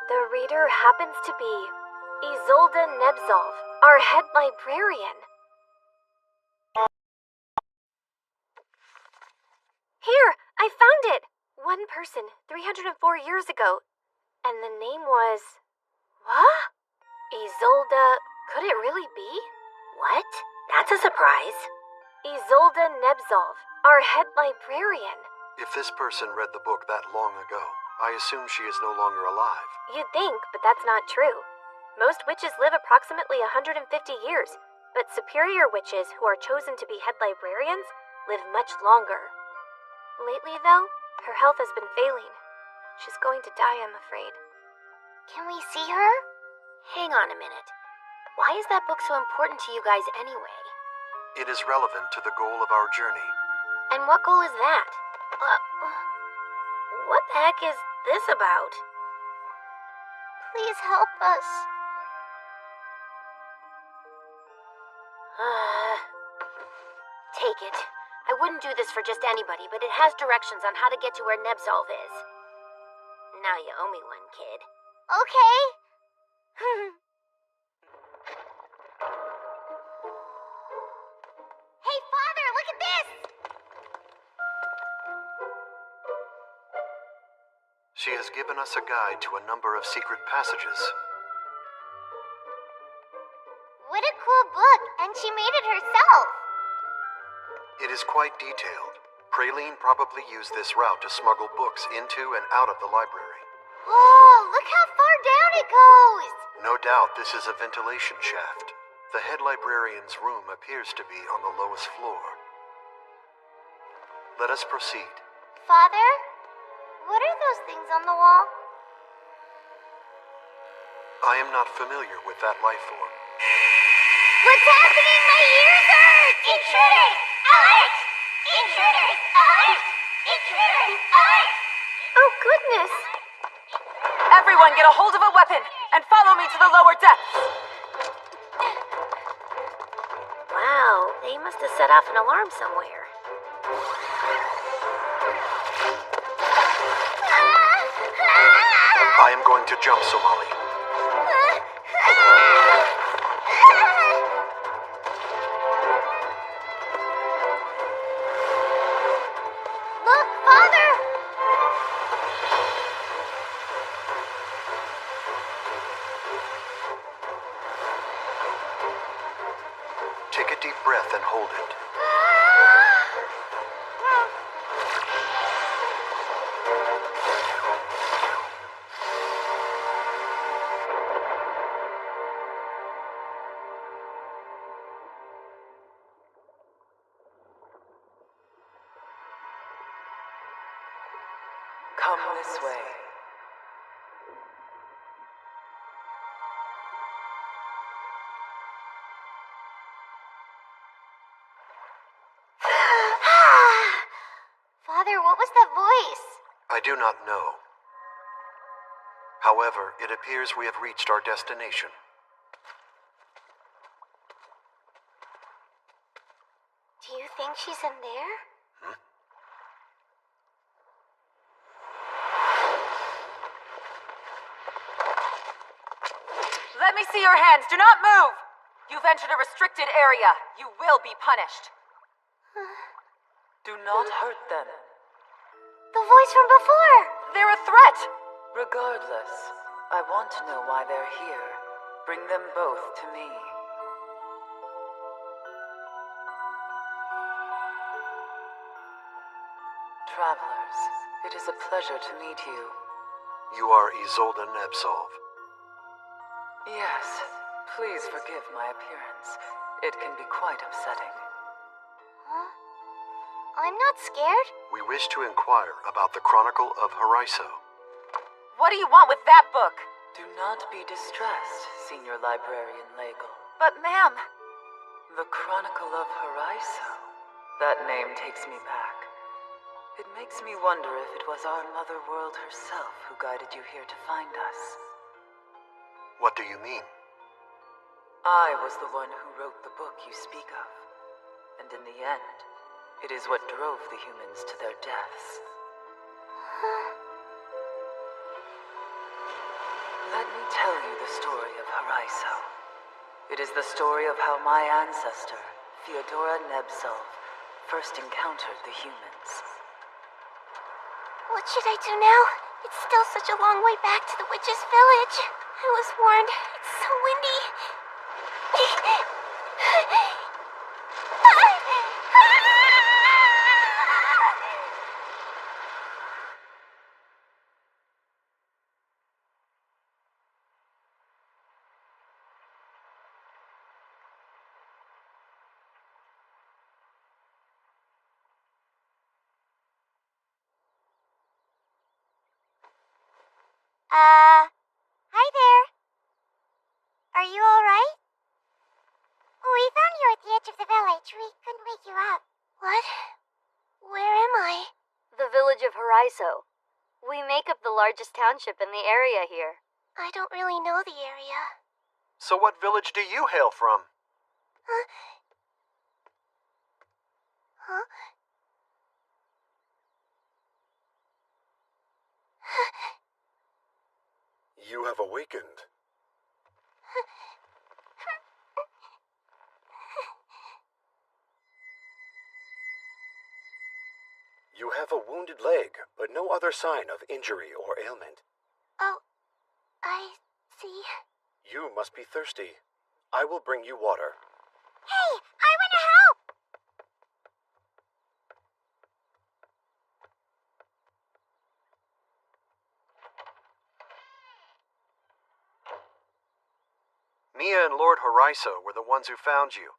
The reader happens to be Isolde Nebzov, our head librarian. Here, I found it! One person, 304 years ago. And the name was... What? Isolde... Could it really be? What? That's a surprise. Isolde Nebzov, our head librarian. If this person read the book that long ago, I assume she is no longer alive. You'd think, but that's not true. Most witches live approximately 150 years, but superior witches who are chosen to be head librarians live much longer. Lately, though, her health has been failing. She's going to die, I'm afraid. Can we see her? Hang on a minute. Why is that book so important to you guys anyway? It is relevant to the goal of our journey. And what goal is that? What the heck is this about? Please help us. Take it. I wouldn't do this for just anybody, but it has directions on how to get to where Nebzolv is. Now you owe me one, kid. Okay. Hey, Father, look at this! She has given us a guide to a number of secret passages. What a cool book, and she made it herself. It is quite detailed. Praline probably used this route to smuggle books into and out of the library. Oh, look how far down it goes! No doubt this is a ventilation shaft. The head librarian's room appears to be on the lowest floor. Let us proceed. Father, what are those things on the wall? I am not familiar with that life form. What's happening? My ears hurt! Intruders! Alert! Intruders! Alert! Intruders! Alert! Oh, goodness! Everyone get a hold of a weapon and follow me to the lower depths. Wow, they must have set off an alarm somewhere. I am going to jump, Somali. Look, Father! Take a deep breath and hold it. Come this way. Father, what was that voice? I do not know. However, it appears we have reached our destination. Do you think she's in there? Let me see your hands. Do not move. You've entered a restricted area. You will be punished. Do not hurt them. The voice from before! They're a threat. Regardless, I want to know why they're here. Bring them both to me. Travelers, it is a pleasure to meet you. You are Isolde Nebzolv. Yes, please forgive my appearance. It can be quite upsetting. Huh? I'm not scared. We wish to inquire about the Chronicle of Horiso. What do you want with that book? Do not be distressed, Senior Librarian Legel. But, ma'am... The Chronicle of Horiso. That name takes me back. It makes me wonder if it was our Mother World herself who guided you here to find us. What do you mean? I was the one who wrote the book you speak of. And in the end, it is what drove the humans to their deaths. Let me tell you the story of Haraiso. It is the story of how my ancestor, Theodora Nebzov, first encountered the humans. What should I do now? It's still such a long way back to the witch's village. I was warned. It's so windy. Hi there. Are you alright? We found you at the edge of the village. We couldn't wake you up. What? Where am I? The village of Haraiso. We make up the largest township in the area here. I don't really know the area. So what village do you hail from? Huh? You have awakened. You have a wounded leg, but no other sign of injury or ailment. Oh, I see. You must be thirsty. I will bring you water. Hey, I want to help! Mia and Lord Haraiso were the ones who found you.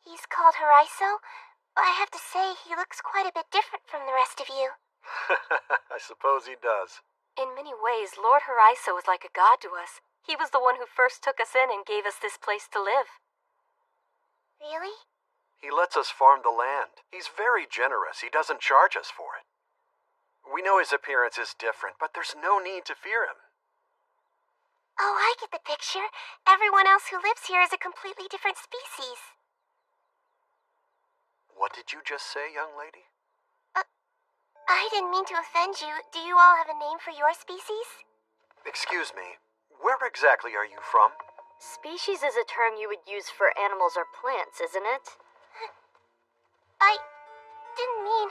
He's called Haraiso? I have to say, he looks quite a bit different from the rest of you. I suppose he does. In many ways, Lord Haraiso is like a god to us. He was the one who first took us in and gave us this place to live. Really? He lets us farm the land. He's very generous. He doesn't charge us for it. We know his appearance is different, but there's no need to fear him. Oh, I get the picture. Everyone else who lives here is a completely different species. What did you just say, young lady? I didn't mean to offend you. Do you all have a name for your species? Excuse me. Where exactly are you from? Species is a term you would use for animals or plants, isn't it? I didn't mean...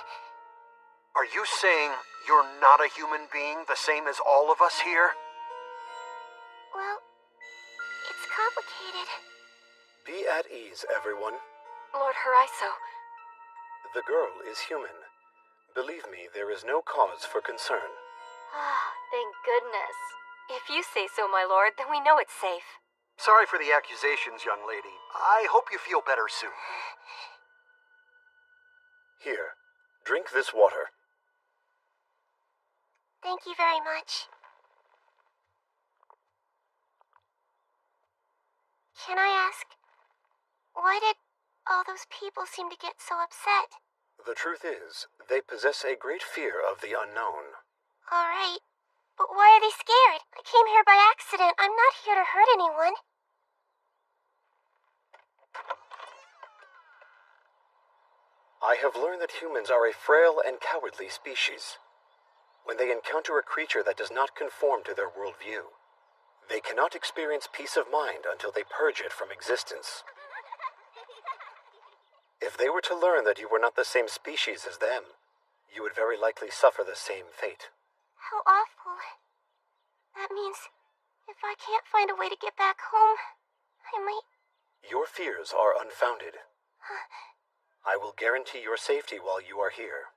Are you saying you're not a human being, the same as all of us here? Well, it's complicated. Be at ease, everyone. Lord Haraiso. The girl is human. Believe me, there is no cause for concern. Ah, thank goodness. If you say so, my lord, then we know it's safe. Sorry for the accusations, young lady. I hope you feel better soon. Here, drink this water. Thank you very much. Can I ask, why did all those people seem to get so upset? The truth is, they possess a great fear of the unknown. All right, but why are they scared? I came here by accident. I'm not here to hurt anyone. I have learned that humans are a frail and cowardly species. When they encounter a creature that does not conform to their worldview, they cannot experience peace of mind until they purge it from existence. If they were to learn that you were not the same species as them, you would very likely suffer the same fate. How awful. That means if I can't find a way to get back home, I might... Your fears are unfounded. I will guarantee your safety while you are here.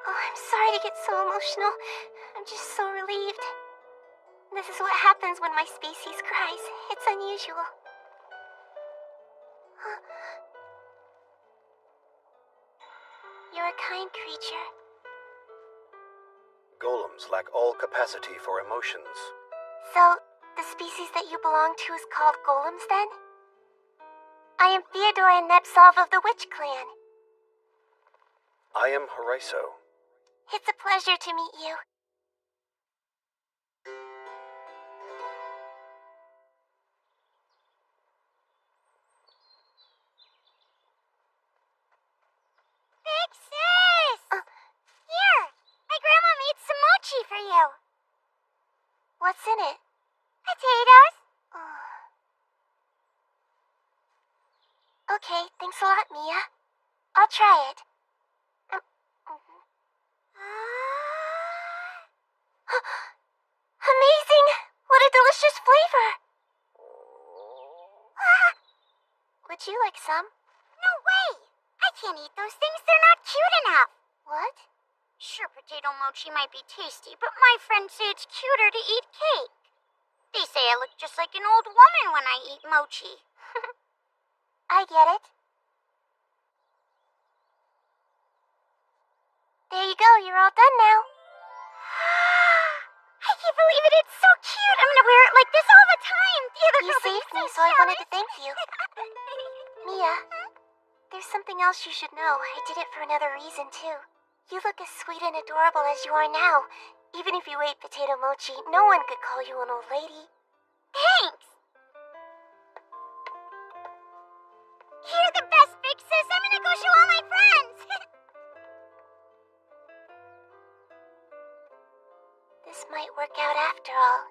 Oh, I'm sorry to get so emotional. I'm just so relieved. This is what happens when my species cries. It's unusual. You're a kind creature. Golems lack all capacity for emotions. So, The species that you belong to is called golems, then? I am Theodora Nebsov of the Witch Clan. I am Horizon. It's a pleasure to meet you. Big sis! Here! My grandma made some mochi for you. What's in it? Potatoes. Okay, thanks a lot, Mia. I'll try it. Amazing! What a delicious flavor! Would you like some? No way! I can't eat those things, they're not cute enough. What? Sure, potato mochi might be tasty, but my friends say it's cuter to eat cake. They say I look just like an old woman when I eat mochi. I get it. There you go, you're all done now. I can't believe it, it's so cute! I'm gonna wear it like this all the time! The other You girls are saved me, so so I wanted to jealous. thank you. Mia, there's something else you should know. I did it for another reason, too. You look as sweet and adorable as you are now. Even if you ate potato mochi, no one could call you an old lady. Thanks! You're the best, big sis! I'm gonna go show all my friends! This might work out after all.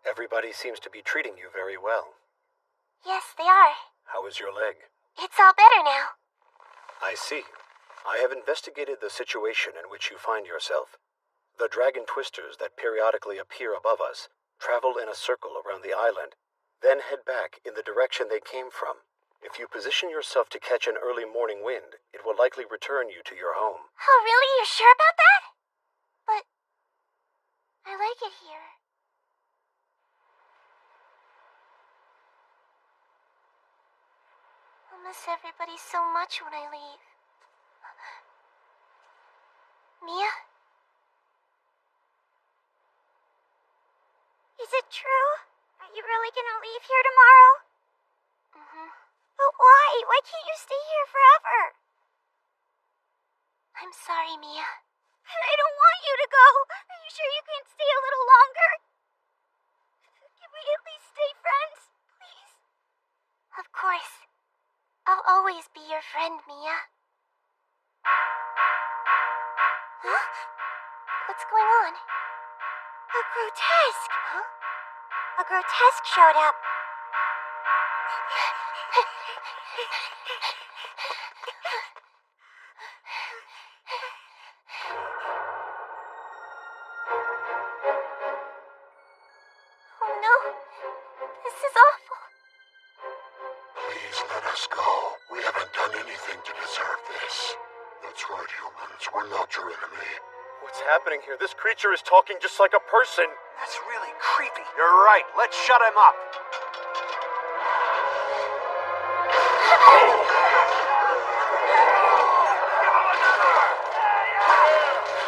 Everybody seems to be treating you very well. Yes, they are. How is your leg? It's all better now. I see. I have investigated the situation in which you find yourself. The dragon twisters that periodically appear above us travel in a circle around the island, then head back in the direction they came from. If you position yourself to catch an early morning wind, it will likely return you to your home. Oh, really? You're sure about that? But I like it here. I'll miss everybody so much when I leave. Mia? Is it true? Are you really gonna leave here tomorrow? But why? Why can't you stay here forever? I'm sorry, Mia. But I don't want you to go. Are you sure you can't stay a little longer? Can we at least stay friends, please? Of course. I'll always be your friend, Mia. Huh? What's going on? A grotesque. Huh? A grotesque showed up. Oh no. This is awful. Please let us go. We haven't done anything to deserve this. That's right, humans. We're not your enemy. What's happening here? This creature is talking just like a person. That's really creepy. You're right. Let's shut him up.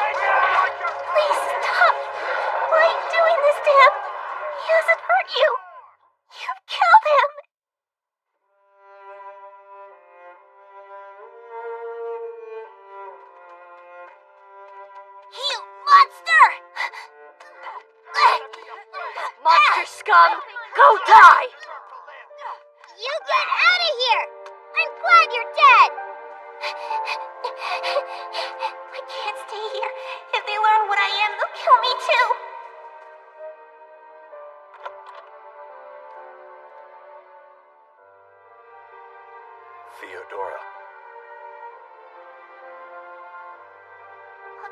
Please stop. Why are you doing this to him? He hasn't hurt you. You've killed him. You monster! Monster scum, go die! You get out of here! I'm glad you're dead! I can't stay here. If they learn what I am, they'll kill me too.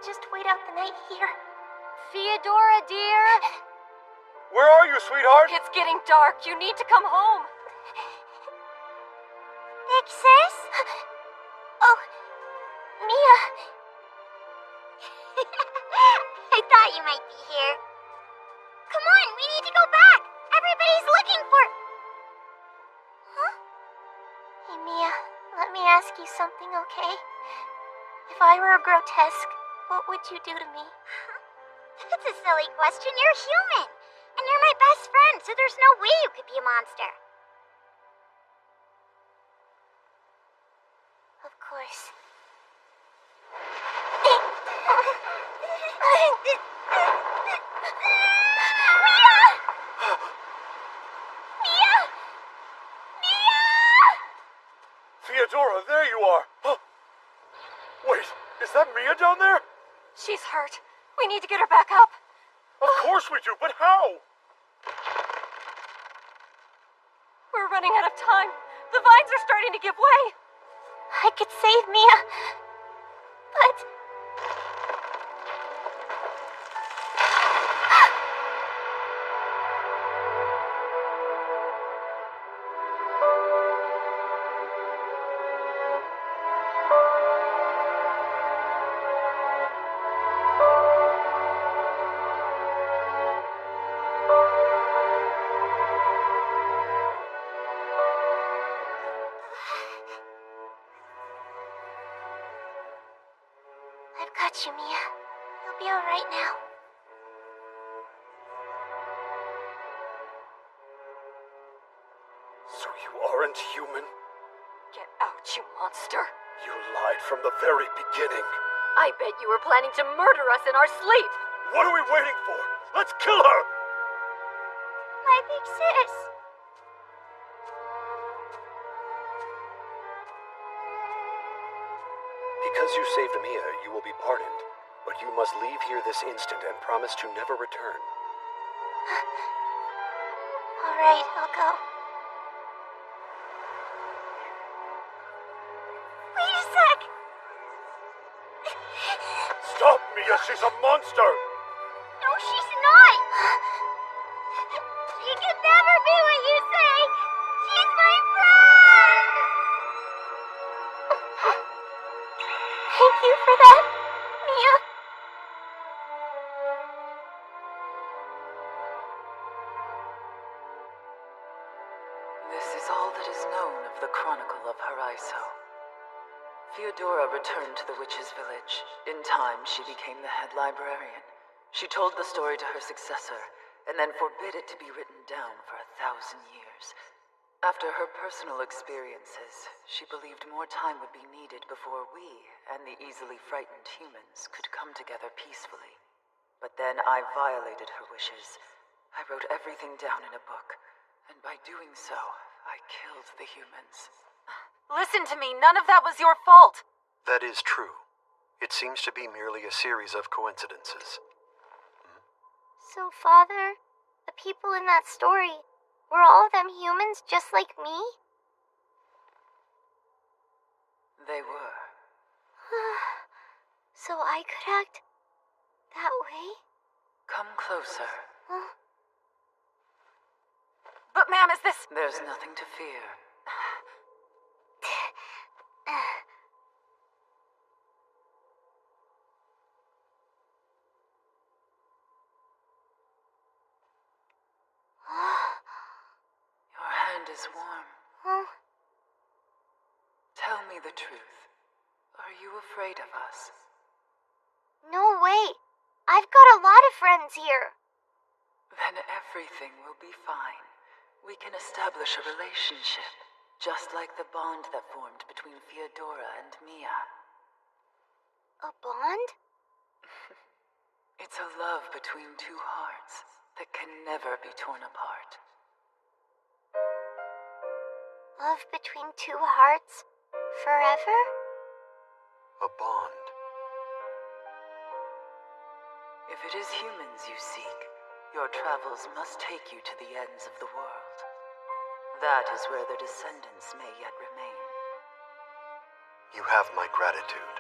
just wait out the night here. Theodora, dear? Where are you, sweetheart? It's getting dark. You need to come home. Big sis? Oh, Mia. I thought you might be here. Come on, we need to go back. Everybody's looking for... Huh? Hey, Mia, let me ask you something, okay? If I were a grotesque, what would you do to me? That's a silly question. You're human. And you're my best friend, so there's no way you could be a monster. Of course. Theodora, there you are. Huh. Wait, is that Mia down there? She's hurt. We need to get her back up. Of course we do, but how? We're running out of time. The vines are starting to give way. I could save Mia, but... I've got you, Mia. You'll be alright now. So you aren't human? Get out, you monster. You lied from the very beginning. I bet you were planning to murder us in our sleep. What are we waiting for? Let's kill her! My big sis. Because you saved Mia, you will be pardoned. But you must leave here this instant and promise to never return. Alright, I'll go. Wait a sec! Stop, Mia! She's a monster! No, she's not! She can never be what you say! She's my friend! Thank you for that, Mia. This is all that is known of the Chronicle of Haraiso. Theodora returned to the witch's village. In time, she became the head librarian. She told the story to her successor, and then forbid it to be written down for 1,000 years. After her personal experiences, she believed more time would be needed before we and the easily frightened humans could come together peacefully. But then I violated her wishes. I wrote everything down in a book, and by doing so, I killed the humans. Listen to me, none of that was your fault. That is true. It seems to be merely a series of coincidences. So, Father, the people in that story, were all of them humans just like me? They were. So I could act that way? Come closer. Huh? But ma'am, is this... There's nothing to fear. Your hand is warm. Huh? Tell me the truth. Are you afraid of us? No way. I've got a lot of friends here. Then everything will be fine. We can establish a relationship, just like the bond that formed between Theodora and Mia. A bond? It's a love between two hearts that can never be torn apart. Love between two hearts? Forever? A bond. If it is humans you seek, your travels must take you to the ends of the world. That is where their descendants may yet remain. You have my gratitude.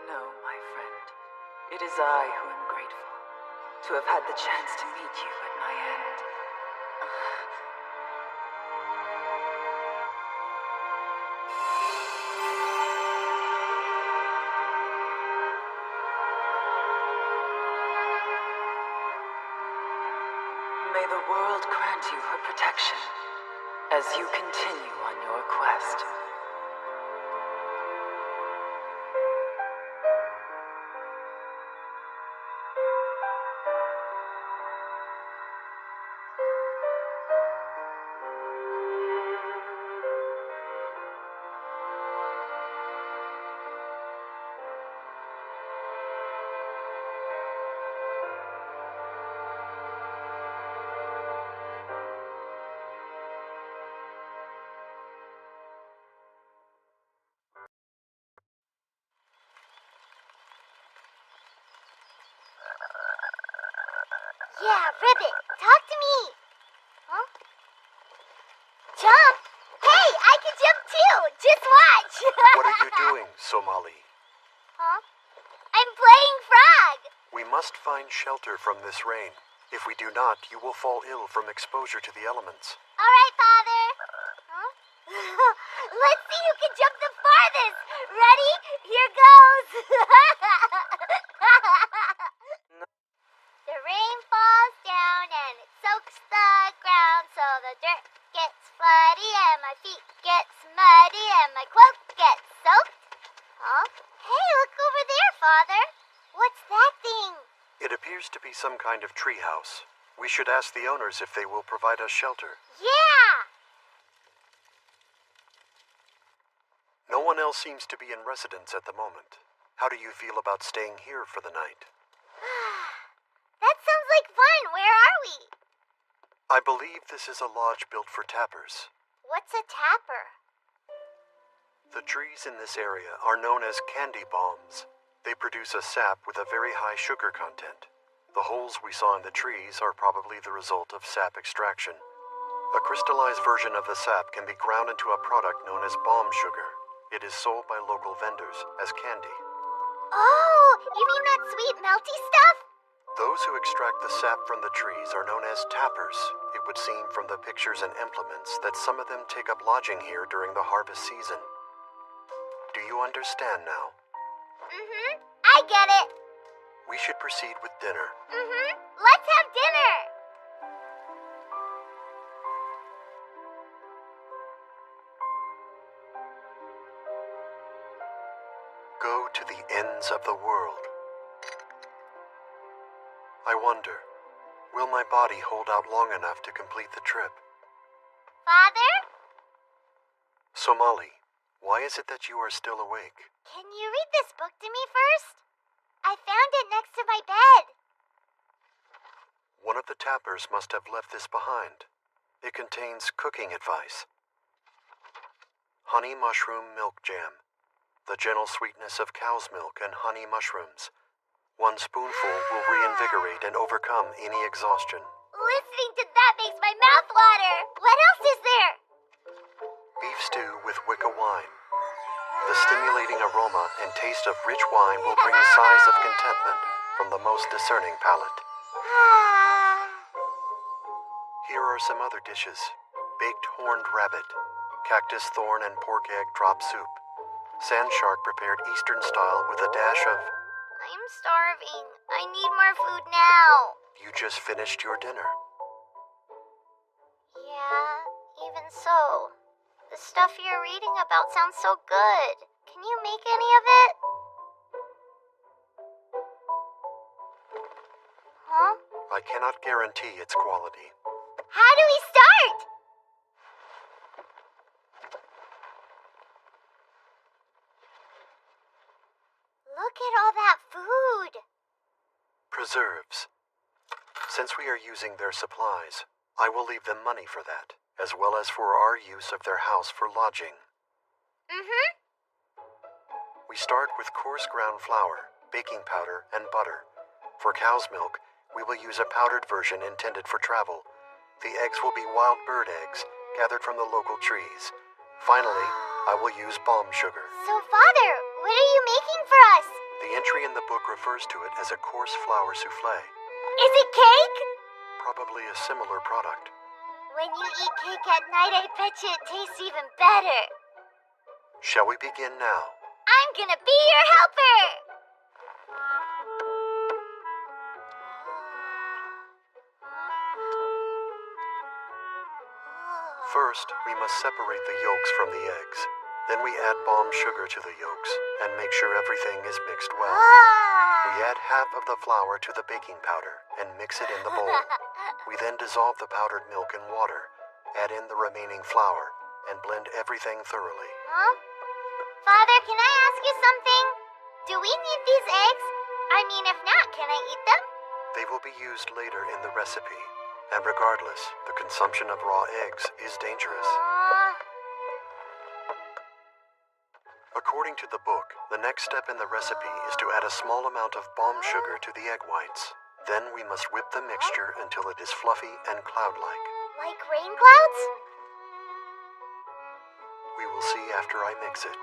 No, my friend. It is I who am grateful to have had the chance to meet you at my end. May the world grant you her protection as you continue on your quest. Yeah, Ribbit, talk to me. Huh? Jump? Hey, I can jump too. Just watch. What are you doing, Somali? Huh? I'm playing frog. We must find shelter from this rain. If we do not, you will fall ill from exposure to the elements. All right, Father. Huh? Let's see who can jump the farthest. Ready? Here goes. The rain falls down and it soaks the ground, so the dirt gets floody and my feet get muddy and my cloak gets soaked. Huh? Hey, look over there, Father. What's that thing? It appears to be some kind of treehouse. We should ask the owners if they will provide us shelter. Yeah! No one else seems to be in residence at the moment. How do you feel about staying here for the night? That sounds like fun. Where are we? I believe this is a lodge built for tappers. What's a tapper? The trees in this area are known as candy bombs. They produce a sap with a very high sugar content. The holes we saw in the trees are probably the result of sap extraction. A crystallized version of the sap can be ground into a product known as bomb sugar. It is sold by local vendors as candy. Oh, you mean that sweet melty stuff? Those who extract the sap from the trees are known as tappers. It would seem from the pictures and implements that some of them take up lodging here during the harvest season. Do you understand now? Mm-hmm. I get it. We should proceed with dinner. Mm-hmm. Let's have dinner. Go to the ends of the world. I wonder, will my body hold out long enough to complete the trip? Father? Somali, why is it that you are still awake? Can you read this book to me first? I found it next to my bed. One of the tappers must have left this behind. It contains cooking advice. Honey mushroom milk jam. The gentle sweetness of cow's milk and honey mushrooms. 1 spoonful will reinvigorate and overcome any exhaustion. Listening to that makes my mouth water. What else is there? Beef stew with Wicca wine. The stimulating aroma and taste of rich wine will bring sighs of contentment from the most discerning palate. Here are some other dishes. Baked horned rabbit, cactus thorn and pork egg drop soup, sand shark prepared Eastern style with a dash of... I'm starving. I need more food now. You just finished your dinner. Yeah, even so. The stuff you're reading about sounds so good. Can you make any of it? Huh? I cannot guarantee its quality. How do we start? Look at all that food. Preserves. Since we are using their supplies, I will leave them money for that, as well as for our use of their house for lodging. Mm-hmm. We start with coarse ground flour, baking powder, and butter. For cow's milk, we will use a powdered version intended for travel. The eggs will be wild bird eggs, gathered from the local trees. Finally, I will use bomb sugar. So, Father, what are you making for us? The entry in the book refers to it as a coarse flour souffle. Is it cake? Probably a similar product. When you eat cake at night, I bet you it tastes even better. Shall we begin now? I'm gonna be your helper! First, we must separate the yolks from the eggs. Then we add balm sugar to the yolks and make sure everything is mixed well. We add half of the flour to the baking powder and mix it in the bowl. We then dissolve the powdered milk in water, add in the remaining flour, and blend everything thoroughly. Huh? Father, can I ask you something? Do we need these eggs? I mean, if not, can I eat them? They will be used later in the recipe, and regardless, the consumption of raw eggs is dangerous. According to the book, the next step in the recipe is to add a small amount of balm sugar to the egg whites. Then we must whip the mixture until it is fluffy and cloud-like. Like rain clouds? We will see after I mix it.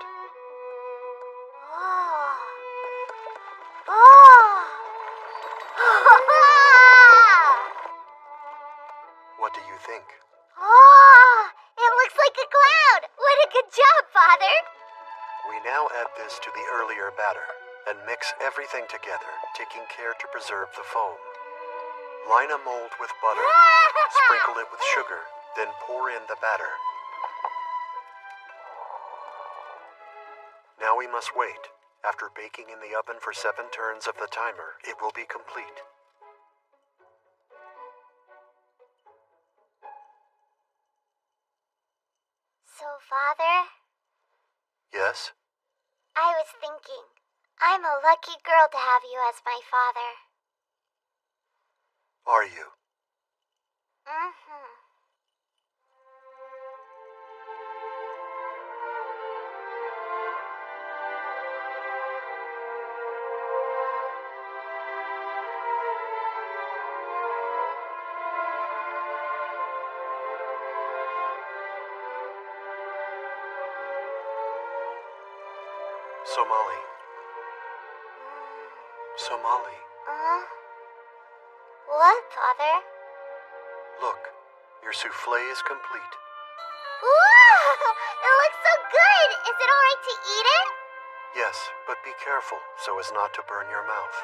What do you think? It looks like a cloud! What a good job, Father! We now add this to the earlier batter and mix everything together, taking care to preserve the foam. Line a mold with butter, sprinkle it with sugar, then pour in the batter. Now we must wait. After baking in the oven for 7 turns of the timer, it will be complete. So, Father? Yes? I was thinking, I'm a lucky girl to have you as my father. Are you? Mm-hmm. Somali. Somali. What, Father? Look, your souffle is complete. Ooh! It looks so good! Is it alright to eat it? Yes, but be careful so as not to burn your mouth.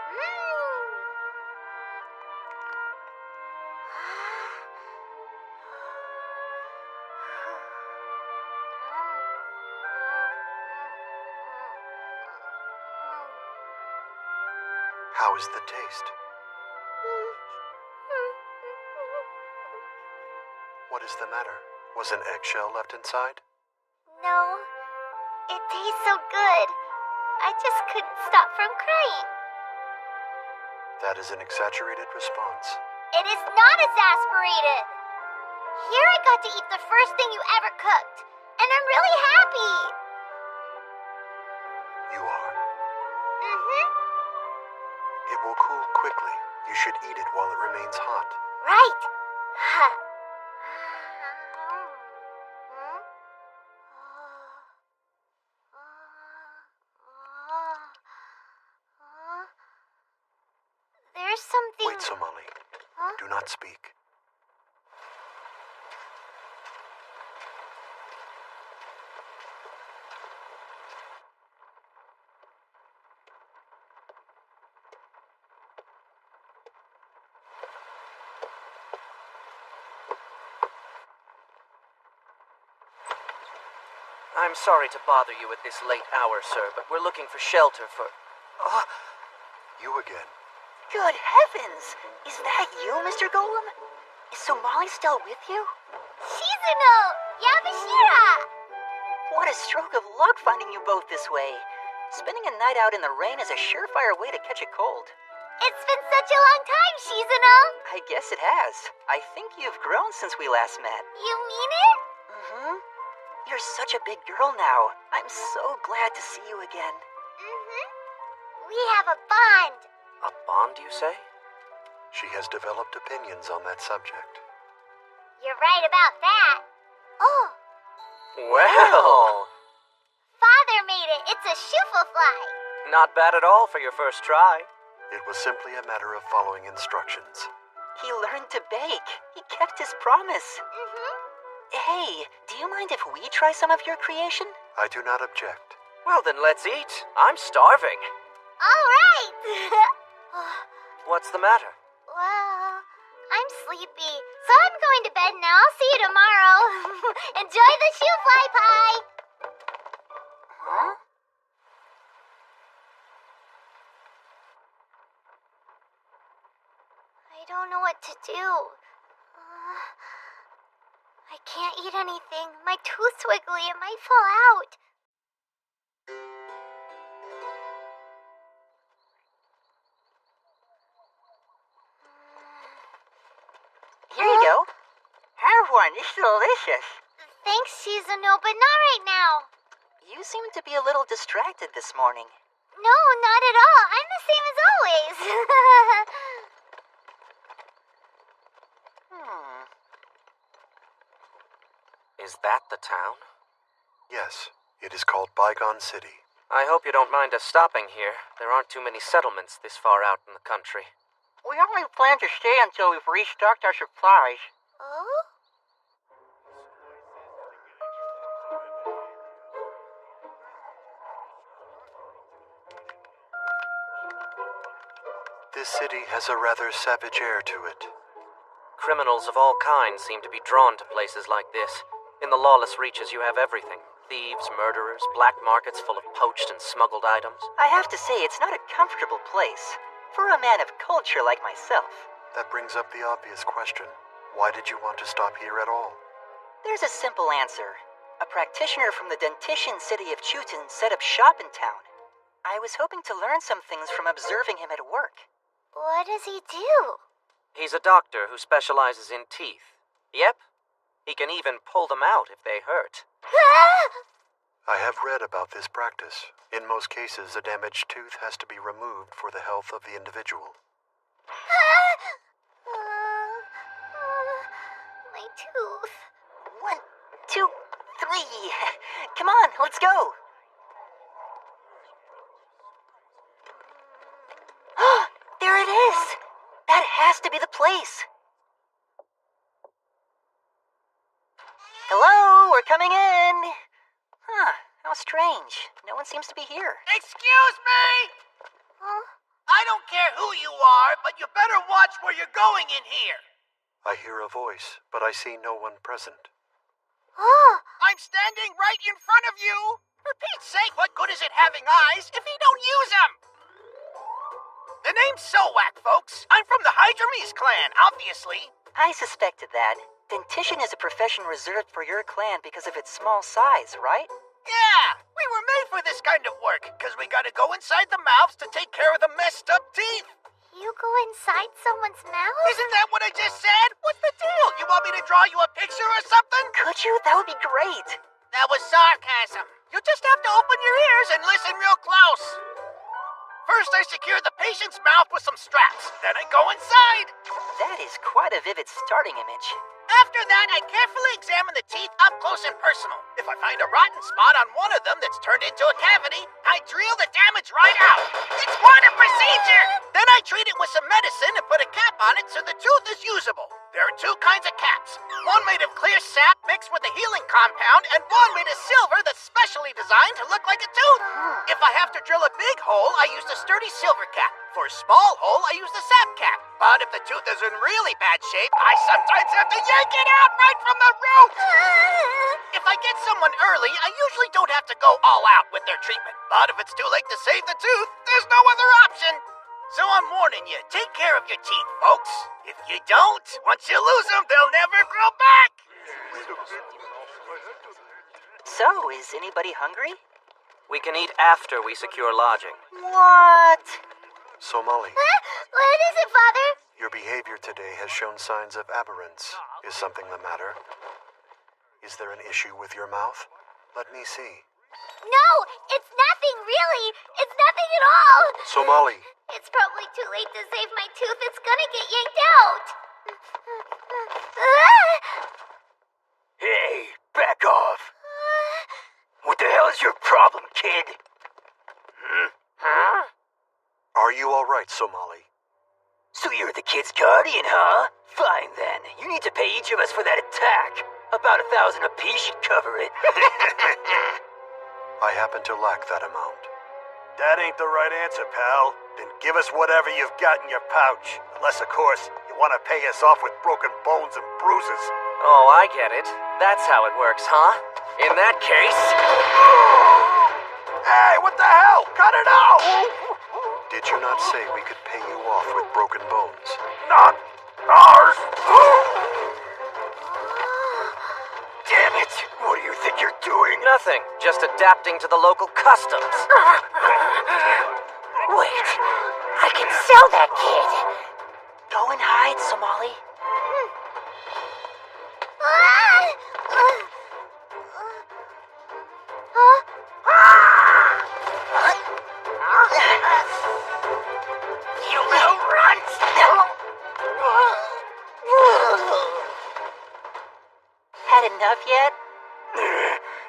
How is the taste? What is the matter? Was an eggshell left inside? No. It tastes so good. I just couldn't stop from crying. That is an exaggerated response. It is not exasperated. Here I got to eat the first thing you ever cooked, and I'm really happy. You are? Mm-hmm. It will cool quickly. You should eat it while it remains hot. Right. There's something... Wait, Somali. Huh? Do not speak. I'm sorry to bother you at this late hour, sir, but we're looking for shelter for... You again. Good heavens! Is that you, Mr. Golem? Is Somali still with you? Shizuno! Yabashira! What a stroke of luck finding you both this way. Spending a night out in the rain is a surefire way to catch a cold. It's been such a long time, Shizuno! I guess it has. I think you've grown since we last met. You mean it? Mm-hmm. You're such a big girl now. I'm so glad to see you again. Mm-hmm. We have a bond. A bond, you say? She has developed opinions on that subject. You're right about that. Oh. Well. Father made it. It's a shufel fly. Not bad at all for your first try. It was simply a matter of following instructions. He learned to bake. He kept his promise. Hey, do you mind if we try some of your creation? I do not object. Well, then let's eat. I'm starving. All right. What's the matter? Well, I'm sleepy, so I'm going to bed now. I'll see you tomorrow. Enjoy the shoe fly pie. Huh? I don't know what to do. I can't eat anything. My tooth's wiggly. It might fall out. Here you go. Have one. It's delicious. Thanks, Shizano, but not right now. You seem to be a little distracted this morning. No, not at all. I'm the same as always. Is that the town? Yes, it is called Bygone City. I hope you don't mind us stopping here. There aren't too many settlements this far out in the country. We only plan to stay until we've restocked our supplies. Oh? This city has a rather savage air to it. Criminals of all kinds seem to be drawn to places like this. In the lawless reaches, you have everything. Thieves, murderers, black markets full of poached and smuggled items. I have to say, it's not a comfortable place. For a man of culture like myself. That brings up the obvious question. Why did you want to stop here at all? There's a simple answer. A practitioner from the dentition city of Chutin set up shop in town. I was hoping to learn some things from observing him at work. What does he do? He's a doctor who specializes in teeth. Yep. He can even pull them out if they hurt. I have read about this practice. In most cases, a damaged tooth has to be removed for the health of the individual. My tooth. 1, 2, 3. Come on, let's go. There it is. That has to be the place. Hello, we're coming in. Huh, how strange. No one seems to be here. Excuse me! I don't care who you are, but you better watch where you're going in here. I hear a voice, but I see no one present. I'm standing right in front of you. For Pete's sake, what good is it having eyes if you don't use them? The name's Sowak, folks. I'm from the Hydrames clan, obviously. I suspected that. Dentition is a profession reserved for your clan because of its small size, right? Yeah, we were made for this kind of work, because we gotta go inside the mouths to take care of the messed up teeth. You go inside someone's mouth? Isn't that what I just said? What's the deal? You want me to draw you a picture or something? Could you? That would be great. That was sarcasm. You just have to open your ears and listen real close. First, I secure the patient's mouth with some straps. Then I go inside. That is quite a vivid starting image. After that, I carefully examine the teeth up close and personal. If I find a rotten spot on one of them that's turned into a cavity, I drill the damage right out. It's quite a procedure! Then I treat it with some medicine and put a cap on it so the tooth is usable. There are two kinds of caps. One made of clear sap mixed with a healing compound, and one made of silver that's specially designed to look like a tooth. If I have to drill a big hole, I use the sturdy silver cap. For a small hole, I use the sap cap. But if the tooth is in really bad shape, I sometimes have to yank it out right from the root! If I get someone early, I usually don't have to go all out with their treatment. But if it's too late to save the tooth, there's no other option. So I'm warning you, take care of your teeth, folks. If you don't, once you lose them, they'll never grow back. So, is anybody hungry? We can eat after we secure lodging. What? Somali, What is it, Father? your behavior today has shown signs of aberrance. Is something the matter? Is there an issue with your mouth? Let me see. No, it's nothing, really. It's nothing at all. Somali. It's probably too late to save my tooth. It's gonna get yanked out. Hey, back off. What the hell is your problem, kid? Are you all right, Somali? So you're the kid's guardian, huh? Fine then. You need to pay each of us for that attack. About 1,000 apiece should cover it. I happen to lack that amount. That ain't the right answer, pal. Then give us whatever you've got in your pouch. Unless, of course, you want to pay us off with broken bones and bruises. Oh, I get it. That's how it works, huh? In that case... Hey, what the hell? Cut it out! Did you not say we could pay you off with broken bones? Not ours! Damn it! What do you think you're doing? Nothing. Just adapting to the local customs. Wait, I can sell that kid. Go and hide, Somali. You little runt! Had enough yet?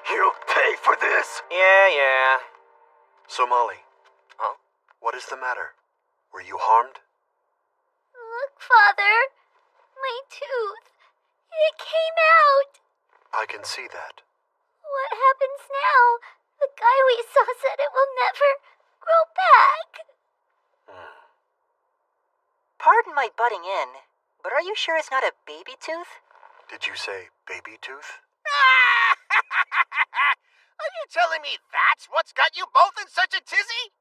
You'll pay for this. Yeah. Somali. Huh? What is the matter? Were you harmed? Look, Father. My tooth. It came out. I can see that. What happens now? The guy we saw said it will never grow back. Pardon my butting in, but are you sure it's not a baby tooth? Did you say baby tooth? Are you telling me that's what's got you both in such a tizzy?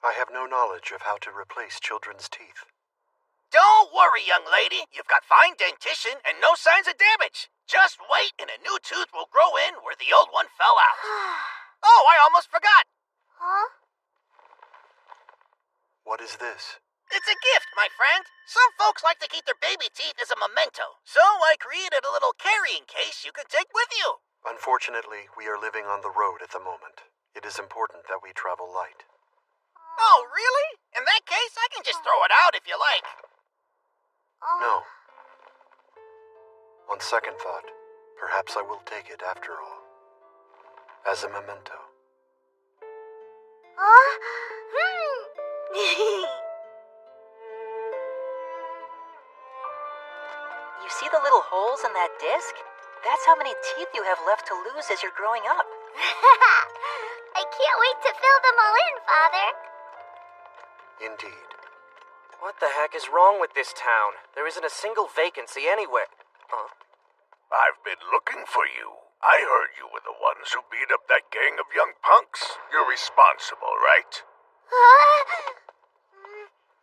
I have no knowledge of how to replace children's teeth. Don't worry, young lady. You've got fine dentition and no signs of damage. Just wait and a new tooth will grow in where the old one fell out. Oh, I almost forgot. Huh? What is this? It's a gift, my friend. Some folks like to keep their baby teeth as a memento. So I created a little carrying case you can take with you. Unfortunately, we are living on the road at the moment. It is important that we travel light. Oh, really? In that case, I can just throw it out if you like. No. On second thought, perhaps I will take it after all. As a memento. You see the little holes in that disc? That's how many teeth you have left to lose as you're growing up. I can't wait to fill them all in, Father. Indeed. What the heck is wrong with this town? There isn't a single vacancy anywhere. Huh? I've been looking for you. I heard you were the ones who beat up that gang of young punks. You're responsible, right?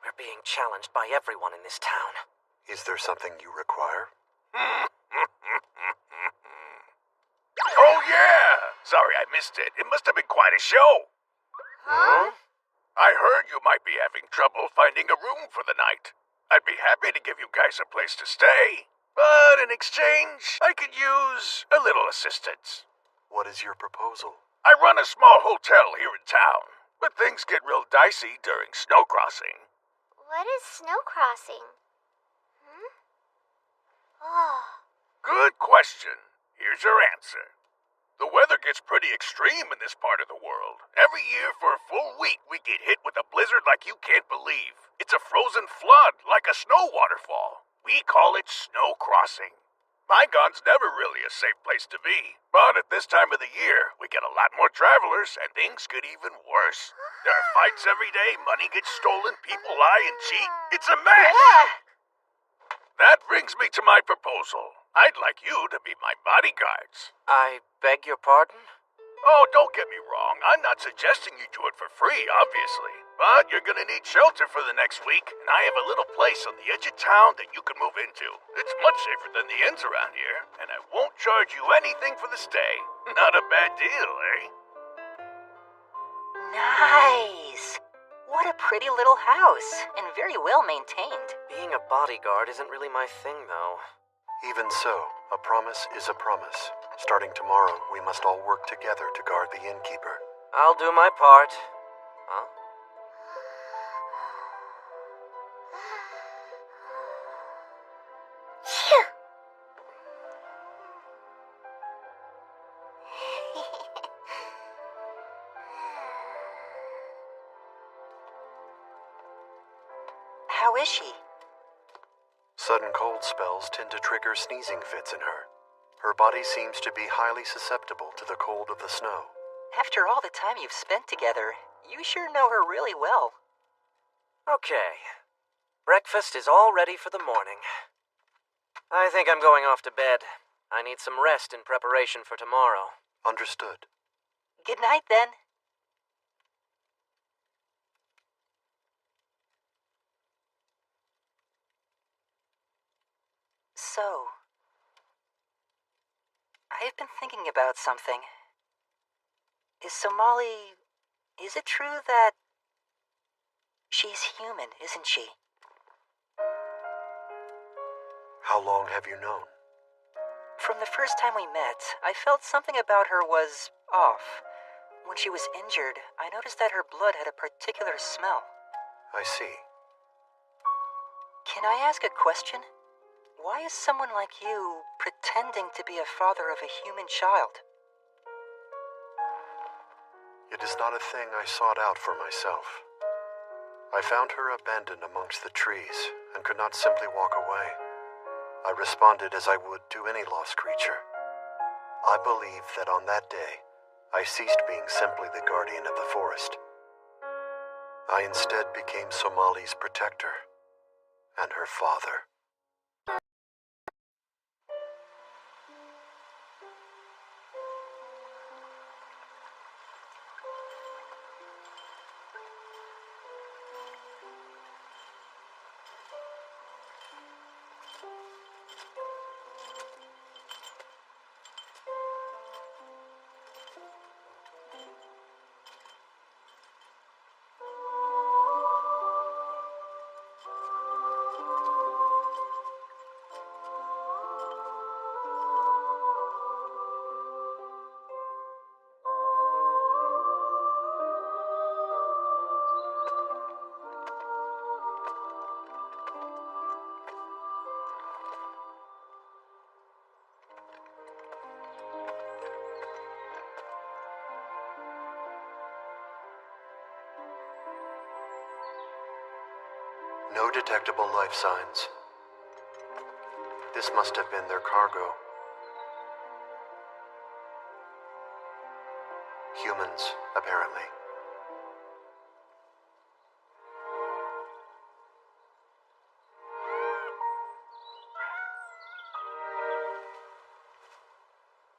We're being challenged by everyone in this town. Is there something you require? Oh, yeah! Sorry I missed it. It must have been quite a show. Huh? I heard you might be having trouble finding a room for the night. I'd be happy to give you guys a place to stay. But in exchange, I could use a little assistance. What is your proposal? I run a small hotel here in town, but things get real dicey during snow crossing. What is snow crossing? Oh. Good question. Here's your answer. The weather gets pretty extreme in this part of the world. Every year for a full week, we get hit with a blizzard like you can't believe. It's a frozen flood, like a snow waterfall. We call it snow crossing. Mygon's never really a safe place to be. But at this time of the year, we get a lot more travelers, and things get even worse. There are fights every day, money gets stolen, people lie and cheat. It's a mess! That brings me to my proposal. I'd like you to be my bodyguards. I beg your pardon? Oh, don't get me wrong. I'm not suggesting you do it for free, obviously. But you're gonna need shelter for the next week, and I have a little place on the edge of town that you can move into. It's much safer than the inns around here, and I won't charge you anything for the stay. Not a bad deal, eh? Nice! What a pretty little house, and very well maintained. Being a bodyguard isn't really my thing, though. Even so, a promise is a promise. Starting tomorrow, we must all work together to guard the innkeeper. I'll do my part. Huh? How is she? Sudden cold spells tend to trigger sneezing fits in her. Her body seems to be highly susceptible to the cold of the snow. After all the time you've spent together, you sure know her really well. Okay. Breakfast is all ready for the morning. I think I'm going off to bed. I need some rest in preparation for tomorrow. Understood. Good night, then. So, I've been thinking about something. Is it true that she's human, isn't she? How long have you known? From the first time we met, I felt something about her was off. When she was injured, I noticed that her blood had a particular smell. I see. Can I ask a question? Why is someone like you pretending to be a father of a human child? It is not a thing I sought out for myself. I found her abandoned amongst the trees and could not simply walk away. I responded as I would to any lost creature. I believe that on that day, I ceased being simply the guardian of the forest. I instead became Somali's protector and her father. No detectable life signs. This must have been their cargo. Humans, apparently.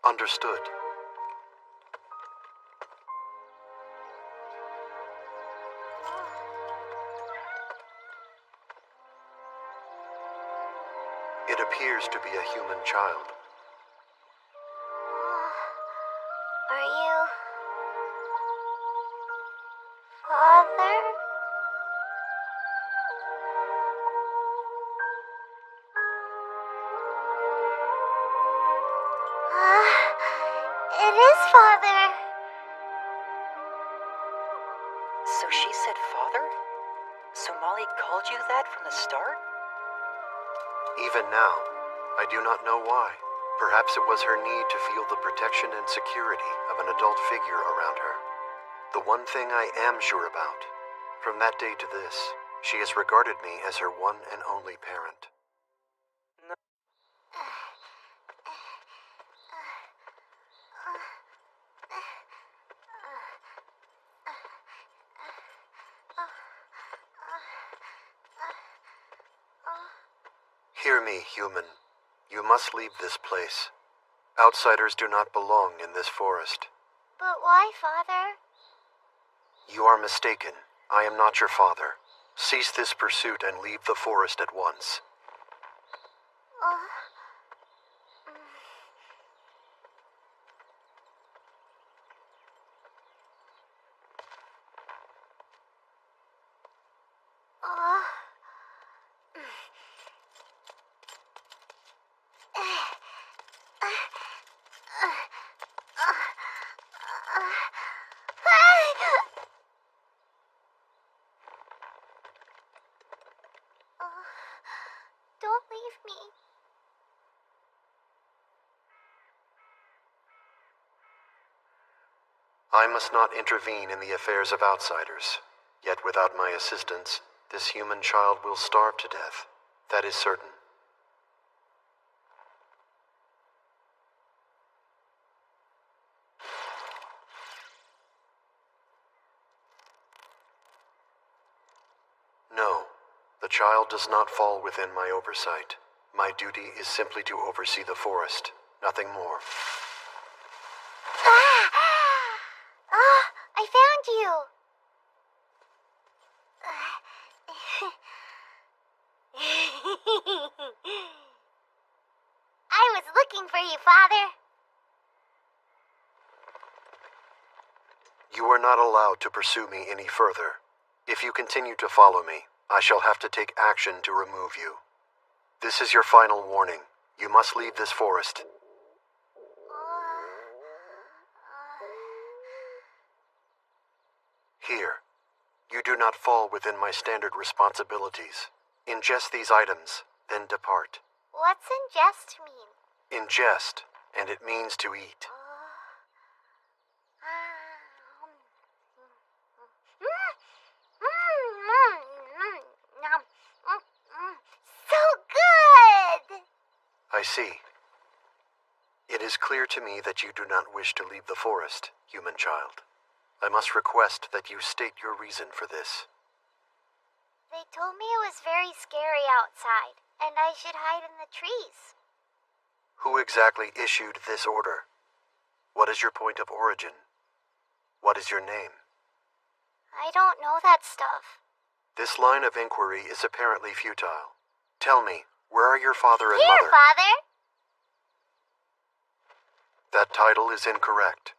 Understood. It appears to be a human child. Are you... Father? It is Father. So she said father? Somali called you that from the start? Even now, I do not know why. Perhaps it was her need to feel the protection and security of an adult figure around her. The one thing I am sure about, from that day to this, she has regarded me as her one and only parent. Hear me, human. You must leave this place. Outsiders do not belong in this forest. But why, Father? You are mistaken. I am not your father. Cease this pursuit and leave the forest at once. Don't leave me. I must not intervene in the affairs of outsiders. Yet without my assistance, This human child will starve to death. That is certain. No, the child does not fall within my oversight. My duty is simply to oversee the forest, nothing more. I found you! I was looking for you, Father. You are not allowed to pursue me any further. If you continue to follow me, I shall have to take action to remove you. This is your final warning. You must leave this forest. Here. You do not fall within my standard responsibilities. Ingest these items, then depart. What's ingest mean? Ingest, and it means to eat. So good! I see. It is clear to me that you do not wish to leave the forest, human child. I must request that you state your reason for this. They told me it was very scary outside, and I should hide in the trees. Who exactly issued this order? What is your point of origin? What is your name? I don't know that stuff. This line of inquiry is apparently futile. Tell me, where are your father and Here, mother? Father! That title is incorrect.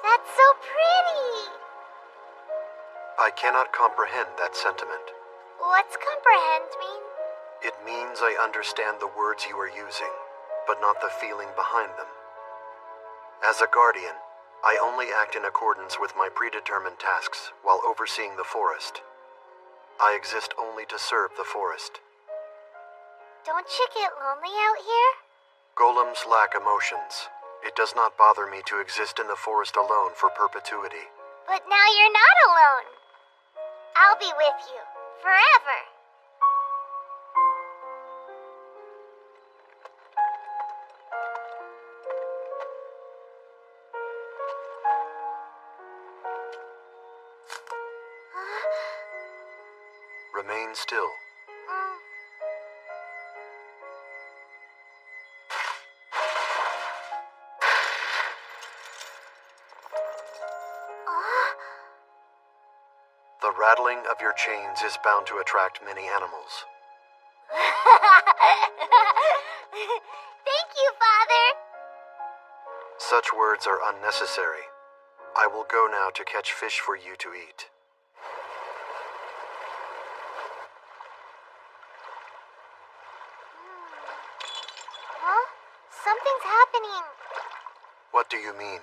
That's so pretty! I cannot comprehend that sentiment. What's comprehend mean? It means I understand the words you are using, but not the feeling behind them. As a guardian, I only act in accordance with my predetermined tasks while overseeing the forest. I exist only to serve the forest. Don't you get lonely out here? Golems lack emotions. It does not bother me to exist in the forest alone for perpetuity. But now you're not alone. I'll be with you, forever. Remain still. The rattling of your chains is bound to attract many animals. Thank you, Father. Such words are unnecessary. I will go now to catch fish for you to eat. Huh? Something's happening. What do you mean?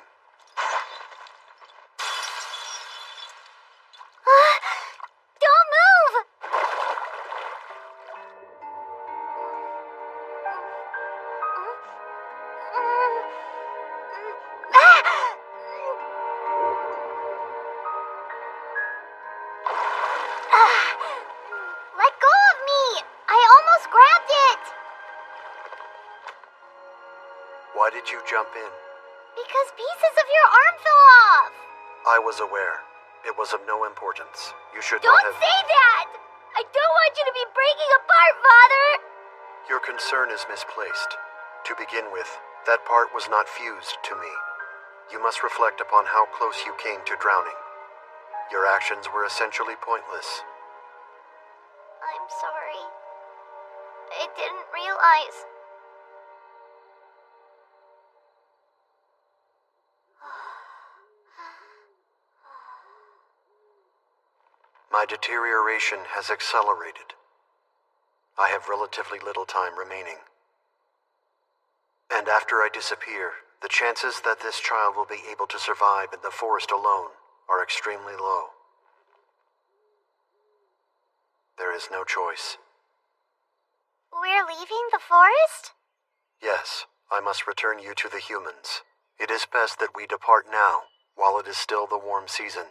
Don't move! Let go of me! I almost grabbed it! Why did you jump in? Because pieces of your arm fell off! I was aware. It was of no importance. You should Don't not have... say that! I don't want you to be breaking apart, Father! Your concern is misplaced. To begin with, that part was not fused to me. You must reflect upon how close you came to drowning. Your actions were essentially pointless. I'm sorry. I didn't realize. My deterioration has accelerated. I have relatively little time remaining. And after I disappear, the chances that this child will be able to survive in the forest alone are extremely low. There is no choice. We're leaving the forest? Yes, I must return you to the humans. It is best that we depart now, while it is still the warm season.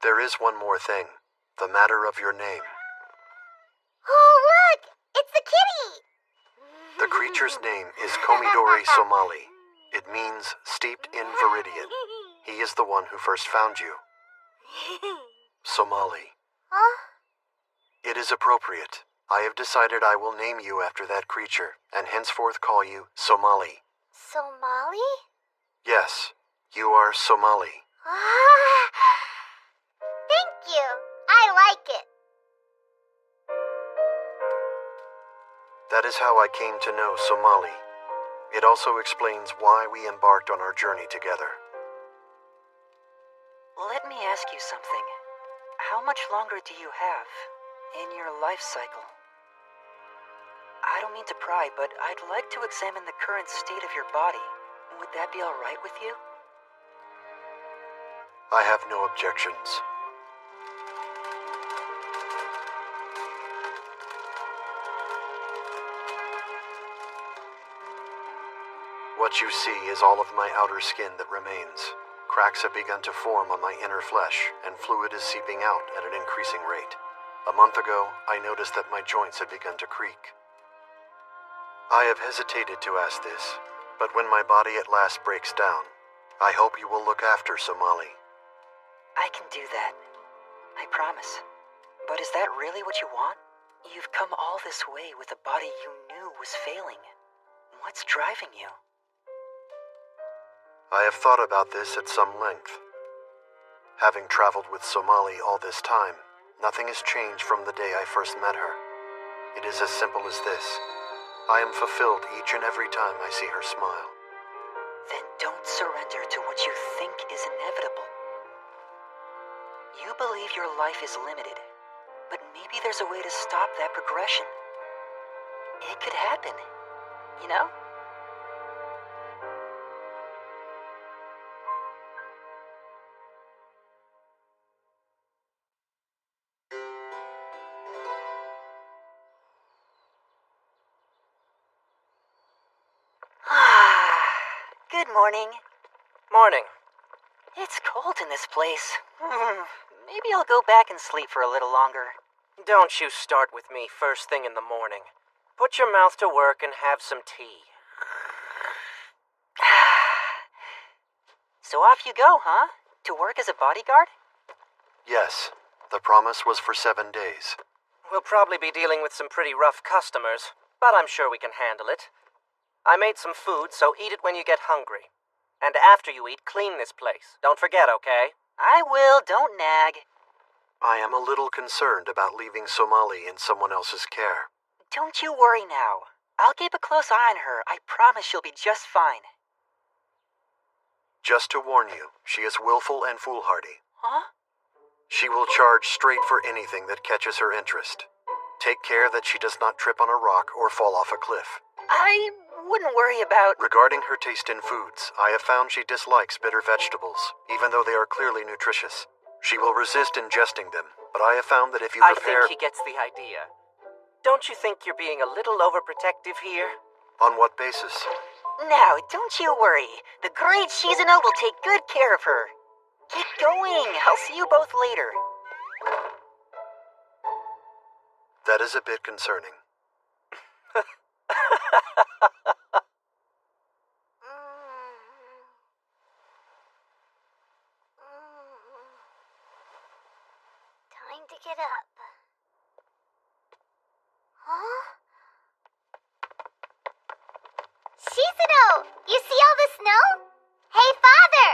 There is one more thing, the matter of your name. Oh, look! It's the kitty! The creature's name is Komidori Somali. It means steeped in viridian. He is the one who first found you. Somali. Huh? It is appropriate. I have decided I will name you after that creature, and henceforth call you Somali. Somali? Yes, you are Somali. Thank you. I like it. That is how I came to know Somali. It also explains why we embarked on our journey together. Let me ask you something. How much longer do you have in your life cycle? I don't mean to pry, but I'd like to examine the current state of your body. Would that be all right with you? I have no objections. What you see is all of my outer skin that remains. Cracks have begun to form on my inner flesh, and fluid is seeping out at an increasing rate. A month ago, I noticed that my joints had begun to creak. I have hesitated to ask this, but when my body at last breaks down, I hope you will look after Somali. I can do that. I promise. But is that really what you want? You've come all this way with a body you knew was failing. What's driving you? I have thought about this at some length. Having traveled with Somali all this time, nothing has changed from the day I first met her. It is as simple as this. I am fulfilled each and every time I see her smile. Then don't surrender to what you think is inevitable. You believe your life is limited, but maybe there's a way to stop that progression. It could happen, you know? Good morning. Morning. It's cold in this place. Maybe I'll go back and sleep for a little longer. Don't you start with me first thing in the morning. Put your mouth to work and have some tea. So off you go, huh? To work as a bodyguard? Yes, the promise was for 7 days. We'll probably be dealing with some pretty rough customers, but I'm sure we can handle it. I made some food, so eat it when you get hungry. And after you eat, clean this place. Don't forget, okay? I will, don't nag. I am a little concerned about leaving Somali in someone else's care. Don't you worry now. I'll keep a close eye on her. I promise she'll be just fine. Just to warn you, she is willful and foolhardy. Huh? She will charge straight for anything that catches her interest. Take care that she does not trip on a rock or fall off a cliff. I wouldn't worry about... Regarding her taste in foods, I have found she dislikes bitter vegetables, even though they are clearly nutritious. She will resist ingesting them, but I have found that if you prepare... I think he gets the idea. Don't you think you're being a little overprotective here? On what basis? Now, don't you worry. The great Shizuna will take good care of her. Get going. I'll see you both later. That is a bit concerning. it up. Huh? Shizuno! You see all the snow? Hey, Father!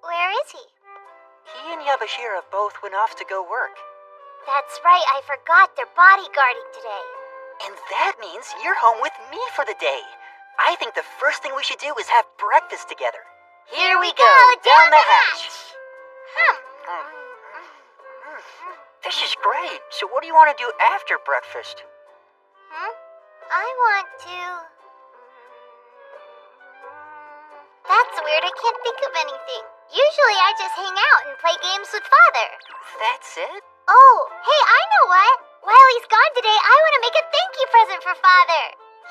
Where is he? He and Yabashira both went off to go work. That's right, I forgot they're bodyguarding today. And that means you're home with me for the day. I think the first thing we should do is have breakfast together. Here we go, down the hatch. This is great. So what do you want to do after breakfast? I want to... That's weird, I can't think of anything. Usually I just hang out and play games with Father. That's it? Oh, hey, I know what. While he's gone today, I want to make a thank you present for Father.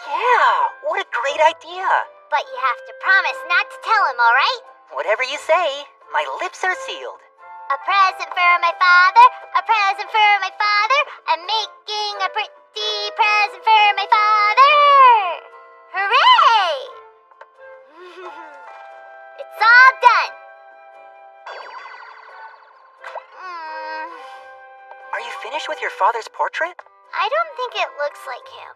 Yeah, what a great idea. But you have to promise not to tell him, all right? Whatever you say, my lips are sealed. A present for my father, a present for my father. I'm making a pretty present for my father. Hooray! It's all done. Are you finished with your father's portrait? I don't think it looks like him.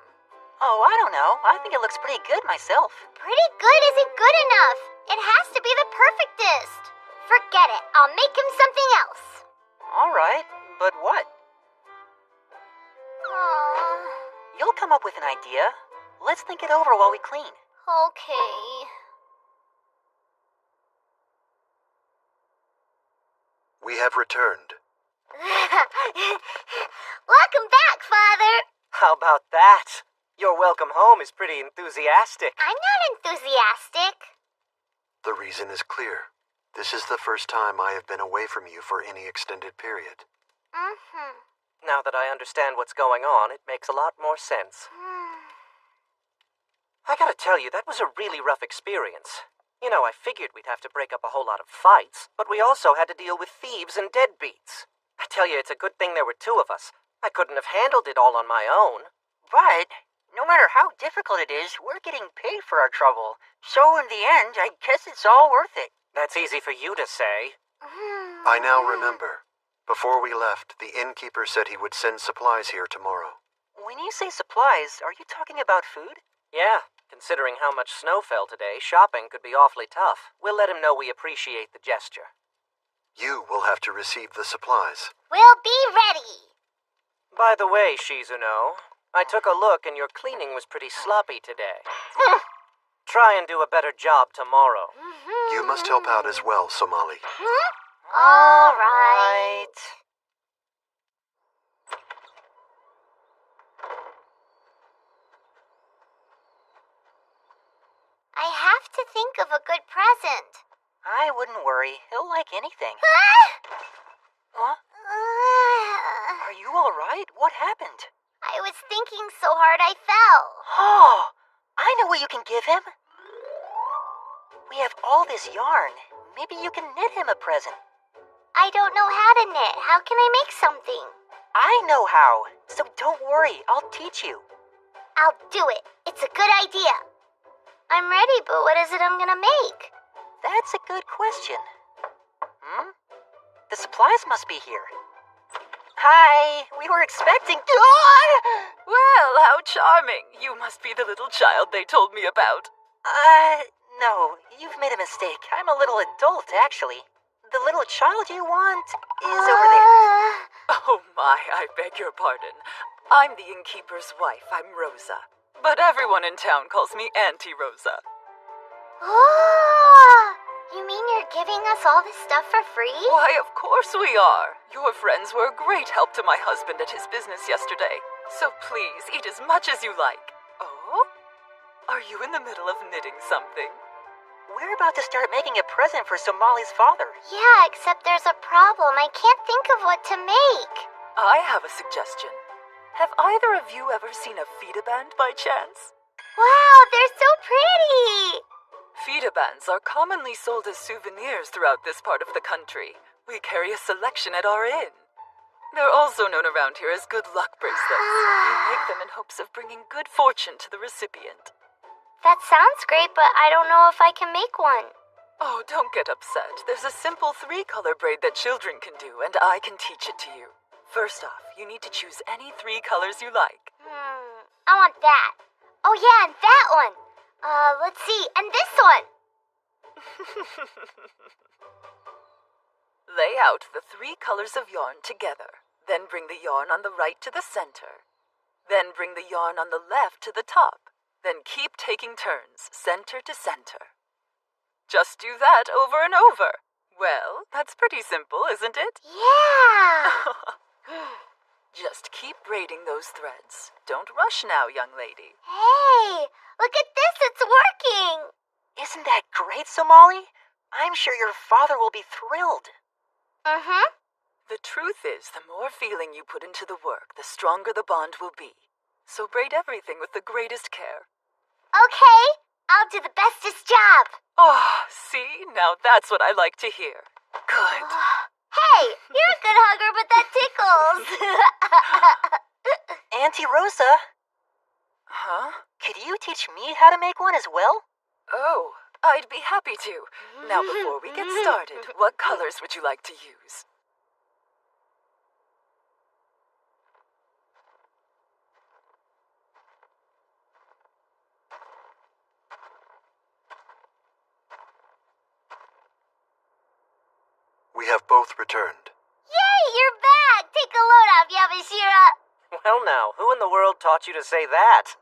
Oh, I don't know. I think it looks pretty good myself. Pretty good isn't good enough. It has to be the perfectest. Forget it. I'll make him something else. All right, but what? You'll come up with an idea. Let's think it over while we clean. Okay. We have returned. Welcome back, Father. How about that? Your welcome home is pretty enthusiastic. I'm not enthusiastic. The reason is clear. This is the first time I have been away from you for any extended period. Now that I understand what's going on, it makes a lot more sense. I gotta tell you, that was a really rough experience. You know, I figured we'd have to break up a whole lot of fights, but we also had to deal with thieves and deadbeats. I tell you, it's a good thing there were two of us. I couldn't have handled it all on my own. But no matter how difficult it is, we're getting paid for our trouble. So in the end, I guess it's all worth it. That's easy for you to say. I now remember. Before we left, the innkeeper said he would send supplies here tomorrow. When you say supplies, are you talking about food? Yeah, considering how much snow fell today, shopping could be awfully tough. We'll let him know we appreciate the gesture. You will have to receive the supplies. We'll be ready. By the way, Shizuno, I took a look and your cleaning was pretty sloppy today. Try and do a better job tomorrow. You must help out as well, Somali. All right. I have to think of a good present. I wouldn't worry. He'll like anything. Huh? Are you all right? What happened? I was thinking so hard I fell. Oh, I know what you can give him. We have all this yarn. Maybe you can knit him a present. I don't know how to knit. How can I make something? I know how. So don't worry. I'll teach you. I'll do it. It's a good idea. I'm ready, but what is it I'm gonna make? That's a good question. The supplies must be here. Hi, we were expecting... Well, how charming. You must be the little child they told me about. No, you've made a mistake. I'm a little adult, actually. The little child you want is over there. Oh my, I beg your pardon. I'm the innkeeper's wife. I'm Rosa. But everyone in town calls me Auntie Rosa. Oh! You mean you're giving us all this stuff for free? Why, of course we are. Your friends were a great help to my husband at his business yesterday. So please, eat as much as you like. Oh? Are you in the middle of knitting something? We're about to start making a present for Somali's father. Yeah, except there's a problem. I can't think of what to make. I have a suggestion. Have either of you ever seen a fita band by chance? Wow, they're so pretty! Fita bands are commonly sold as souvenirs throughout this part of the country. We carry a selection at our inn. They're also known around here as good luck bracelets. You make them in hopes of bringing good fortune to the recipient. That sounds great, but I don't know if I can make one. Oh, don't get upset. There's a simple 3-color braid that children can do, and I can teach it to you. First off, you need to choose any 3 colors you like. I want that. Oh yeah, and that one. Let's see, and this one. Lay out the 3 colors of yarn together. Then bring the yarn on the right to the center. Then bring the yarn on the left to the top. Then keep taking turns, center to center. Just do that over and over. Well, that's pretty simple, isn't it? Yeah! Just keep braiding those threads. Don't rush now, young lady. Hey, look at this, it's working! Isn't that great, Somali? I'm sure your father will be thrilled. Mm-hmm. The truth is, the more feeling you put into the work, the stronger the bond will be. So braid everything with the greatest care. Okay, I'll do the bestest job. Oh, see? Now that's what I like to hear. Good. Hey, you're a good hugger, but that tickles. Auntie Rosa. Huh? Could you teach me how to make one as well? Oh, I'd be happy to. Now before we get started, what colors would you like to use? We have both returned. Yay, you're back! Take a load off, Yabashira. Well now, who in the world taught you to say that?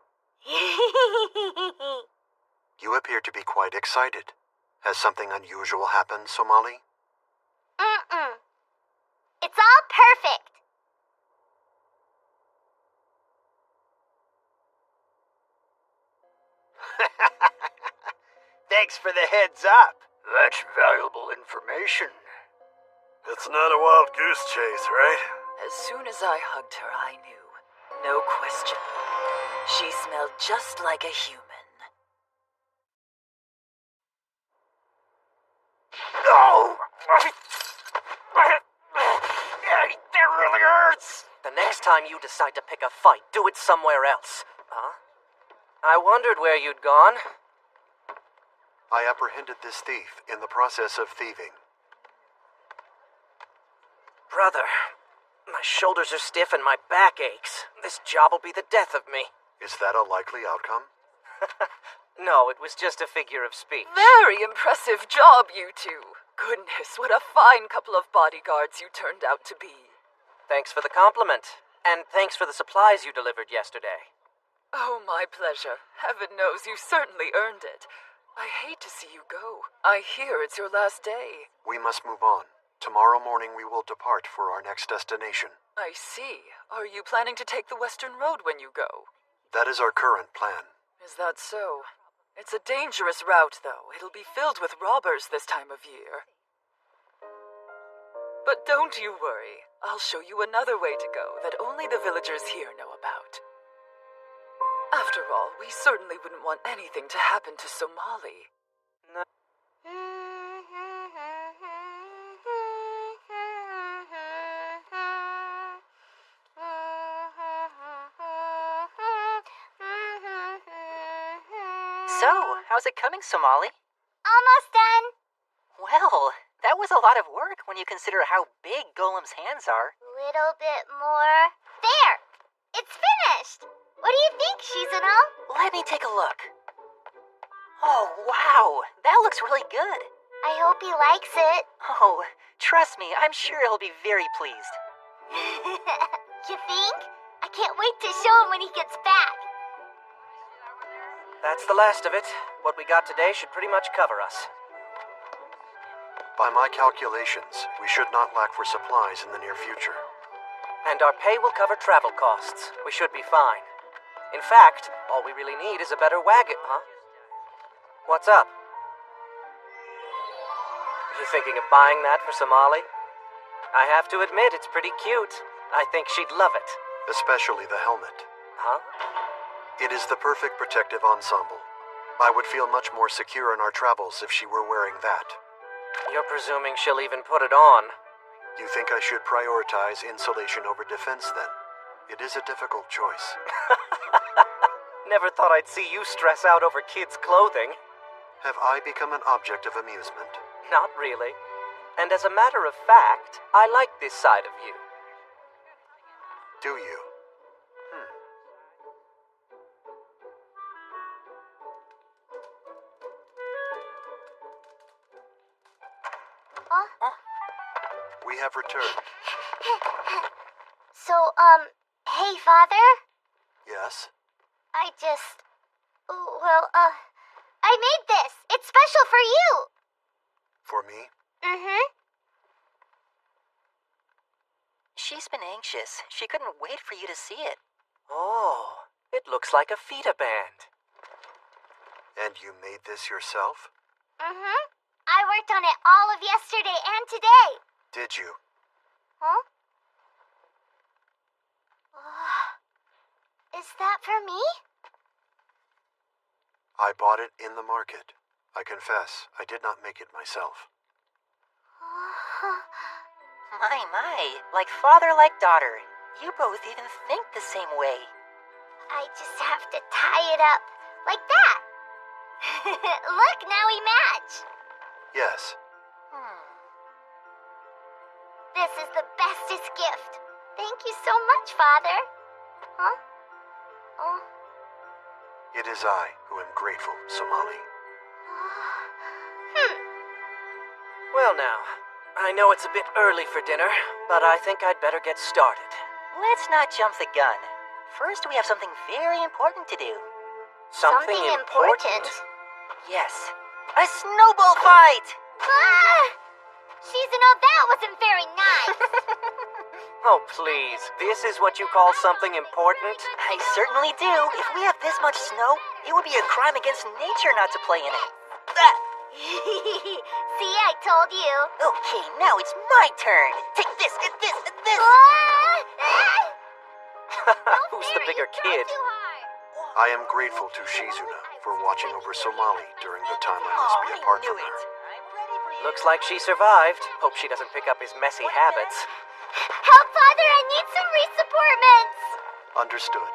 You appear to be quite excited. Has something unusual happened, Somali? Mm-mm. It's all perfect. Thanks for the heads up. That's valuable information. It's not a wild goose chase, right? As soon as I hugged her, I knew. No question. She smelled just like a human. No! That really hurts! The next time you decide to pick a fight, do it somewhere else. Huh? I wondered where you'd gone. I apprehended this thief in the process of thieving. Brother, my shoulders are stiff and my back aches. This job will be the death of me. Is that a likely outcome? No, it was just a figure of speech. Very impressive job, you two. Goodness, what a fine couple of bodyguards you turned out to be. Thanks for the compliment. And thanks for the supplies you delivered yesterday. Oh, my pleasure. Heaven knows you certainly earned it. I hate to see you go. I hear it's your last day. We must move on. Tomorrow morning we will depart for our next destination. I see. Are you planning to take the Western Road when you go? That is our current plan. Is that so? It's a dangerous route, though. It'll be filled with robbers this time of year. But don't you worry. I'll show you another way to go that only the villagers here know about. After all, we certainly wouldn't want anything to happen to Somali. No. So, how's it coming, Somali? Almost done. Well, that was a lot of work when you consider how big Golem's hands are. Little bit more. There! It's finished! What do you think, Shizano? Let me take a look. Oh, wow! That looks really good. I hope he likes it. Oh, trust me, I'm sure he'll be very pleased. You think? I can't wait to show him when he gets back. That's the last of it. What we got today should pretty much cover us. By my calculations, we should not lack for supplies in the near future. And our pay will cover travel costs. We should be fine. In fact, all we really need is a better wagon, huh? What's up? You thinking of buying that for Somali? I have to admit, it's pretty cute. I think she'd love it. Especially the helmet. Huh? It is the perfect protective ensemble. I would feel much more secure in our travels if she were wearing that. You're presuming she'll even put it on. You think I should prioritize insulation over defense, then? It is a difficult choice. Never thought I'd see you stress out over kids' clothing. Have I become an object of amusement? Not really. And as a matter of fact, I like this side of you. Do you? Huh? We have returned. So, hey, Father? Yes? I made this. It's special for you. For me? Mm-hmm. She's been anxious. She couldn't wait for you to see it. Oh, it looks like a fita band. And you made this yourself? Mm-hmm. I worked on it all of yesterday and today. Did you? Huh? Is that for me? I bought it in the market. I confess, I did not make it myself. My. Like father, like daughter. You both even think the same way. I just have to tie it up. Like that. Look, now we match. Yes. This is the bestest gift. Thank you so much, Father. Huh? Oh. It is I who am grateful, Somali. Well now, I know it's a bit early for dinner, but I think I'd better get started. Let's not jump the gun. First, we have something very important to do. Something important? Yes. A snowball fight! Shizuno, that wasn't very nice. Oh, please. This is what you call something important? I certainly do. If we have this much snow, it would be a crime against nature not to play in it. See, I told you. Okay, now it's my turn. Take this, and this, and this. Who's the bigger kid? I am grateful to Shizuna for watching over Somali during the time I must be apart from her. Looks like she survived. Hope she doesn't pick up his messy habits. Help, Father! I need some re-supportments! Understood.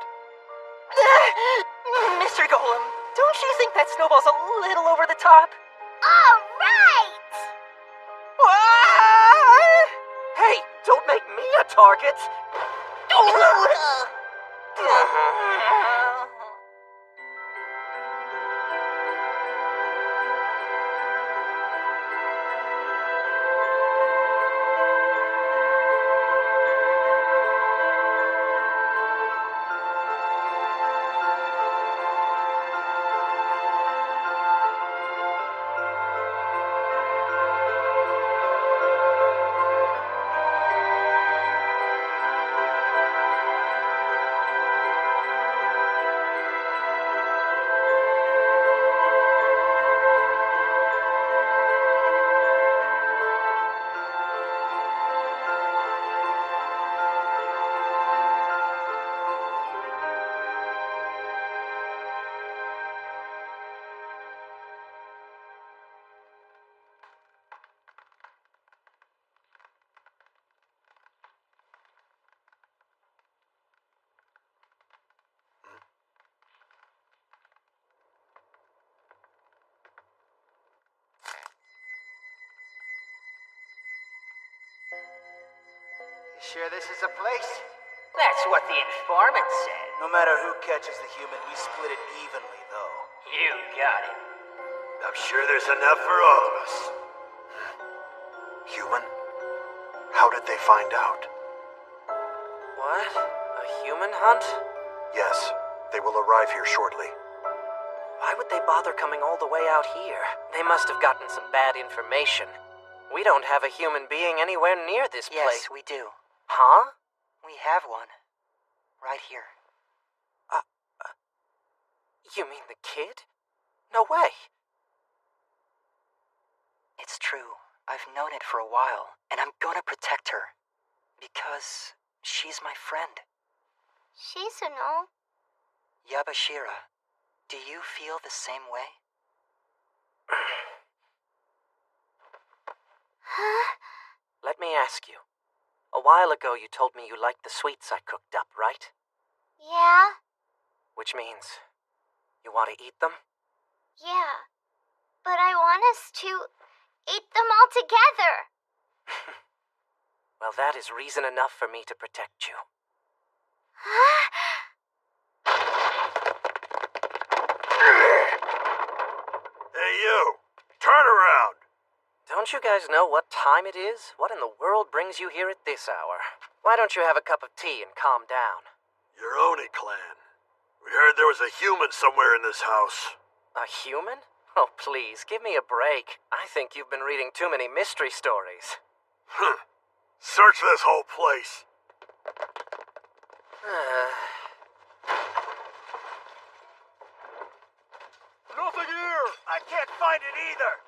Mr. Golem, don't you think that snowball's a little over the top? All right! Hey, don't make me a target! Sure this is a place? That's what the informant said. No matter who catches the human, we split it evenly, though. You got it. I'm sure there's enough for all of us. Human? How did they find out? What? A human hunt? Yes, they will arrive here shortly. Why would they bother coming all the way out here? They must have gotten some bad information. We don't have a human being anywhere near this place. Yes, we do. Huh? We have one. Right here. You mean the kid? No way. It's true. I've known it for a while, and I'm gonna protect her. Because she's my friend. Shizuno? Yabashira, do you feel the same way? Let me ask you. A while ago you told me you liked the sweets I cooked up, right? Yeah? Which means you want to eat them? Yeah. But I want us to eat them all together. Well, that is reason enough for me to protect you. Don't you guys know what time it is? What in the world brings you here at this hour? Why don't you have a cup of tea and calm down? Your Oni clan. We heard there was a human somewhere in this house. A human? Oh, please, give me a break. I think you've been reading too many mystery stories. Search this whole place. Nothing here! I can't find it either!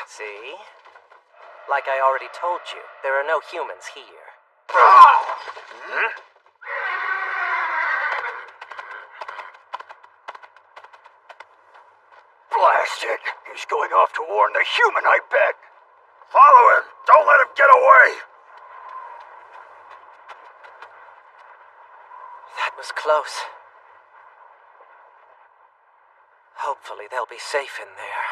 See? Like I already told you, there are no humans here. Blast it! He's going off to warn the human, I bet! Follow him! Don't let him get away! That was close. Hopefully they'll be safe in there.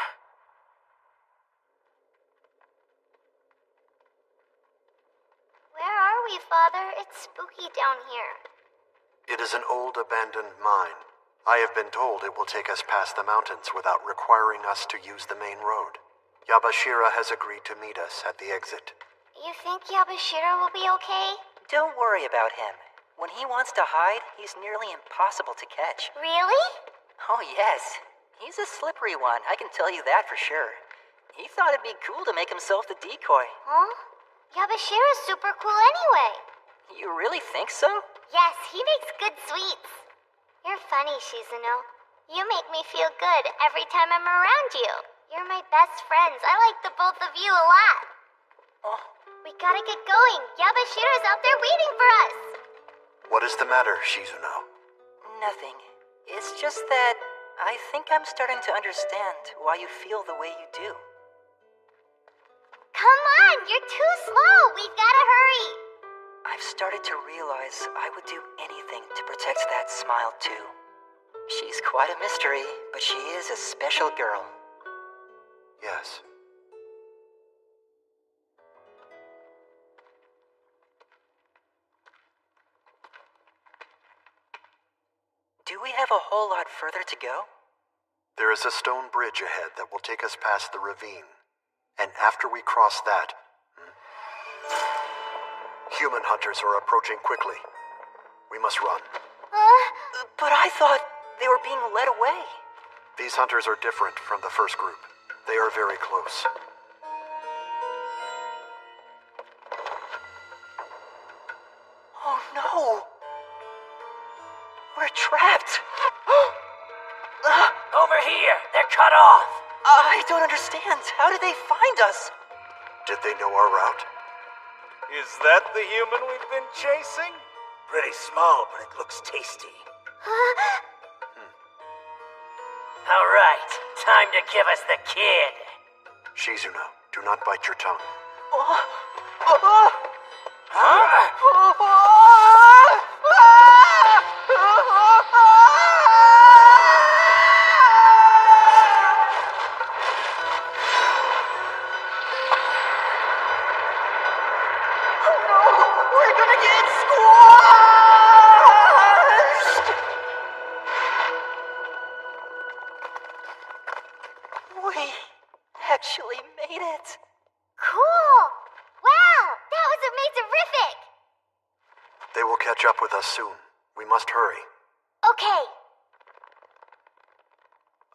Where are we, Father? It's spooky down here. It is an old abandoned mine. I have been told it will take us past the mountains without requiring us to use the main road. Yabashira has agreed to meet us at the exit. You think Yabashira will be okay? Don't worry about him. When he wants to hide, he's nearly impossible to catch. Really? Oh, yes. He's a slippery one, I can tell you that for sure. He thought it'd be cool to make himself the decoy. Huh? Yabashira's super cool anyway. You really think so? Yes, he makes good sweets. You're funny, Shizuno. You make me feel good every time I'm around you. You're my best friends. I like the both of you a lot. Oh. We gotta get going. Yabashira's out there waiting for us. What is the matter, Shizuno? Nothing. It's just that I think I'm starting to understand why you feel the way you do. Come on, you're too slow. We've gotta hurry. I've started to realize I would do anything to protect that smile too. She's quite a mystery, but she is a special girl. Yes. Do we have a whole lot further to go? There is a stone bridge ahead that will take us past the ravine. And after we cross that... Human hunters are approaching quickly. We must run. But I thought they were being led away. These hunters are different from the first group. They are very close. Oh no! We're trapped! Over here! They're cut off! I don't understand. How did they find us? Did they know our route? Is that the human we've been chasing? Pretty small, but it looks tasty. All right, time to give us the kid. Shizuno, do not bite your tongue. We're gonna get squashed! We actually made it. Cool! Wow! That was amazing-rific! They will catch up with us soon. We must hurry. Okay.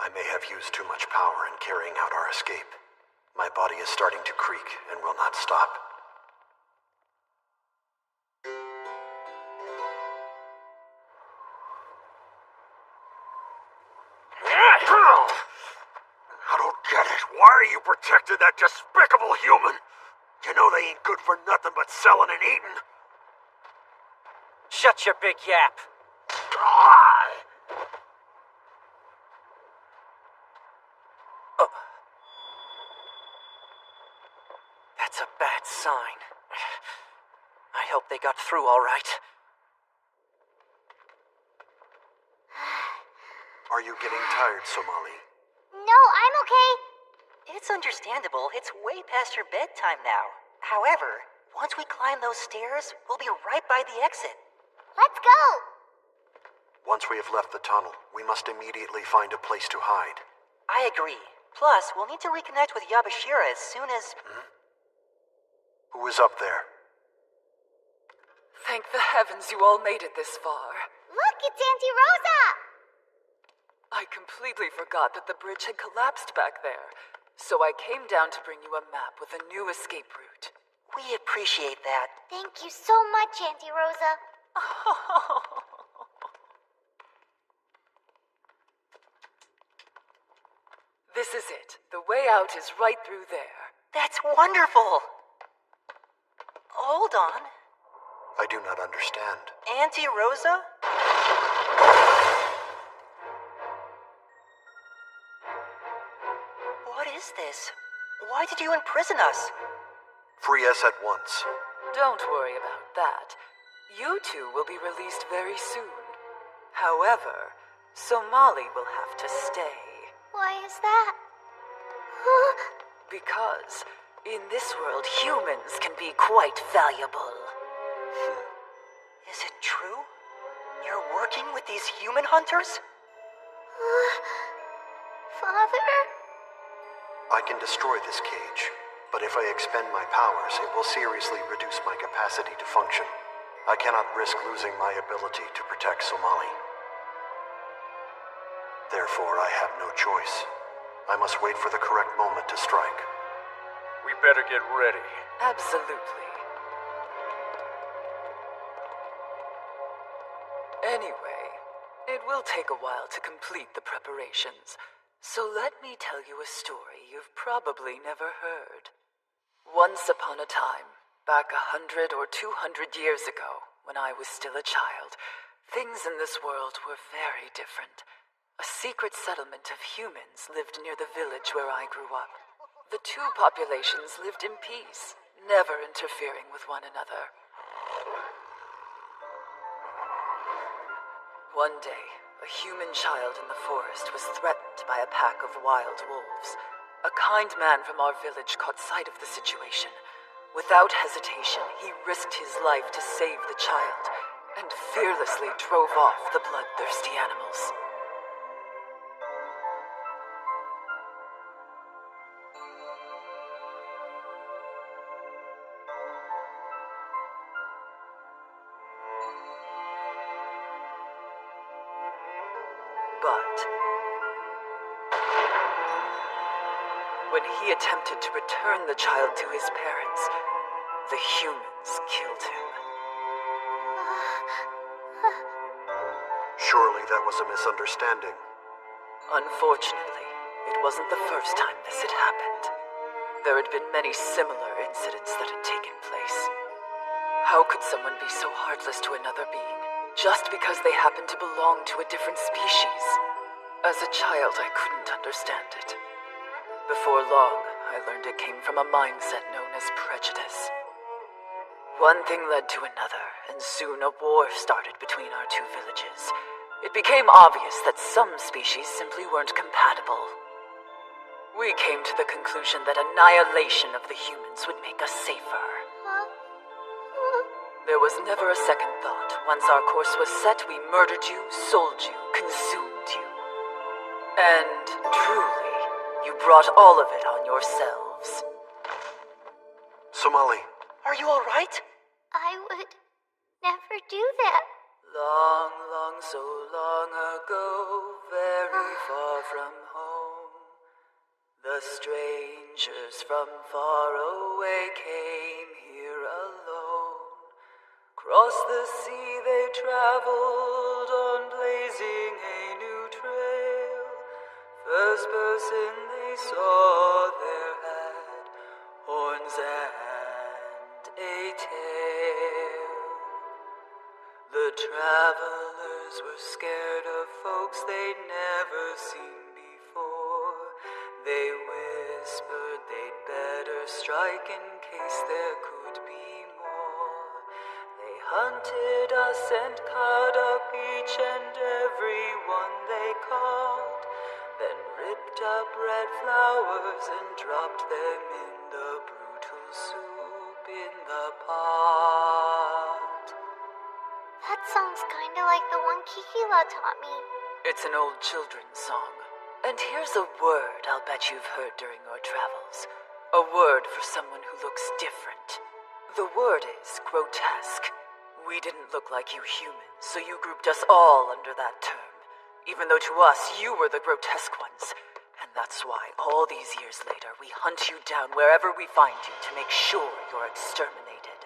I may have used too much power in carrying out our escape. My body is starting to creak and will not stop. I don't get it. Why are you protecting that despicable human? You know they ain't good for nothing but selling and eating. Shut your big yap. That's a bad sign. I hope they got through all right. Are you getting tired, Somali? No, I'm okay. It's understandable. It's way past your bedtime now. However, once we climb those stairs, we'll be right by the exit. Let's go! Once we have left the tunnel, we must immediately find a place to hide. I agree. Plus, we'll need to reconnect with Yabashira as soon as... Who is up there? Thank the heavens you all made it this far. Look, it's Auntie Rosa! I completely forgot that the bridge had collapsed back there, so I came down to bring you a map with a new escape route. We appreciate that. Thank you so much, Auntie Rosa. This is it. The way out is right through there. That's wonderful! Hold on. I do not understand. Auntie Rosa? What is this? Why did you imprison us? Free us at once. Don't worry about that. You two will be released very soon. However, Somali will have to stay. Why is that? Because in this world, humans can be quite valuable. Is it true? You're working with these human hunters? Father? I can destroy this cage, but if I expend my powers, it will seriously reduce my capacity to function. I cannot risk losing my ability to protect Somali. Therefore, I have no choice. I must wait for the correct moment to strike. We better get ready. Absolutely. Anyway, it will take a while to complete the preparations, so let me tell you a story you've probably never heard. Once upon a time, back 100 or 200 years ago, when I was still a child, things in this world were very different. A secret settlement of humans lived near the village where I grew up. The two populations lived in peace, never interfering with one another. One day, a human child in the forest was threatened by a pack of wild wolves. A kind man from our village caught sight of the situation. Without hesitation, he risked his life to save the child, and fearlessly drove off the bloodthirsty animals. But when he attempted to return the child to his parents, the humans killed him. Surely that was a misunderstanding. Unfortunately, it wasn't the first time this had happened. There had been many similar incidents that had taken place. How could someone be so heartless to another being, just because they happened to belong to a different species? As a child, I couldn't understand it. Before long, I learned it came from a mindset known as prejudice. One thing led to another, and soon a war started between our two villages. It became obvious that some species simply weren't compatible. We came to the conclusion that annihilation of the humans would make us safer. There was never a second thought. Once our course was set, we murdered you, sold you, consumed you. And truly, you brought all of it on yourselves. Somali. Are you all right? I would never do that. Long, long, so long ago, very far from home, the strangers from far away came here alone. Across the sea they traveled on, blazing a new trail. First person they saw there had horns and a tail. The travelers were scared of folks they'd never seen before. They whispered they'd better strike in case there could be more. They hunted us and cut up each and every one they caught, then ripped up red flowers and dropped them in the brutal soup in the pot. That sounds kinda like the one Kikila taught me. It's an old children's song. And here's a word I'll bet you've heard during your travels. A word for someone who looks different. The word is grotesque. We didn't look like you humans, so you grouped us all under that term. Even though to us, you were the grotesque ones. And that's why, all these years later, we hunt you down wherever we find you to make sure you're exterminated.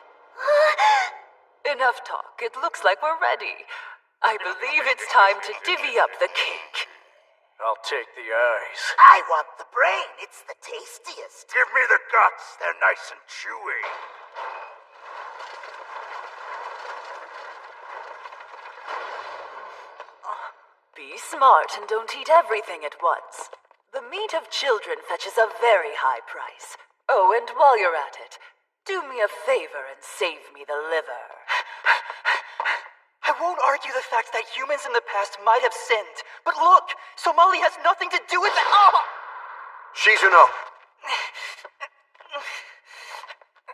Enough talk. It looks like we're ready. I believe it's time to divvy up the cake. I'll take the eyes. I want the brain. It's the tastiest. Give me the guts. They're nice and chewy. Be smart and don't eat everything at once. The meat of children fetches a very high price. Oh, and while you're at it, do me a favor and save me the liver. I won't argue the fact that humans in the past might have sinned, but look, Somali has nothing to do with it. Oh! Shizuno.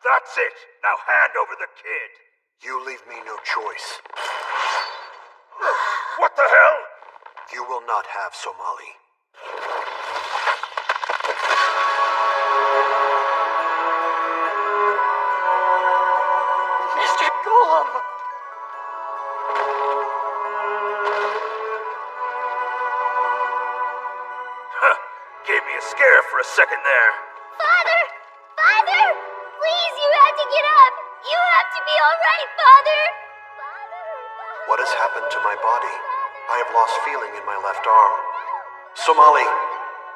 That's it. Now hand over the kid. You leave me no choice. What the hell? You will not have Somali. Mr. Golem! Gave me a scare for a second there. Father! Father! Please, you have to get up! You have to be alright, Father! What has happened to my body? I have lost feeling in my left arm. Somali,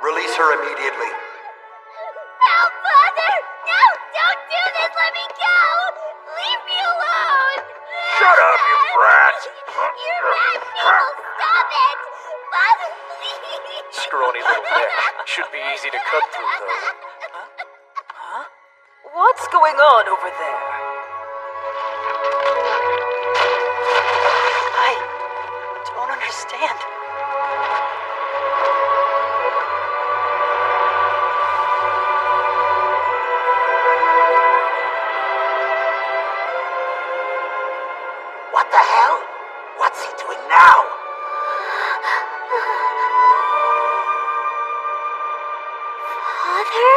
release her immediately. Help, Father! No! Don't do this! Let me go! Leave me alone! Shut up, you brat! You're bad people! Stop it! Father, please! Scrawny little neck. Should be easy to cut through, though. Huh? What's going on over there? I don't understand. What the hell? What's he doing now? Father?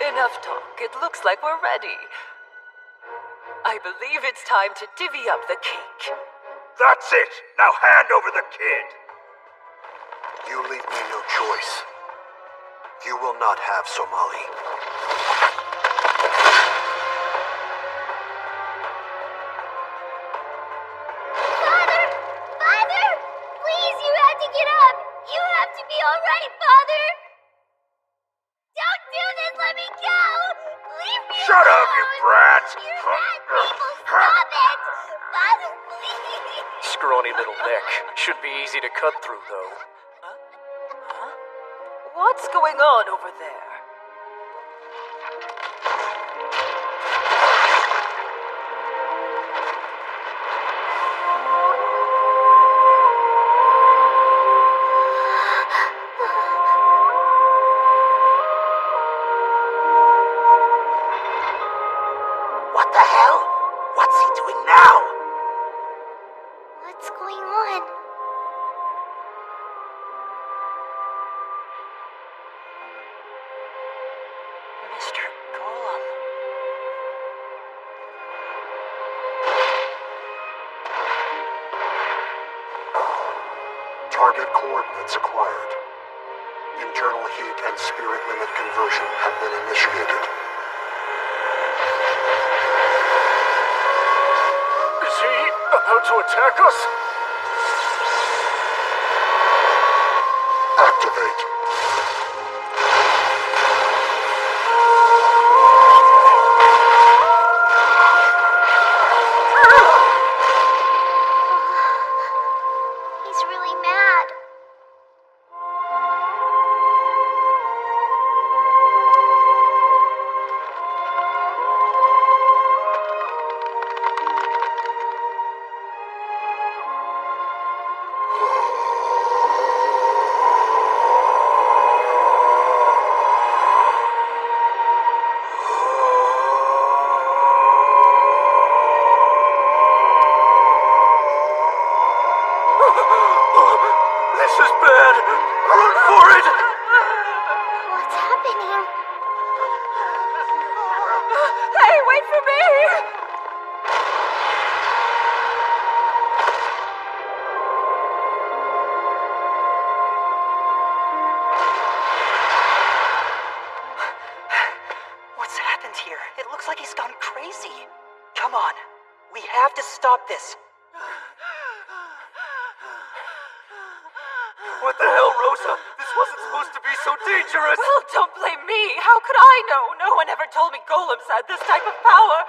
Enough talk. It looks like we're ready. I believe it's time to divvy up the cake. That's it. Now hand over the kid. You leave me no choice. You will not have Somali. Father! Father! Please, you have to get up! You have to be alright, Father! Don't do this! Let me go! Leave me Shut alone! up, you brat! You're bad people! Stop it! Father, please! Scrawny little neck. Should be easy to cut through, though. What's going on over there? What the hell? What's he doing now? What's going on? Mr. Golem. Target coordinates acquired. Internal heat and spirit limit conversion have been initiated. Is he about to attack us? Activate. He's really mad. wait for me! What's happened here? It looks like he's gone crazy. Come on. We have to stop this. What the hell, Rosa? This wasn't supposed to be so dangerous! Well, don't blame me. How could I know? No one ever told me golems had this type of power.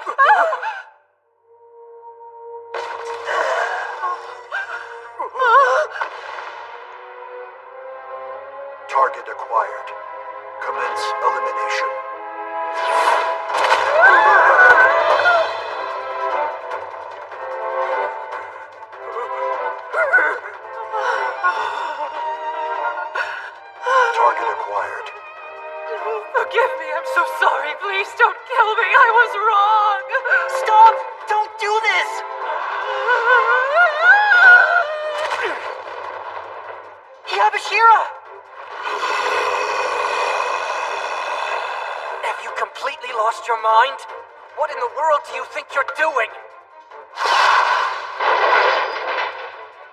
Target acquired. Commence elimination. Target acquired. Forgive me, I'm so sorry. Please don't kill me. I was wrong. Stop! Don't do this! Yabashira! Have you completely lost your mind? What in the world do you think you're doing?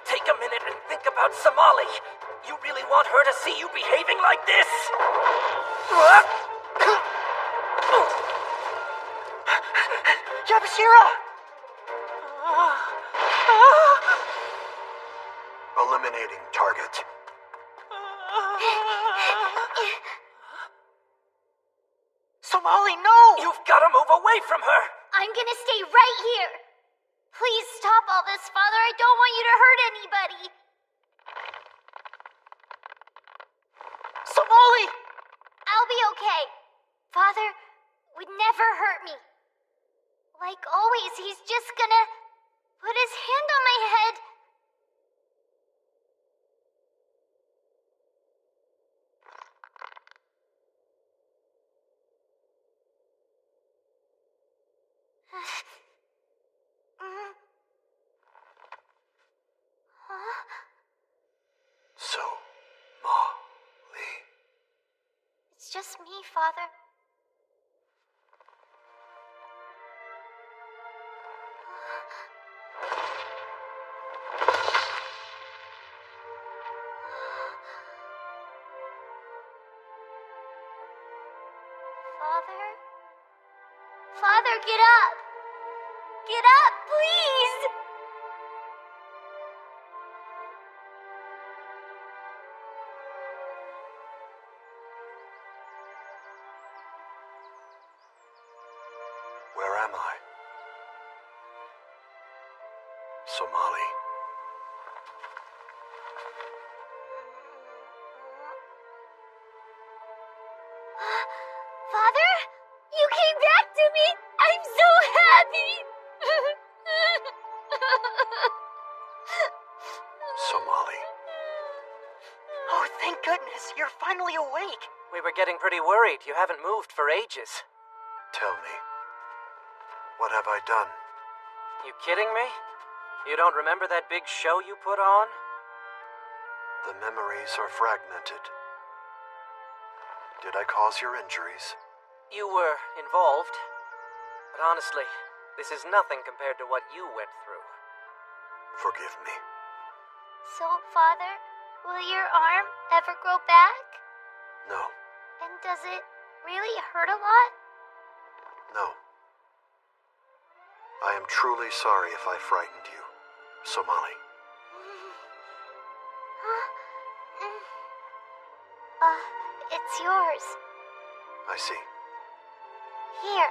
Take a minute and think about Somali. You really want her to see you behaving like this? Yabashira! Eliminating target. Somali, no! You've got to move away from her! I'm gonna stay right here. Please stop all this, Father. I don't want you to hurt anybody. Somali! I'll be okay. Father would never hurt me. Like always, he's just gonna put his hand on my head. Somali. It's just me, Father. Father? Father, get up! Get up, please! Where am I? Somali. Father? You came back to me! I'm so happy! Somali. Oh, thank goodness. You're finally awake. We were getting pretty worried. You haven't moved for ages. Tell me, what have I done? You kidding me? You don't remember that big show you put on? The memories are fragmented. Did I cause your injuries? You were involved. But honestly, this is nothing compared to what you went through. Forgive me. So, Father, will your arm ever grow back? No. And does it really hurt a lot? No. I am truly sorry if I frightened you, Somali. It's yours. I see. Here.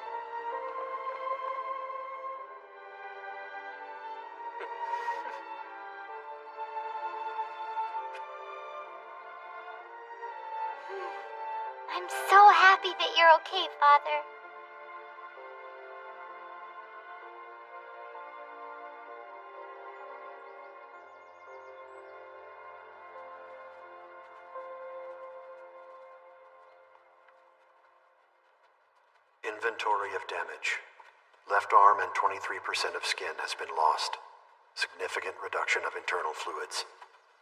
I'm so happy that you're okay, Father. Inventory of damage. Left arm and 23% of skin has been lost. Significant reduction of internal fluids.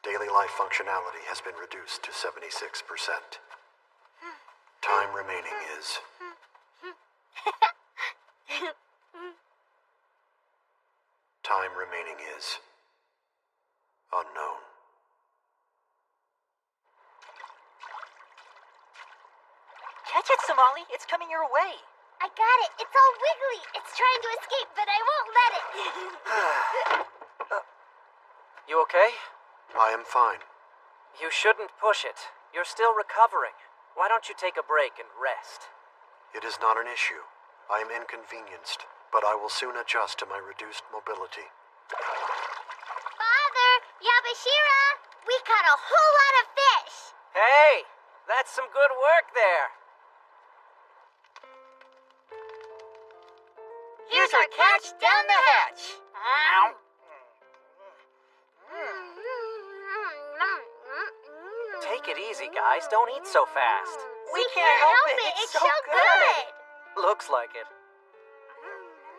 Daily life functionality has been reduced to 76%. Time remaining is... Time remaining is unknown. Catch it, Somali. It's coming your way. I got it. It's all wiggly. It's trying to escape, but I won't let it. You okay? I am fine. You shouldn't push it. You're still recovering. Why don't you take a break and rest? It is not an issue. I am inconvenienced, but I will soon adjust to my reduced mobility. Father, Yabashira, we caught a whole lot of fish. Hey, that's some good work there. Here's our catch down the hatch. Take it easy, guys. Don't eat so fast. We can't help it. It's so good. Looks like it.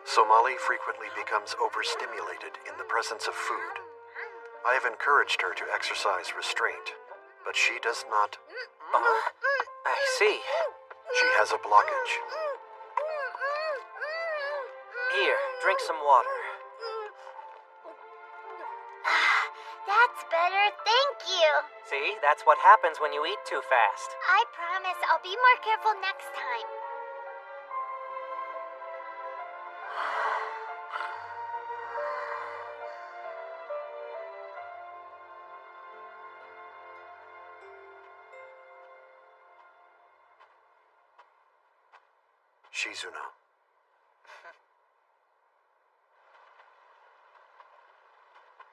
Somali frequently becomes overstimulated in the presence of food. I have encouraged her to exercise restraint, but she does not. I see. She has a blockage. Here, drink some water. That's better, thank you. See, that's what happens when you eat too fast. I promise I'll be more careful next time. Shizuna.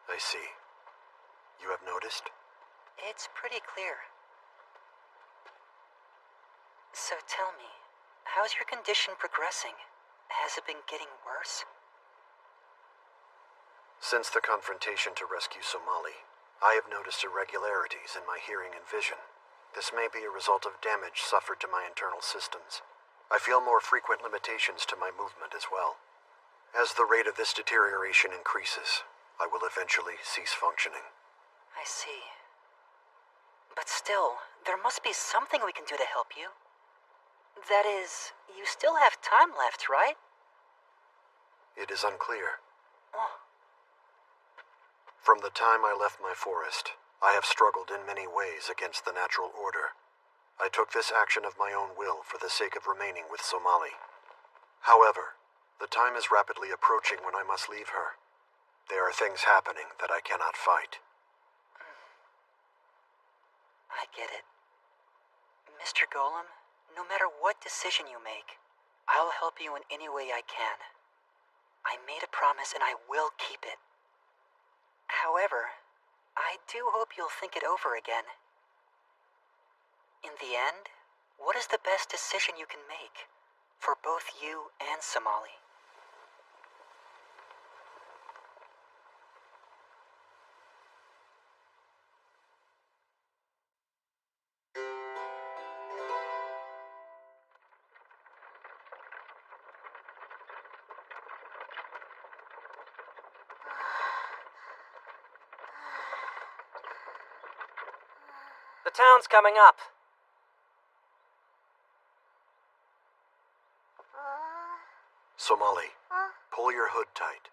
I see. You have noticed? It's pretty clear. So tell me, how's your condition progressing? Has it been getting worse? Since the confrontation to rescue Somali, I have noticed irregularities in my hearing and vision. This may be a result of damage suffered to my internal systems. I feel more frequent limitations to my movement as well. As the rate of this deterioration increases, I will eventually cease functioning. I see. But still, there must be something we can do to help you. That is, you still have time left, right? It is unclear. Oh. From the time I left my forest, I have struggled in many ways against the natural order. I took this action of my own will for the sake of remaining with Somali. However, the time is rapidly approaching when I must leave her. There are things happening that I cannot fight. I get it. Mr. Golem, no matter what decision you make, I'll help you in any way I can. I made a promise and I will keep it. However, I do hope you'll think it over again. In the end, what is the best decision you can make for both you and Somali? The town's coming up. Somali, pull your hood tight.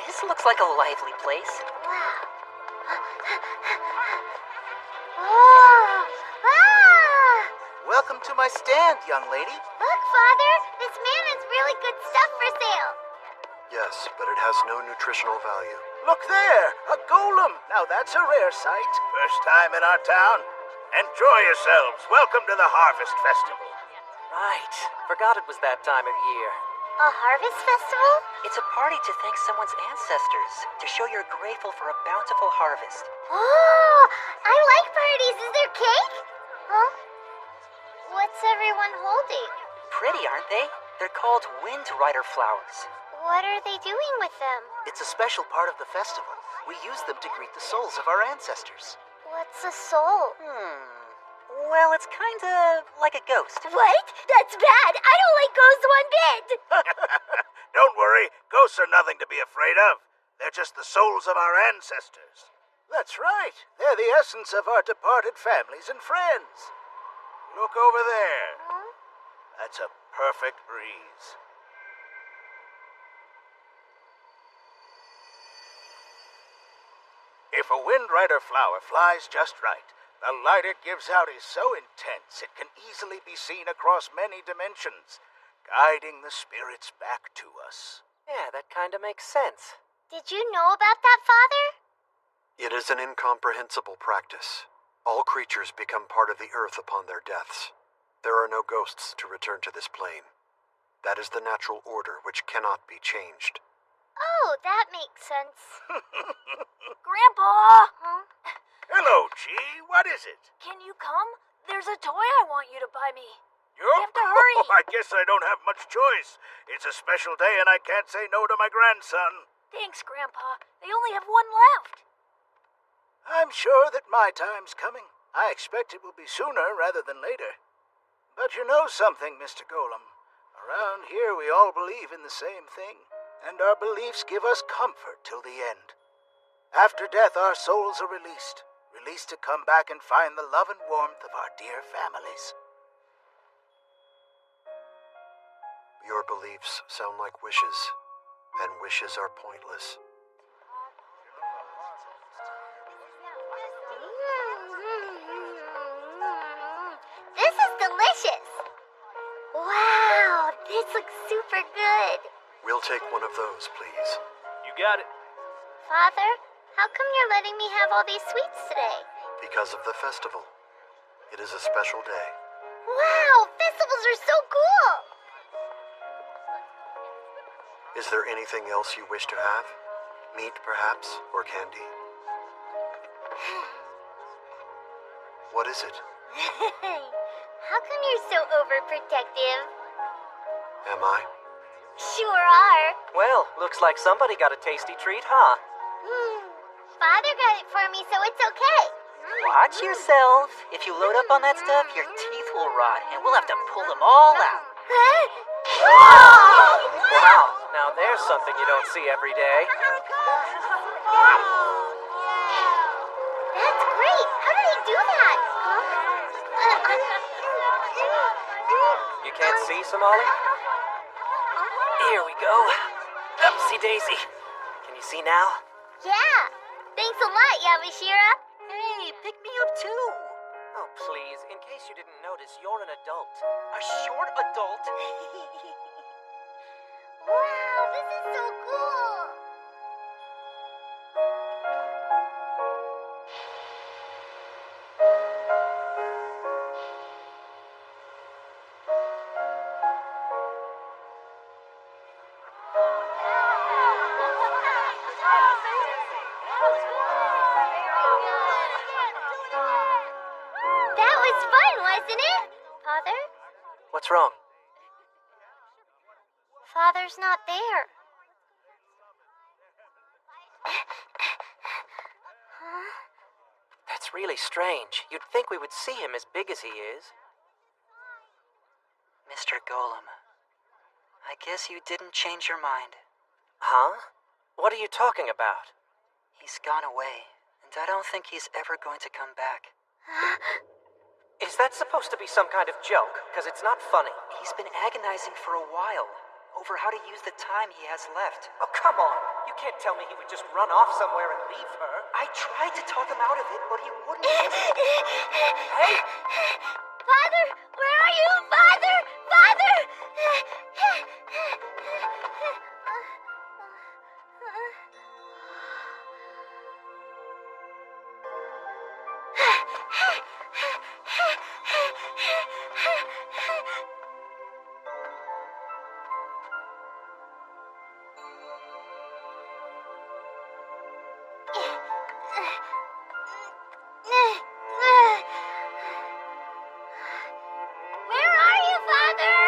This looks like a lively place. Welcome to my stand, young lady. Look, Father, this man has really good stuff for sale. Yes, but it has no nutritional value. Look there, a golem. Now that's a rare sight. First time in our town? Enjoy yourselves. Welcome to the Harvest Festival. Right. Forgot it was that time of year. A harvest festival? It's a party to thank someone's ancestors, to show you're grateful for a bountiful harvest. Oh, I like parties. Is there cake? Huh? What's everyone holding? Pretty, aren't they? They're called wind rider flowers. What are they doing with them? It's a special part of the festival. We use them to greet the souls of our ancestors. What's a soul? Well, it's kind of like a ghost. What? That's bad. I don't like ghosts one bit. Don't worry. Ghosts are nothing to be afraid of. They're just the souls of our ancestors. That's right. They're the essence of our departed families and friends. Look over there. That's a perfect breeze. If a wind rider flower flies just right, the light it gives out is so intense it can easily be seen across many dimensions, guiding the spirits back to us. Yeah, that kind of makes sense. Did you know about that, Father? It is an incomprehensible practice. All creatures become part of the earth upon their deaths. There are no ghosts to return to this plane. That is the natural order which cannot be changed. Oh, that makes sense. Grandpa! Huh? Hello, Chi. What is it? Can you come? There's a toy I want you to buy me. You have to hurry. I guess I don't have much choice. It's a special day and I can't say no to my grandson. Thanks, Grandpa. They only have one left. I'm sure that my time's coming. I expect it will be sooner rather than later. But you know something, Mr. Golem. Around here we all believe in the same thing, and our beliefs give us comfort till the end. After death our souls are released to come back and find the love and warmth of our dear families. Your beliefs sound like wishes, and wishes are pointless. This is delicious. Wow, this looks super good. We'll take one of those, please. You got it. Father, how come you're letting me have all these sweets today? Because of the festival. It is a special day. Wow, festivals are so cool. Is there anything else you wish to have? Meat, perhaps, or candy? What is it? How come you're so overprotective? Am I? Sure are. Well, looks like somebody got a tasty treat, huh? Father got it for me, so it's okay. Watch yourself. If you load up on that stuff, your teeth will rot, and we'll have to pull them all out. Wow, now there's something you don't see every day. That's great. How did he do that? You can't see, Somali? Here we go. Upsie daisy. Can you see now? Yeah. Thanks a lot, Yamashira. Hey, pick me up too. Oh, please. In case you didn't notice, you're an adult. A short adult? Wow, this is so cool. That was fun, wasn't it? Father? What's wrong? Father's not there. Huh? That's really strange. You'd think we would see him as big as he is. Mr. Golem, I guess you didn't change your mind. Huh? What are you talking about? He's gone away, and I don't think he's ever going to come back. Is that supposed to be some kind of joke? Because it's not funny. He's been agonizing for a while over how to use the time he has left. Oh, come on. You can't tell me he would just run off somewhere and leave her. I tried to talk him out of it, but he wouldn't. Hey! Father, where are you? Father! Father! Where are you, Father?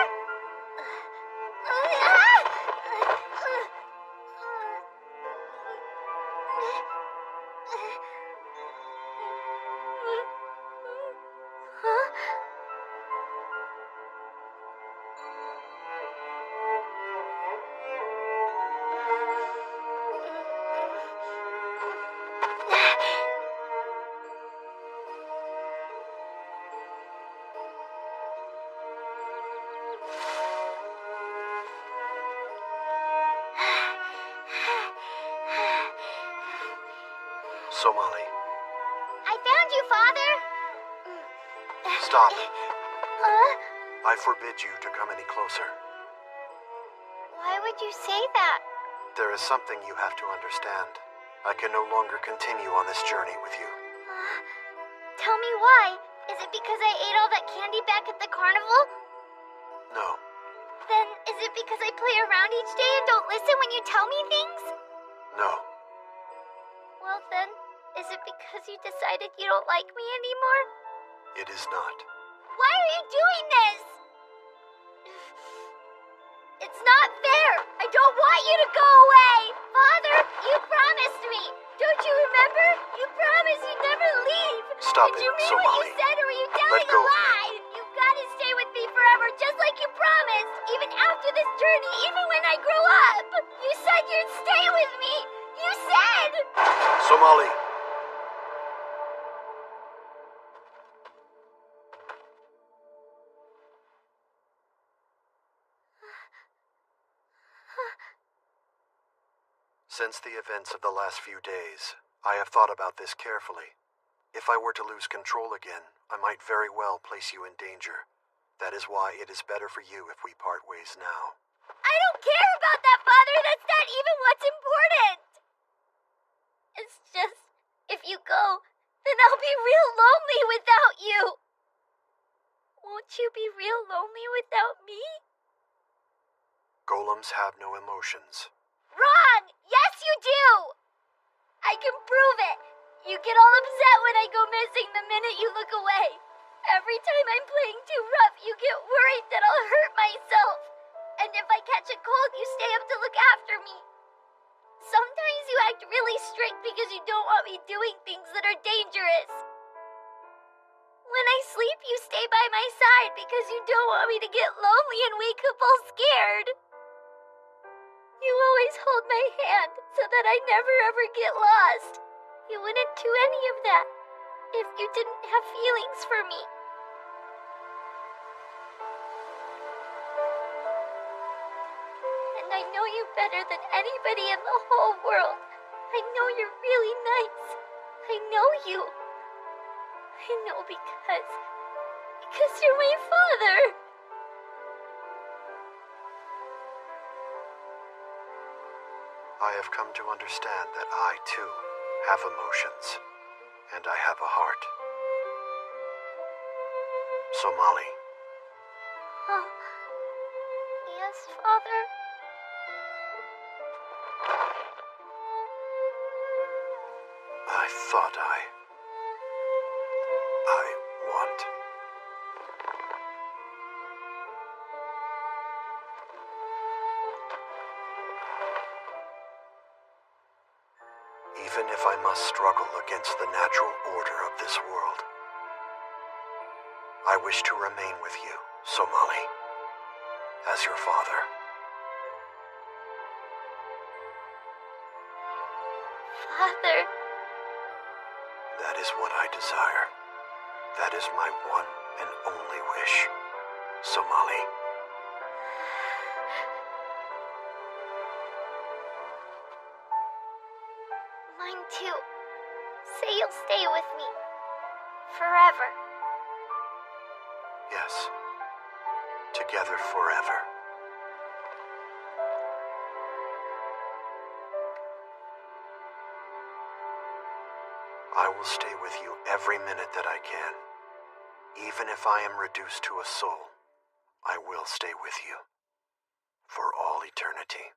Somali, I found you, Father! stop. Huh? I forbid you to come any closer. Why would you say that? There is something you have to understand. I can no longer continue on this journey with you. Tell me why. Is it because I ate all that candy back at the carnival? No. Then is it because I play around each day and don't listen when you tell me things? No. Well then, is it because you decided you don't like me anymore? It is not. Why are you doing this? It's not fair! I don't want you to go away! Father, you promised me! Don't you remember? You promised you'd never leave! Stop Did it, you mean Somali. what you said or were you Let telling go a of me. lie? You've got to stay with me forever just like you promised! Even after this journey, even when I grow up! You said you'd stay with me! You said! Somali! Since the events of the last few days, I have thought about this carefully. If I were to lose control again, I might very well place you in danger. That is why it is better for you if we part ways now. I don't care about that, Father! That's not even what's important! It's just, if you go, then I'll be real lonely without you! Won't you be real lonely without me? Golems have no emotions. Wrong! Yes, you do! I can prove it! You get all upset when I go missing the minute you look away. Every time I'm playing too rough, you get worried that I'll hurt myself. And if I catch a cold, you stay up to look after me. Sometimes you act really strict because you don't want me doing things that are dangerous. When I sleep, you stay by my side because you don't want me to get lonely and wake up all scared. You always hold my hand so that I never ever get lost. You wouldn't do any of that if you didn't have feelings for me. And I know you better than anybody in the whole world. I know you're really nice. I know you. I know because you're my father. I have come to understand that I, too, have emotions, and I have a heart. Somali. Oh, yes, Father. I thought I want. Even if I must struggle against the natural order of this world, I wish to remain with you, Somali, as your father. Father. That is what I desire. That is my one and only wish, Somali. Mine too. Say you'll stay with me. Forever. Yes. Together forever. I will stay with you every minute that I can. Even if I am reduced to a soul, I will stay with you. For all eternity.